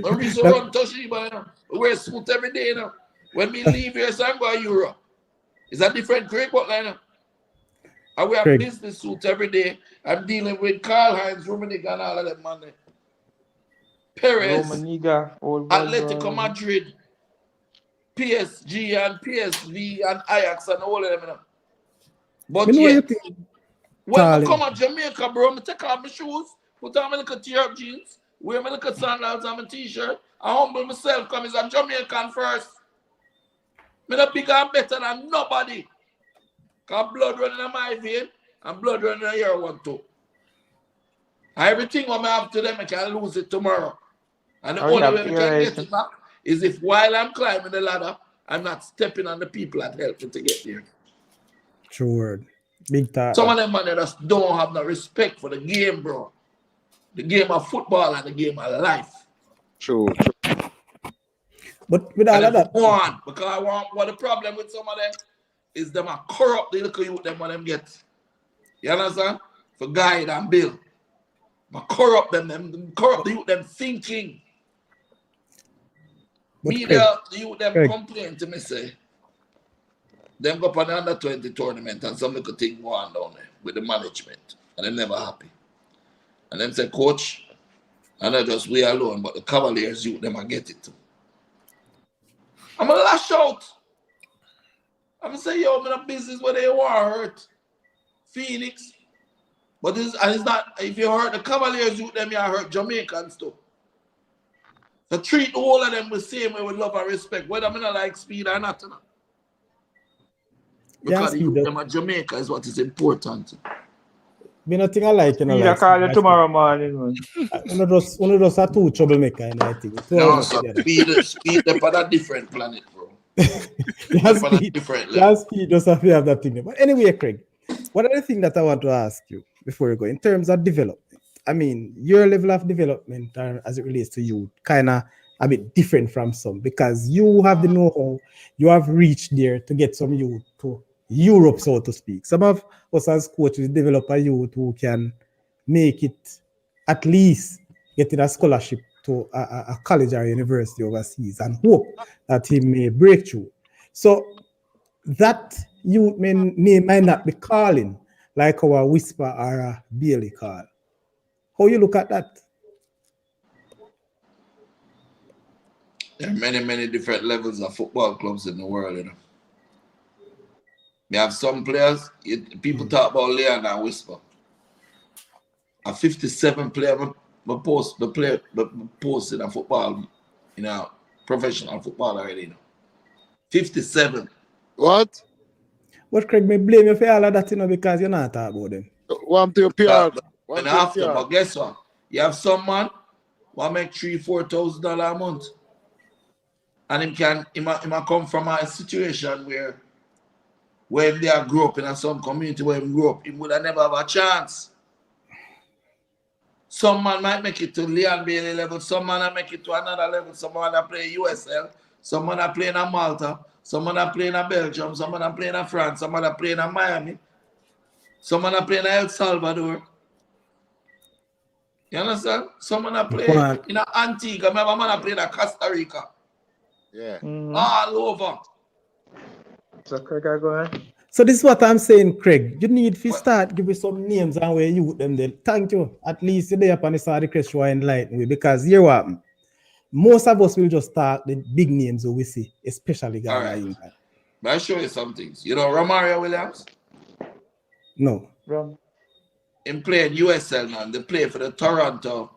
When we used to run Toshiba, you know, we wear suit every day, you know. When we leave here, so I'm going to Europe. It's a different Craig Butler, you know. I wear a business suit every day. I'm dealing with Karl-Heinz Rummenigge and all of them, man. Perez, Atletico Madrid, PSG and PSV and Ajax and all of them. You know. But yet, when I come to Jamaica, bro, I take off my shoes, put on my little tear-up jeans, wear my little sandals and my t-shirt, I humble myself because I'm Jamaican first. I'm not bigger and better than nobody. Because blood running in my vein and blood running in your one too. Everything I have to them, I can lose it tomorrow. And the only way we can get it back is if while I'm climbing the ladder, I'm not stepping on the people that help me to get there. True word. Big time. Some of them man just don't have no respect for the game, bro. The game of football and the game of life. True. But with all of that, go on, because what the problem with some of them is them are corrupt the little youth them when them get. You understand? For guide and build. Corrupt them corrupt the youth them thinking. Media, the youth them complain to me say, them go up on the under 20 tournament and some little thing go on down there with the management. And they're never happy. And them say, coach, and not just we alone, but the Cavaliers youth them I get it too. I'm gonna lash out. I'm gonna say, yo, I'm in a business where they want hurt. Phoenix. But it's not, if you hurt the Cavaliers, you them, you hurt Jamaicans too. So treat all of them the same way with love and respect, whether I'm not like speed or not. Because them at Jamaica is what is important. Me nothing I like, you know. I call you tomorrow morning, man. One of those are two troublemaker, you know, I think. No, so speed them on a different planet, bro. Speed does have to have that thing. But anyway, Craig, one other thing that I want to ask you before you go, in terms of development, I mean, your level of development as it relates to you, kind of a bit different from some, because you have the know-how, you have reached there to get some youth to Europe, so to speak. Some of us as coaches develop a youth who can make it at least getting a scholarship to a college or university overseas and hope that he may break through. So that youth might not be calling like our Whisper or a Bailey call. How you look at that? There are many, many different levels of football clubs in the world, you know. We have some players, people talk about Leon and Whisper. A 57 player, post in a football, you know, professional football already, you know. 57. What? But Craig, may blame you for all of that, you know, because you're not talking about them. One to your PR. But guess what? You have some man who make $3,000-4,000 a month. And he might come from a situation where when they are grew up in some community where he grew up, he would have never have a chance. Some man might make it to Leon Bailey level, some man might make it to another level, some man that play USL, some man that play in Malta, some man that play in Belgium, some man that play in France, some man that play in Miami, some man that play in El Salvador. You understand? Some man that play in Antigua, remember man that play in Costa Rica. Yeah. All over. So Craig, I go ahead. So this is what I'm saying, Craig. You need to start giving some names and where you them then. Thank you. At least you're there upon the side of the crest enlighten me, because here what most of us will just start the big names that we see, especially Ghana. All right. But I'll show you some things. You know Romario Williams? No. him play in USL now. They play for the Toronto.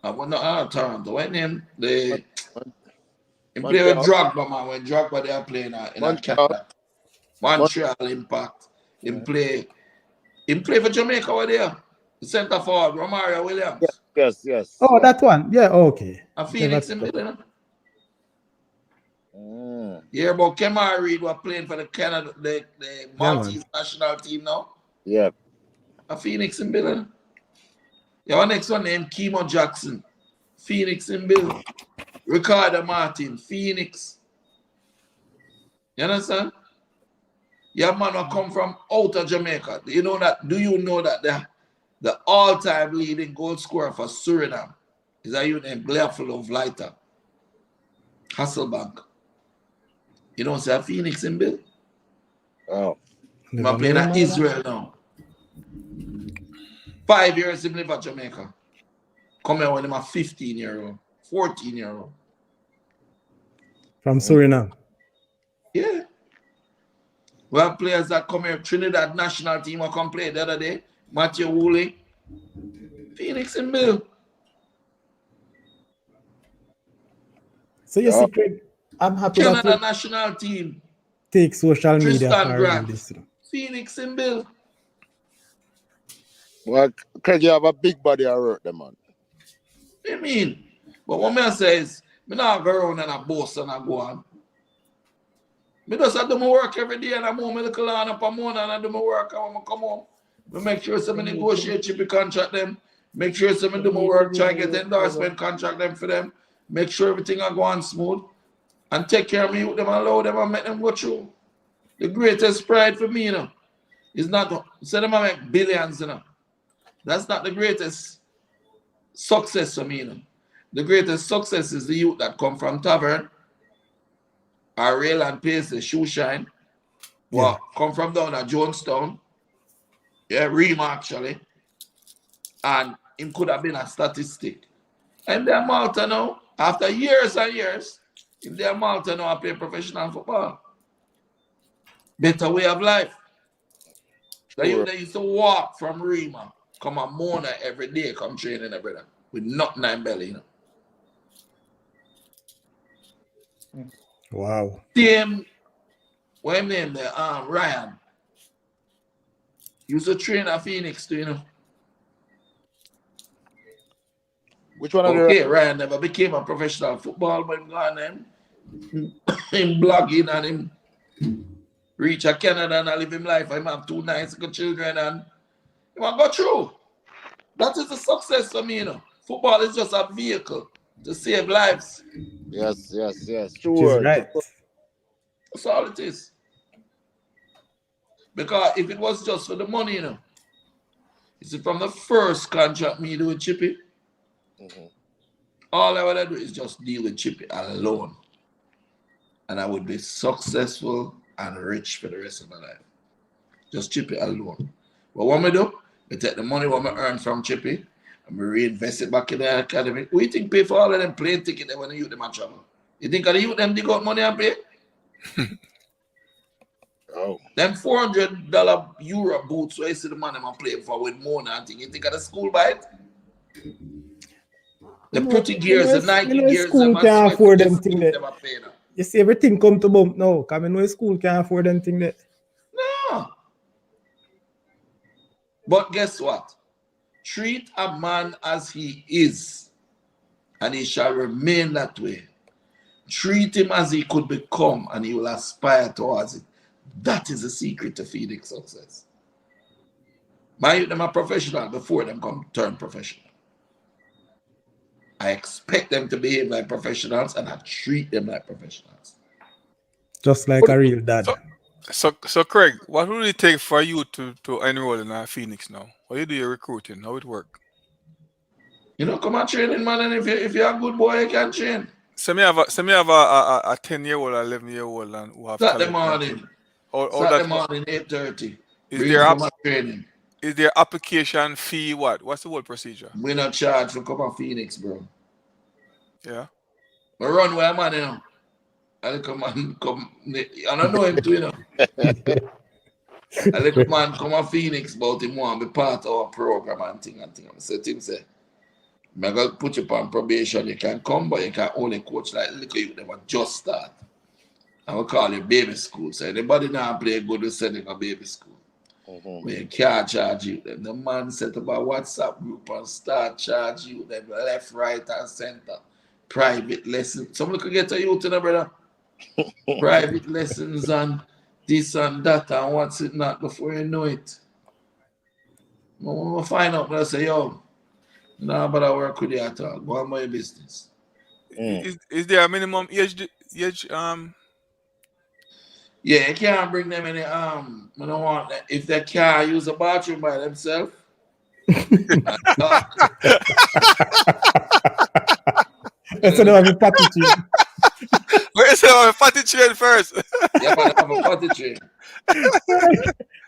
Well, not Toronto. What name? Him play with Drogba, man. When Drogba they are playing in Canada. Montreal Impact. Him play for Jamaica over there. The centre forward, Romario Williams. Yes. Oh, that one. Yeah, okay. A Phoenix in Middle. Yeah, about Kemar Reid was playing for the Canada, the Maltese national team now. Yeah. A Phoenix in Middle. Yeah, one next one named Kemo Jackson. Phoenix in Middle. Ricardo Martin, Phoenix. You understand? Yeah, man will come from out of Jamaica. Do you know that the all-time leading goal scorer for Suriname is a youth named Gleafalo Vleiter, Hasselbank. You know, say Phoenix in Bill. Oh. I'm playing at Israel now. 5 years in live at Jamaica. Come here when I'm a 15-year-old, 14-year-old. From Suriname. Yeah. We have players that come here. Trinidad national team will come play the other day. Matthew Woolley. Phoenix and Bill. So you see, Craig, I'm happy Canada that you national team. take social media Tristan for Grant. this. Phoenix and Bill. Well, Craig, you have a big body of work, man. What do you mean? But what I say is, I not go around and I boast and I go on. I just do my work every day and I move my little on up a morning and I do my work and when I come home. I make sure I negotiate chippy contract them. Make sure I do my work, try to get endorsement contract them for them. Make sure everything I go on smooth. And take care of me with them and allow them and make them go through. The greatest pride for me, is not say them make billions, That's not the greatest success for me, The greatest success is the youth that come from Tavern, or Rail and Pace, the Shoe Shine, well, come from down at Jonestown, Rima actually, and him could have been a statistic. And they're Malta now, after years and years, if they're Malta now, I play professional football. Better way of life. They used to walk from Rima, come a Mona every day, come training, brother, with nothing in belly, Wow. Same, what him name there? Ryan. Used to train at Phoenix too, Which one of okay, Ryan never became a professional football, but him gone him blogging and him reach a Canada and I live him life. Him have 2 nice good children and he want go through. That is the success for me, Football is just a vehicle to save lives. Yes. Sure. Right. That's all it is. Because if it was just for the money, you see, from the first contract me do with Chippy, all I would do is just deal with Chippy alone. And I would be successful and rich for the rest of my life. Just Chippy alone. But what I do, I take the money what I earn from Chippy and we reinvest it back in the academy. Who you think pay for all of them plane tickets when the youth them a travel? You think the youth them dig out money and pay? Oh. Them $400 Euro boots where you see the man them play for with Mona and thing. You think of the school buy it? The pretty gears, the Nike gears, school can't afford them thing that. You see, everything come to bump now. Because I know school can't afford them thing that. No. But guess what? Treat a man as he is, and he shall remain that way. Treat him as he could become, and he will aspire towards it. That is the secret to Phoenix success. My youth, them are professional before them come turn professional. I expect them to behave like professionals, and I treat them like professionals. Just like a real dad. So Craig, what would it take for you to enroll in Phoenix now? How you do your recruiting? How it work? Come on training, man, and if you're a good boy, you can train. So me have a 10-year-old or 11-year-old and who have Saturday talent. morning. Saturday morning, 8:30. Is there application fee? What's the whole procedure? We're not charged for come on Phoenix, bro. Yeah. We run where man, I'll come. I don't know him too, A little man come to Phoenix about him want to be part of our program and thing. I said to him, say, I'm going to put you on probation. You can come, but you can only coach like little youth that just start. I will call it baby school. So anybody now play good, we send him a baby school. When you can't charge you, then the man set up a WhatsApp group and start charge you them left, right, and center. Private lessons. Someone could get a youth in a brother. Private lessons and this and that and what's it not before you know it. When we find out, I say, yo, no, but I work with you at all. Go on my business. Is there a minimum age? Yeah, you can't bring them any I don't want that. If they can't use a bathroom by themselves. That's what I'm potty train. Where's the potty train first? Yeah, but I have a potty train.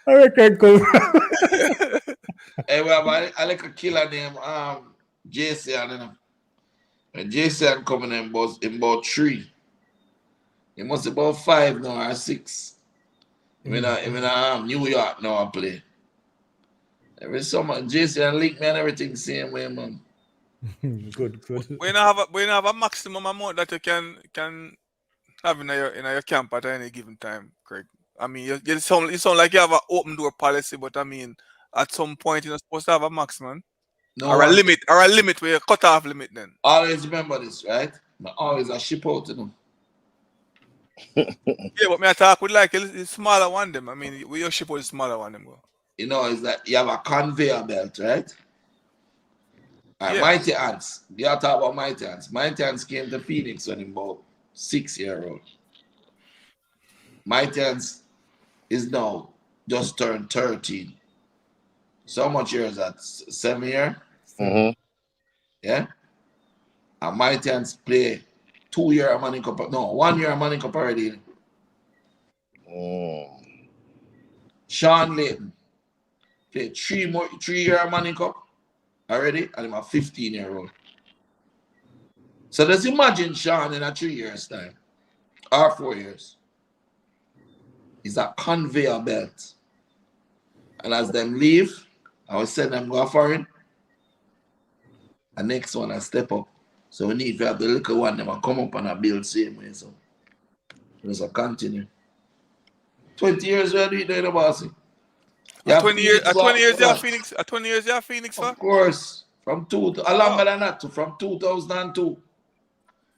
I reckon come. Hey, we have a little killer named JC, you know. And JC coming in about 3. He must be about 5 now or 6. Even New York now I play. Every summer, JC and link me and everything same way, man. Good. We don't have a maximum amount that you can have in your camp at any given time, Craig. I mean, you sound like you have an open door policy, but I mean, at some point you're not supposed to have a maximum. No, or a limit where you cut off limit then. Always remember this, right? Always a ship out to them. Yeah, but me I talk with like a smaller one them. I mean, we your ship with smaller one them go. You know, is that you have a conveyor belt, right? Yeah. Mighty Ants. You talk about Mighty Ants. Mighty Ants came to Phoenix when he was 6-year-old. Mighty Ants is now just turned 13. So how much years that? 7 years? Yeah? And Mighty Ants play 2 year Manning Cup. No, 1 year Manning Cup already. Sean Layton played 3 year Manning Cup already, and I'm a 15-year-old. So let's imagine Sean in a 3 years time or 4 years. It's a conveyor belt. And as them leave, I will send them go foreign. The next one I step up. So we need to have the little one them come up and build same way. So let's continue. 20 years we are doing the bossy. At 20 years you are Phoenix. At 20 years you are Phoenix, of course. From longer than that, from 2002.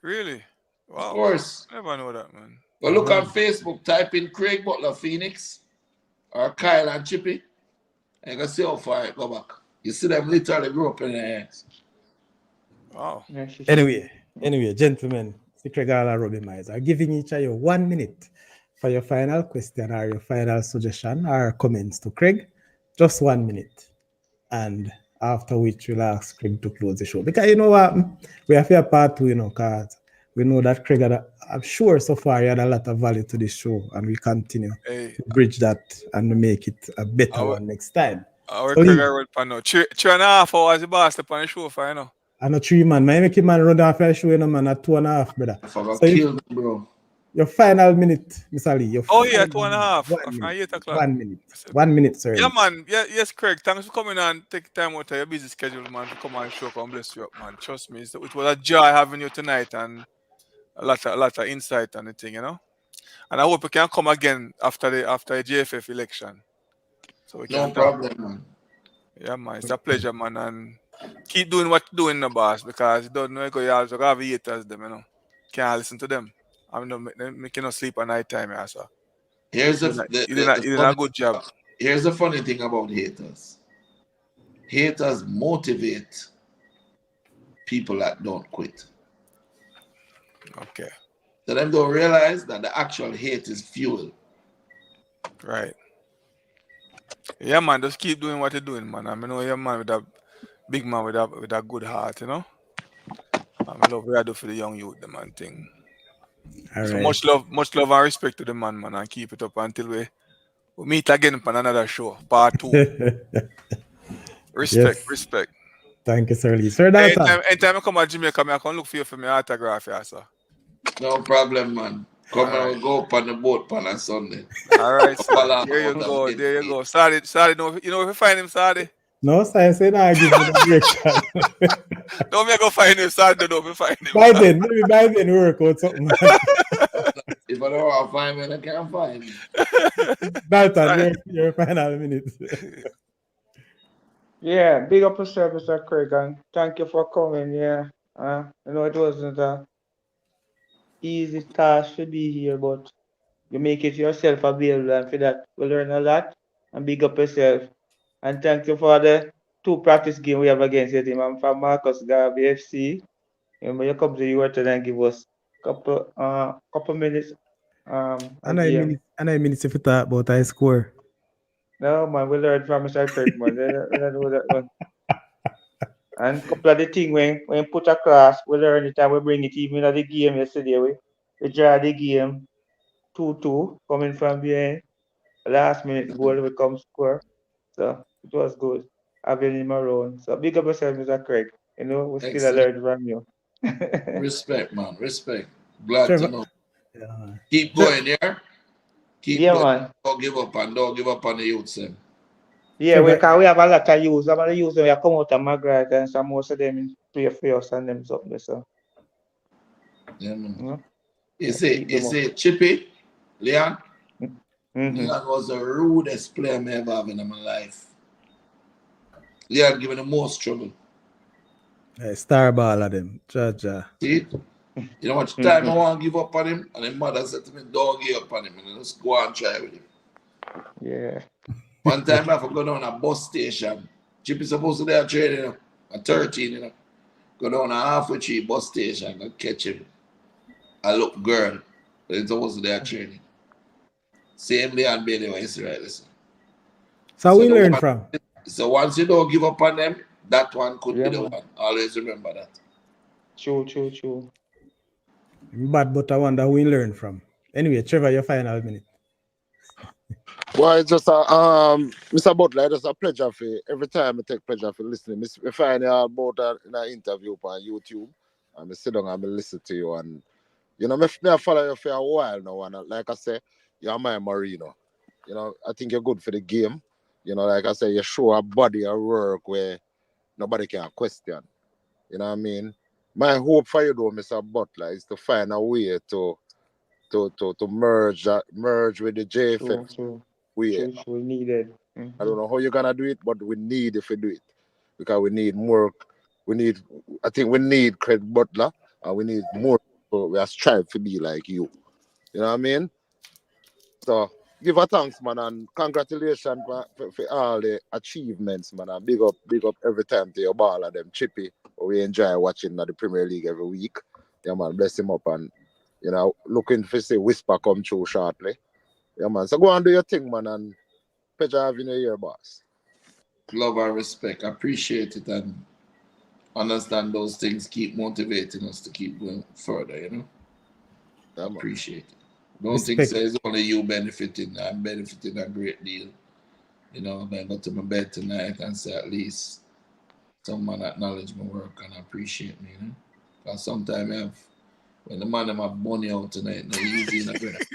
Really? Wow. Of course. Never know that, man. Well, look on Facebook, type in Craig Butler Phoenix or Kyle and Chippy, and you can see how far it go back. You see them literally grow up in their hands. Wow. Anyway, gentlemen, Craig and Robbie Miles are giving each of you 1 minute for your final question or your final suggestion or comments to Craig. Just 1 minute. And after which we'll ask Craig to close the show. Because you know what? We have a part 2, because we know that Craig I'm sure so far he had a lot of value to this show, and we continue to bridge that and make it a better one next time. Our Craig wrote for now. 3.5 hours the boss upon the show for, you know. And a 3 man. I make him man run off the show, man, at 2.5, brother. So kill me, bro. Your final minute, Mr. Lee. 2.5. 8 o'clock. 1 minute. 1 minute, sir. Yeah, man. Yes, Craig. Thanks for coming and take time out of your busy schedule, man, to come on the show. God bless you up, man. Trust me. It was a joy having you tonight and a lot of insight on the thing, you know. And I hope you can come again after the JFF election. So we can no problem, man. Yeah, man. It's a pleasure, man. And keep doing what you're doing, the boss, because you don't know you also have haters, them, you know. Can't listen to them. I mean, make you not sleep at night time, yeah, so. You did a good job. Here's the funny thing about haters. Haters motivate people that don't quit. Okay. So them don't realize that the actual hate is fuel. Right. Yeah, man. Just keep doing what you're doing, man. I mean, you're a man with a big man with a good heart, you know. I love what I do for the young youth, the man thing. All so right. much love and respect to the man, and keep it up until we meet again on another show, part 2. Respect. Thank you, sir Lee. Sir, anytime I come to Jamaica, I can look for you for my autograph, yeah, sir. No problem, man. Come All right. and go up on the boat on a Sunday. All right, sir. Follow There you out go. and There you get go. Sadi, you know if you find him, Sadi? No, sir, say now give me the direction. Don't me go find him, Sadi. Don't me find him. By then, maybe by then work out something. Man. If I don't want to find me, I can't find me. Dalton, your final minute. Yeah, big up yourself, Mr. Craig, and thank you for coming. Yeah, I know it wasn't a easy task to be here, but you make it yourself available, and for that we learn a lot. And big up yourself, and thank you for the 2 practice game we have against your team. I'm from Marcus Garvey FC. Remember, you come to Yorkton and give us couple minutes a And I game. minutes if you talk about I score. No, man, we learned from Mr. Craig, man. We don't know that one. And couple of the thing when put across, we learn it and we bring it even at the game yesterday. We draw the game 2-2 coming from behind. Last minute goal we come score. So it was good having him around. So big up yourself, Mr. Craig. You know, we still Excellent. learn from you. Respect, man. Respect. Glad Trevor. to know. Yeah. Keep going, yeah? Keep Yeah, going. man. Don't give up on the youth, Sam. Yeah, Trevor. we have a lot of use. Some of the use we have come out of Margaret and some most of them play for us and them up there. So Yeah, man. you know, You keep them up. see, Chippy, Leon? Mhm. Leon was the rudest player I ever have in my life. Leon gave me the most trouble. Hey, star ball of them. Ja. See? You know how much time I want to give up on him? And his mother said to me, don't give up on him. And let's go and try with him. Yeah. One time I have to go down a bus station. Chippy supposed to be at training, you know, at 13, you know. Go down a halfway tree bus station and catch him. I look girl. It's supposed to be at training. Same day and Bailey was right, listen. So we learn from. So once you don't give up on them, that one could Yeah, be the man. one. Always remember that. True. Bad, but I wonder who we learn from. Anyway, Trevor, your final minute. Well, it's just Mr. Butler, it's just a pleasure for every time I take pleasure for listening. I find you about in an interview on YouTube, and I sit down and I listen to you, and you know, I follow you for a while now, and like I say, you're my Marino. You know, I think you're good for the game. You know, like I say, you show a body of work where nobody can question. You know what I mean? My hope for you though, Mr. Butler, is to find a way to merge with the JFF. True. Way. True. Needed. I don't know how you're gonna do it, but we need if we do it. Because we need more. I think we need Craig Butler, and we need more people. We are strive to be like you. You know what I mean? So give a thanks, man, and congratulations for all the achievements, man. And big up every time to your ball of them Chippy. We enjoy watching the Premier League every week. Yeah, man, bless him up, and you know, looking for say whisper come true shortly. Yeah, man. So go and do your thing, man, and pleasure having you here, boss. Love and respect. Appreciate it and understand those things keep motivating us to keep going further, you know? Yeah, man. Appreciate it. Don't think so it's only you benefiting. I'm benefiting a great deal. You know, I go to my bed tonight and say at least someone acknowledge my work and appreciate me, you know? Because sometimes when the man am a bunny out tonight, no easy in a breath.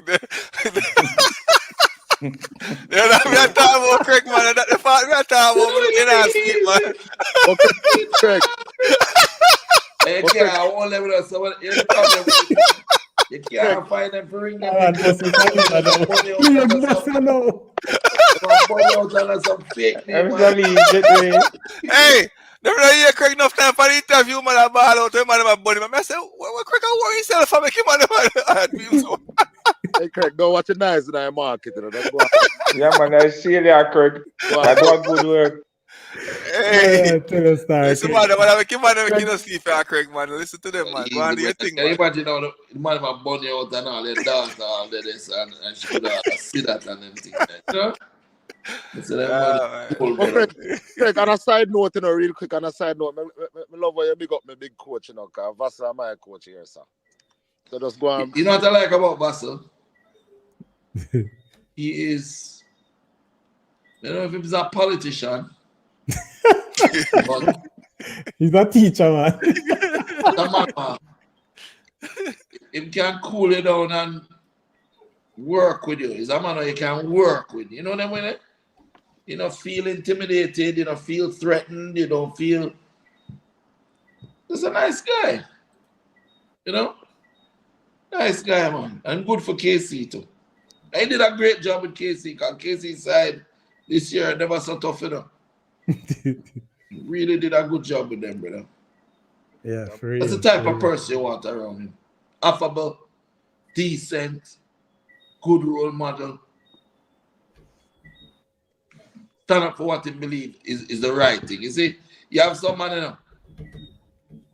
Yeah, we are talking about Craig, man. That's the part we are talking about. You know, speak, man. Okay, Craig. Hey, I won't let me know. Here's the problem. You can't find them for ring them. Hey, never know you Craig enough time for the interview, man. I ball out to man my buddy. Man, I say, what Craig can worry himself for making money, man. Hey, Craig, don't watch your nice in the market. You know, yeah, man, I see you, Craig. I do good work. Hey, listen, man, I make you sleep, Craig, man. Listen to them, man. Go on do your thing, man. Imagine now the man my bunny out and all they dance all this and she could see that and everything. You know? Craig, on a side note, you know, real quick, on a side note, I love how you big up my big coach, you know, because Vassal is my coach here, sir. So just go on. You know what I like about Vassal? He is, I don't know if he's a politician. But he's a teacher, man. He can cool it down and work with you. He's a man who you can work with. You know what I mean? You don't feel intimidated. You don't feel threatened. You don't feel. He's a nice guy. You know? Nice guy, man. And good for KC too. I did a great job with KC because KC side this year never so tough, you know. Really did a good job with them, brother. Yeah, for real. That's the type of person you want around him. Affable, decent, good role model. Stand up for what he believes is the right thing. You see, you have some man, you know,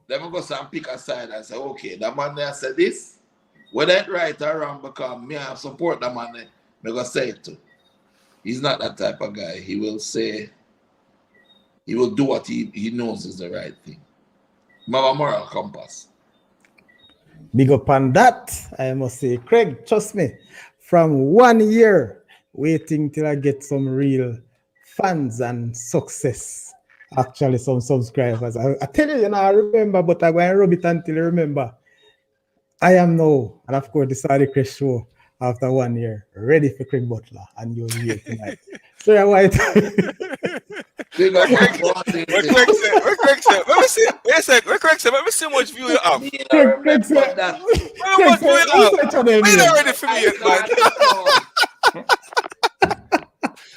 they will go and pick a side and say, okay, that man there said this, whether it's right or wrong, because me I have support that man there, I'm going to say it too. He's not that type of guy. He will say, he will do what he knows is the right thing. He have a moral compass. Big up on that, I must say. Craig, trust me, from 1 year waiting till I get some real fans and success, actually some subscribers. I tell you, I remember, but I'm going to rub it until you remember. I am now, and of course, the Saudi Crest show after 1 year, ready for Craig Butler, and you're here tonight. So you're white. Big up What Craig said? Let me see. Wait a sec. What Craig said? Let me see how much view you have. Craig said, How much view you have? We're not ready for me yet, man.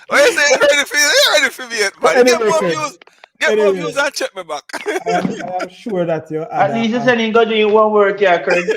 What you say? You're ready for me? You're ready for me yet, man. Get more views. Get more views and check me back. I am sure that you're. At least you said you got doing one work here, Craig.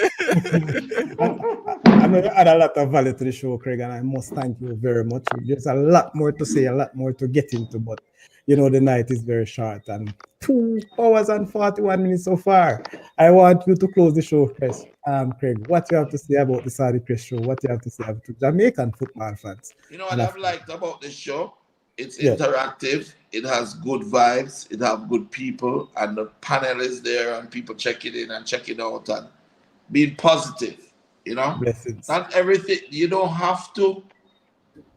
I know you add a lot of value to the show, Craig, and I must thank you very much. There's a lot more to say, a lot more to get into, but you know the night is very short and 2 hours and 41 minutes so far. I want you to close the show, Craig. What you have to say about the Saudi Crest show? What you have to say about Jamaican football fans? You know what I've liked about this show? It's interactive. It has good vibes. It has good people, and the panel is there, and people check it in and check it out, and being positive. You know, Blessings. Not everything. You don't have to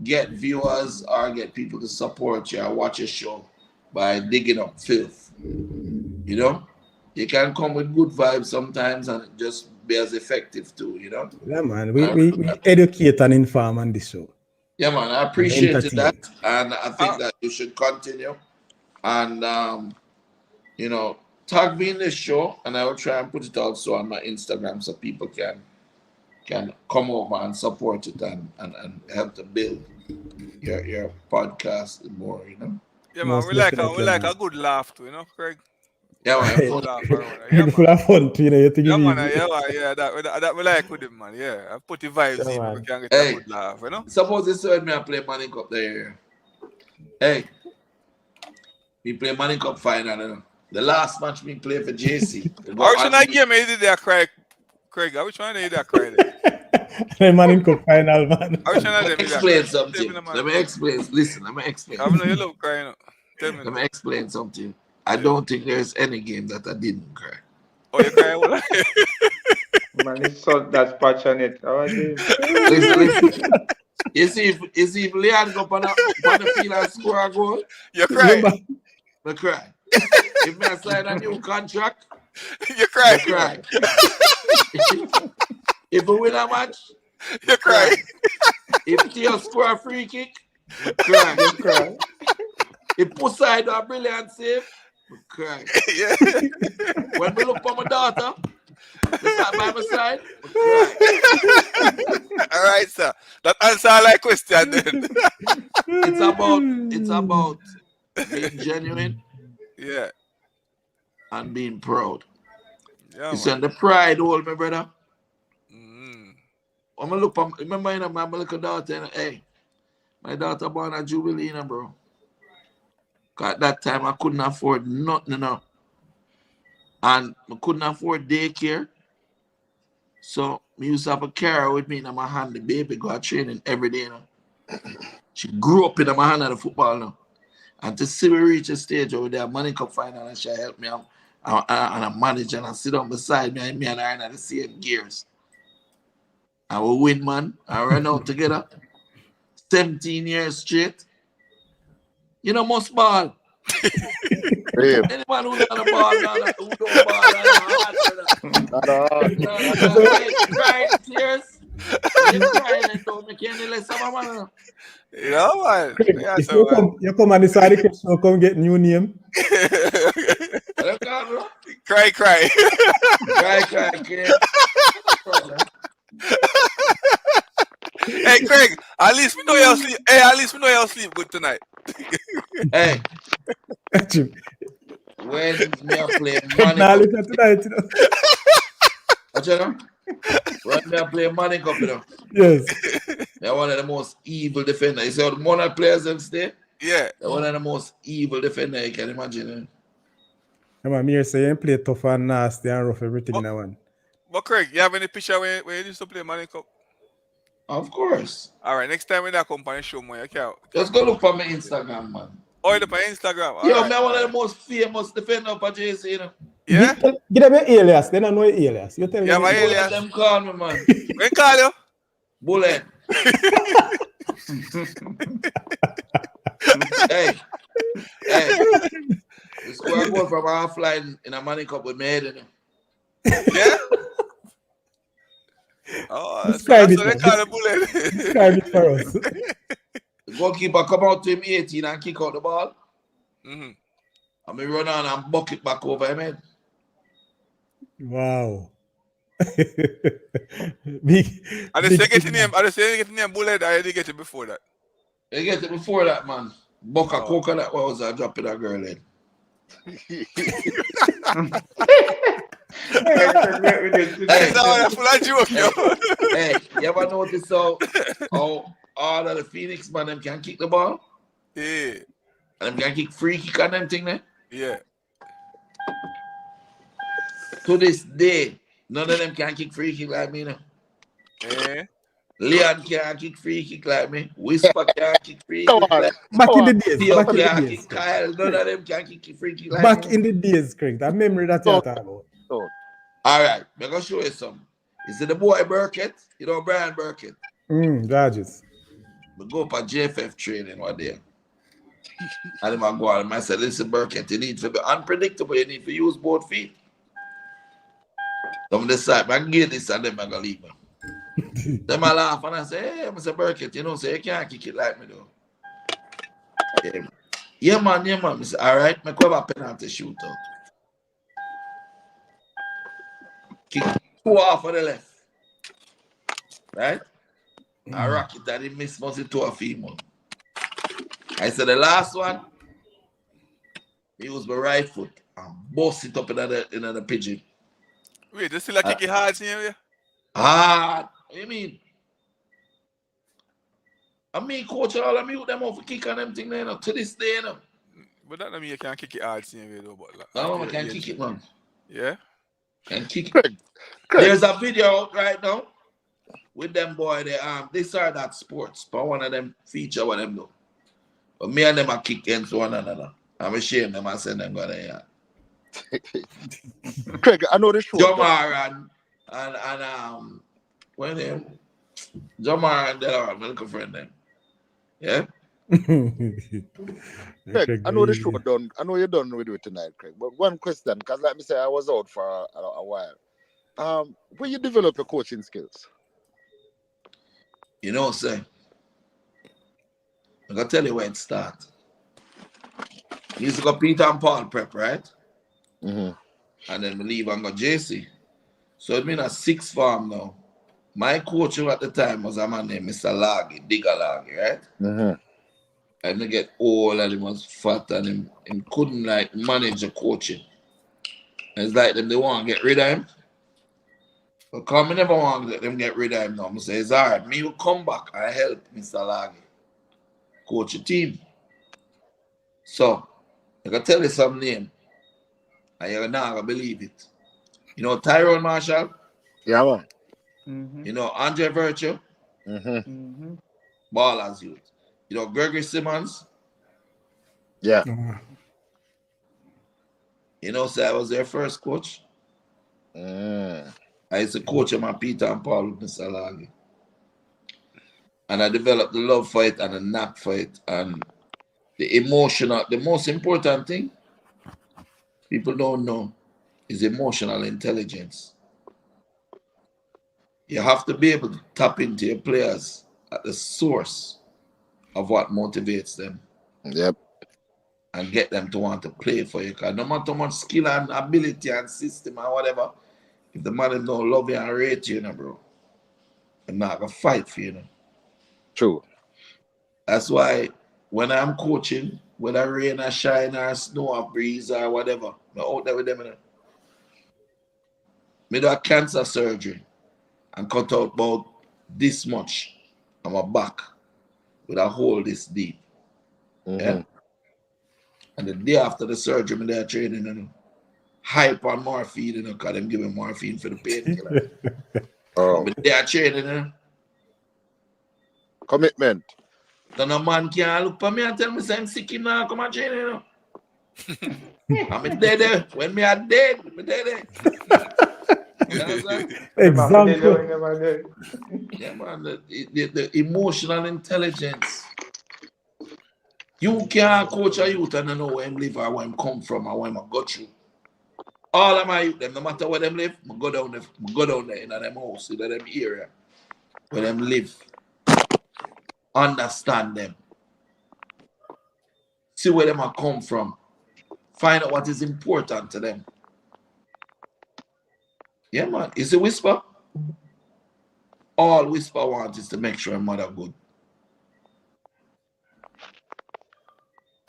get viewers or get people to support you or watch a show by digging up filth. You know, you can come with good vibes sometimes and just be as effective too. You know. Yeah, man. We educate and inform on this show. Yeah, man. I appreciated that, and I think that you should continue. And you know, tag me in this show, and I will try and put it also on my Instagram so people can come over and support it and help to build your podcast more, you know. Yeah, man, we like a good laugh too, you know, Craig. Yeah, man. Good laugh around. Yeah, Full of fun, you know. You think yeah, man. Yeah, that we like with him, man. Yeah, I put the vibes in, we can get a good laugh, you know. Suppose this heard me I play Manning Cup there. Hey, we play Manning Cup final, you know. The last match we played for JC. How should I give me that Craig? I was trying to hear that Craig. The Manning Cup final, man. Let me explain something. Let me explain. Listen, let me explain. I know you love crying. Tell me. Let me explain something. I don't think there's any game that I didn't cry. Oh, you cry? Man, it's so that's passionate. Listen. You see if Leon go on the field and score a goal, you cry. I cry. If me sign a new contract, you cry. I cry. If we win a match, you cry. If Theo score a free kick, cry. You cry. If Pusai do a brilliant save, cry. Yeah. When we look for my daughter, they sat by my side, cry. All right, sir. That answer all like question then. It's about being genuine, yeah, and being proud. Yeah, It's on the pride, old my brother. Mm-hmm. I'm look for, remember, you know, my little daughter, you know, hey, my daughter born a Jubilee, you know, bro. Cause at that time I couldn't afford nothing, you know. And I couldn't afford daycare. So I used to have a car with me in my hand, the baby go out training every day, you know. She grew up in my hand at the football now. And to see me reach a stage over there, Manning Cup final, and she helped me out. And I manage and I sit down beside me and her in the same gears. And we win, man. I run out together. 17 years straight. You know, must ball. Anyone who don't ball, who don't ball, crying tears. You crying and don't make any less of a man. Yeah, man. Craig, Yeah, if so, man. you come and decide the show, come get new name. What you call, bro? Cry. Cry, kid. Hey, Craig, at least we know you'll sleep. Hey, at least we know you'll sleep good tonight. Hey, Jim, when me a play Craig, Money now Cup, listen tonight, you know. what you know? When me a play Money Cup, you know, Yes. they're one of the most evil defenders. You see how the Monarch players them stay? Yeah. They're one of the most evil defenders you can imagine. Come on, me here say you play tough and nasty and rough everything in that one. But Craig, you have any picture when you used to play Money Cup? Of course. All right, next time when that company show me, you can't. Just go look for my Instagram, man. Oh, it's on Instagram. All Yo, right. man, one of the most famous defenders for JC, you know. Yeah? Give them an alias. They don't know your alias. You tell Yeah, them. my Bullet alias. them call me, man. When call you? Bullet. Hey. We score a goal from offline in a Money Cup with me head, you know. Yeah? Oh, that's Describe what it, they man. call the bullet. Describe it for us. The goalkeeper come out to him 18 and kick out the ball. Mm-hmm. And me run on and buck it back over him head. Wow. And Big. they say get the name bullet, I didn't get it before that. You get it before that, man. Buck a Oh. coconut was I drop it a girl head. That's all full of joke, yo. Hey, you ever notice how all of the Phoenix man them can kick the ball? Yeah. And them can kick free kick on them thing there? Yeah. To this day, none of them can kick free kick like me now. Yeah. Leon can't kick free kick like me. Whisper can't kick free Come kick on. like me. Back in the days. Theo Back in the can't days. kick Kyle. None of them can kick free kick like Back me. in the days, Craig. That memory that you're talking about. All right, I'm going to show you something. Is it the boy Burkett? You know Brian Burkett? Gorgeous. We go for JFF training one day. And I go on and I say, listen, Burkett, you need to be unpredictable. You need to use both feet. So I decide, I get this and then I'm going to leave me. Then I laugh and I say, hey, Mr. Burkett, you know, say you can't kick it like me, though. Yeah, man. I say, all right, I have a penalty shootout. Kick 2 off on the left. Right? I rock it and he miss mostly 2 of him. I said the last one, he used my right foot and bust it up in the pigeon. Wait, they still a kick it hard in here? Hard. What do you mean? I mean, coach, all of me with them off kick on them thing there, you know, to this day, you know. But that don't mean you can't kick it hard in here, though. But like, No, I can kick it, man. Yeah? Can kick it. Craig. There's a video out right now with them boy. This or that sports, but one of them feature what them do. But me and them are kick against one another. I'm ashamed them and send them go there. Craig, I know the show. Jamar and when them Jamar and Delaware, my little friend them. Yeah. Craig, I know the show done. I know you're done with it tonight, Craig. But one question, because like me say, I was out for a while. Where you develop your coaching skills? You know, say, I'm gonna tell you where it starts. We used to go Peter and Paul prep, right? Mm-hmm. And then we leave and go JC. So it means a 6th form now. My coach at the time was a man named Mr. Laggy, Digger Laggy, right? Mm-hmm. And he get old and he was fat and he couldn't like manage the coaching. And it's like they want to get rid of him. But come, I never want to let them get rid of him now. I say, it's all right. Me will come back and help Mr. Laggy coach the team. So, I can tell you some name. And you're not going to believe it. You know Tyrone Marshall? Yeah, man. Mm-hmm. You know Andre Virtue? Mm-hmm. Mm-hmm. Ballers youth. You know Gregory Simmons? Yeah. You know, so I was their first coach. I used to coach him at Peter and Paul with Mr. Laggy. And I developed the love for it and the knack for it and the emotional. The most important thing people don't know is emotional intelligence. You have to be able to tap into your players at the source of what motivates them. Yep. And get them to want to play for you. Because no matter how much skill and ability and system and whatever, if the man don't love you and rate you, bro, they're not going to fight for you. True. That's why when I'm coaching, whether rain or shine or snow or breeze or whatever, I'm out there with them. I do a cancer surgery and cut out about this much on my back with a hole this deep. Yeah. And the day after the surgery, I'm there training, hype on morphine, because them giving morphine for the painkiller. But they are training, Commitment. So no man can't look for me and tell me I'm sick now, come and train, I'm dead. When me are dead, I'm dead. Example. Yeah, man, the emotional intelligence. You can't coach a youth and know where him live or where him come from or where him go through. All of my youth, them, no matter where them live, I go down there in them house, in them area, where them live. Understand them. See where them are come from. Find out what is important to them. Yeah, man. Is it Whisper? All Whisper wants is to make sure her mother good.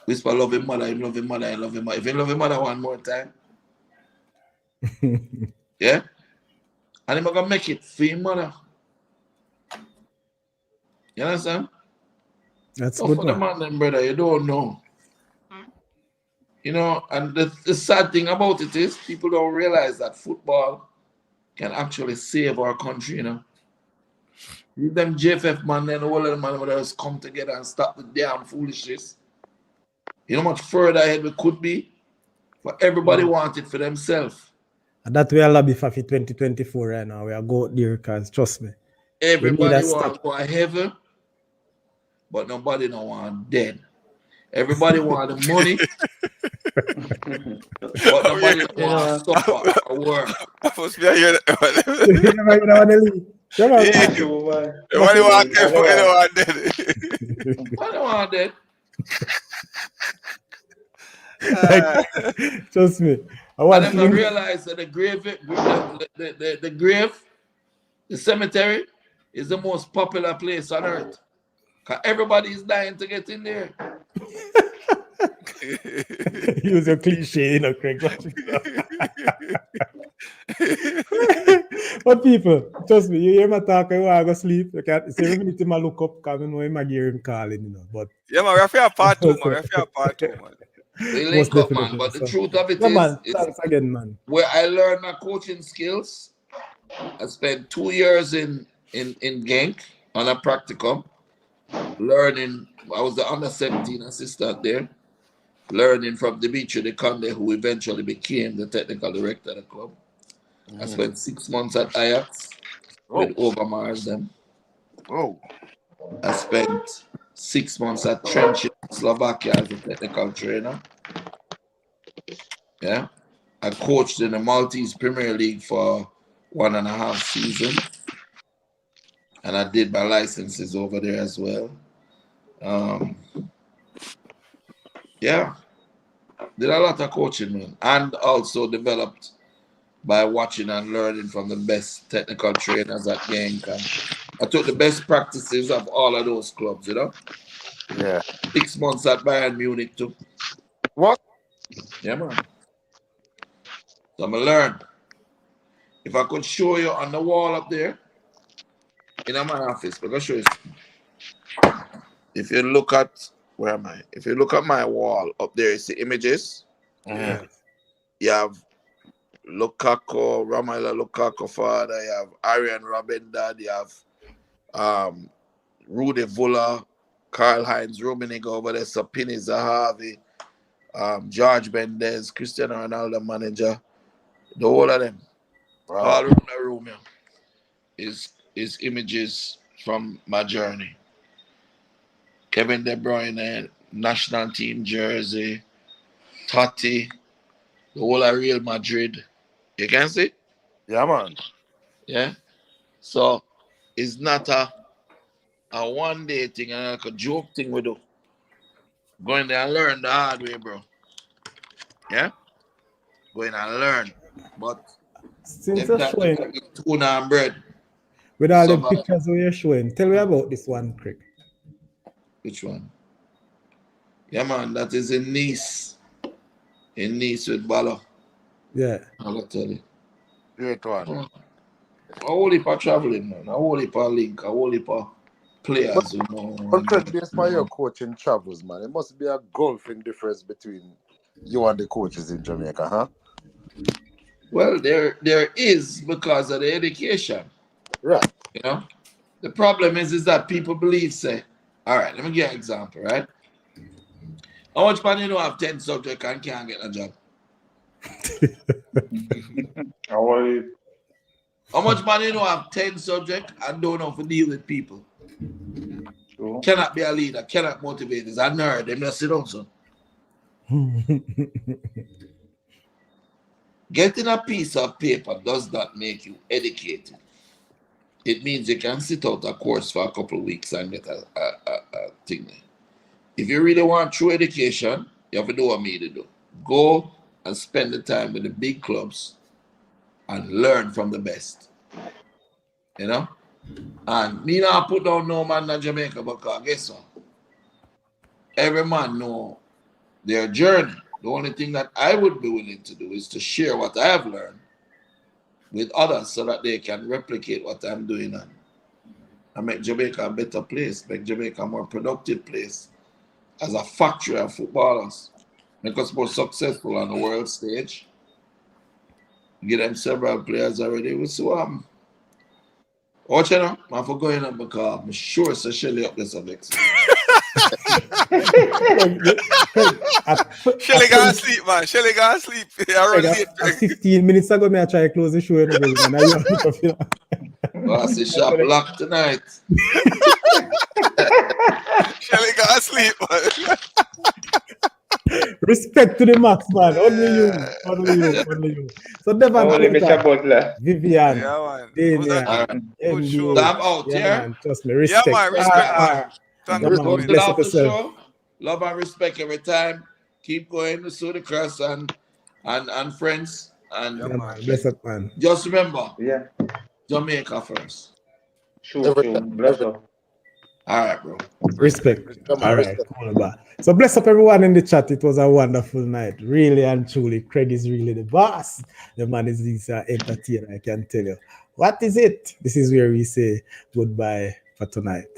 Whisper love him mother, him love him mother, I love him mother. If you love him mother one more time, yeah? And he's gonna make it for him mother. You understand? That's So good. for the man then, brother, you don't know. You know, and the sad thing about it is people don't realize that football can actually save our country, you know. Leave them JFF man and all of them man would just come together and stop the damn foolishness. You know how much further ahead we could be? But everybody wants it for themselves. And that we are lobby for 2024 right now. We are go out there because trust me. Everybody wants to go heaven, but nobody don't want dead. Everybody want the money, but nobody don't want to suffer or work. I was be here. Nobody want dead. Trust me. I want to realize that the grave, the cemetery, is the most popular place on earth. Because everybody is dying to get in there. Use your cliche, you know, Craig. But people, trust me, you hear my talk, you want to go sleep. You can't say every minute I look up because I know I hear him calling, you know. But yeah, man, we have a part 2, man. We have a part 2, man. We link up, man. But the truth of it is, man, thanks again, man. Where I learned my coaching skills, I spent 2 years in Genk on a practicum, learning. I was the under-17 assistant there, learning from Dimitri De Conde, who eventually became the technical director of the club. I spent 6 months at Ajax with Overmars them. I spent 6 months at Trench in Slovakia as a technical trainer. Yeah. I coached in the Maltese Premier League for 1.5 seasons. And I did my licenses over there as well. Yeah. Did a lot of coaching, man. And also developed by watching and learning from the best technical trainers at Genk. I took the best practices of all of those clubs, you know? Yeah. 6 months at Bayern Munich too. What? Yeah, man. So I'm going to learn. If I could show you on the wall up there, in my office, I'm going to show you. If you look at, where am I? If you look at my wall up there, you see images. Yeah. You have Lukaku, Romelu Lukaku father, you have Arjen Robben dad, you have Rudi Völler, Karl-Heinz Rummenigge over there, Sapini Zahavi, George Mendes, Cristiano Ronaldo manager, the whole of them. Wow. All around the room here is images from my journey. Kevin De Bruyne, national team jersey, Totti, the whole of Real Madrid. You can see? Yeah, man. Yeah. So it's not a one day thing and like a joke thing we do. Go in there and learn the hard way, bro. Yeah? Go in and learn. But Since them you're time showing, to eat tuna and bread. with all the Survive. pictures we are showing, tell me about this one, Craig. Which one? Yeah, man, that is in Nice. In Nice with Butler. Yeah. I'll tell you. Great one. A whole heap of traveling, man. A whole heap of link. A whole heap of players, you know. But Craig, based on your coaching travels, man, it must be a gulfing difference between you and the coaches in Jamaica, huh? Well, there is because of the education. Right. You know? The problem is that people believe, say, all right, let me give you an example, right? How much money you know have 10 subjects and can't get a job? How much money you know have 10 subjects and don't know how to deal with people? True. Cannot be a leader, cannot motivate. It's a nerd. Them just sit down, son. Getting a piece of paper does not make you educated. It means you can sit out a course for a couple of weeks and get a thing. If you really want true education, you have to do what me to do. Go and spend the time with the big clubs and learn from the best. You know? And me not put down no man in Jamaica because guess what? Every man know their journey. The only thing that I would be willing to do is to share what I have learned with others so that they can replicate what I'm doing and make Jamaica a better place, make Jamaica a more productive place as a factory of footballers, make us more successful on the world stage. Get them several players already. We'll see what happens. Watch it now. I'm for going up because I'm sure it's a Shelly up this next. Shelly gonna sleep, man. Shelly gonna sleep. I run late. 15 minutes ago, I try to close the show. And now you have to pick up, you know. I see shop locked tonight. Shelly gonna sleep, man. Respect to the max, man. Only you. So Devon, Only Mr. Butler. Vivian, Yeah, man. Was that Damien, good show? So I'm out yeah, here. man. Trust me, respect. Yeah, man. Respect, man. Thank Yeah, you, man. Go man. to Bless the up after yourself. show. Love and respect every time. Keep going to Sue the Cross and friends. And Yeah, man. Bless up, man. just remember, Yeah. Jamaica first. Shoot, bless up. All right, bro. Respect. Yeah, man, All right, respect. cool, bye. So bless up everyone in the chat. It was a wonderful night. Really and truly, Craig is really the boss. The man is this entertainer, I can tell you. What is it? This is where we say goodbye for tonight.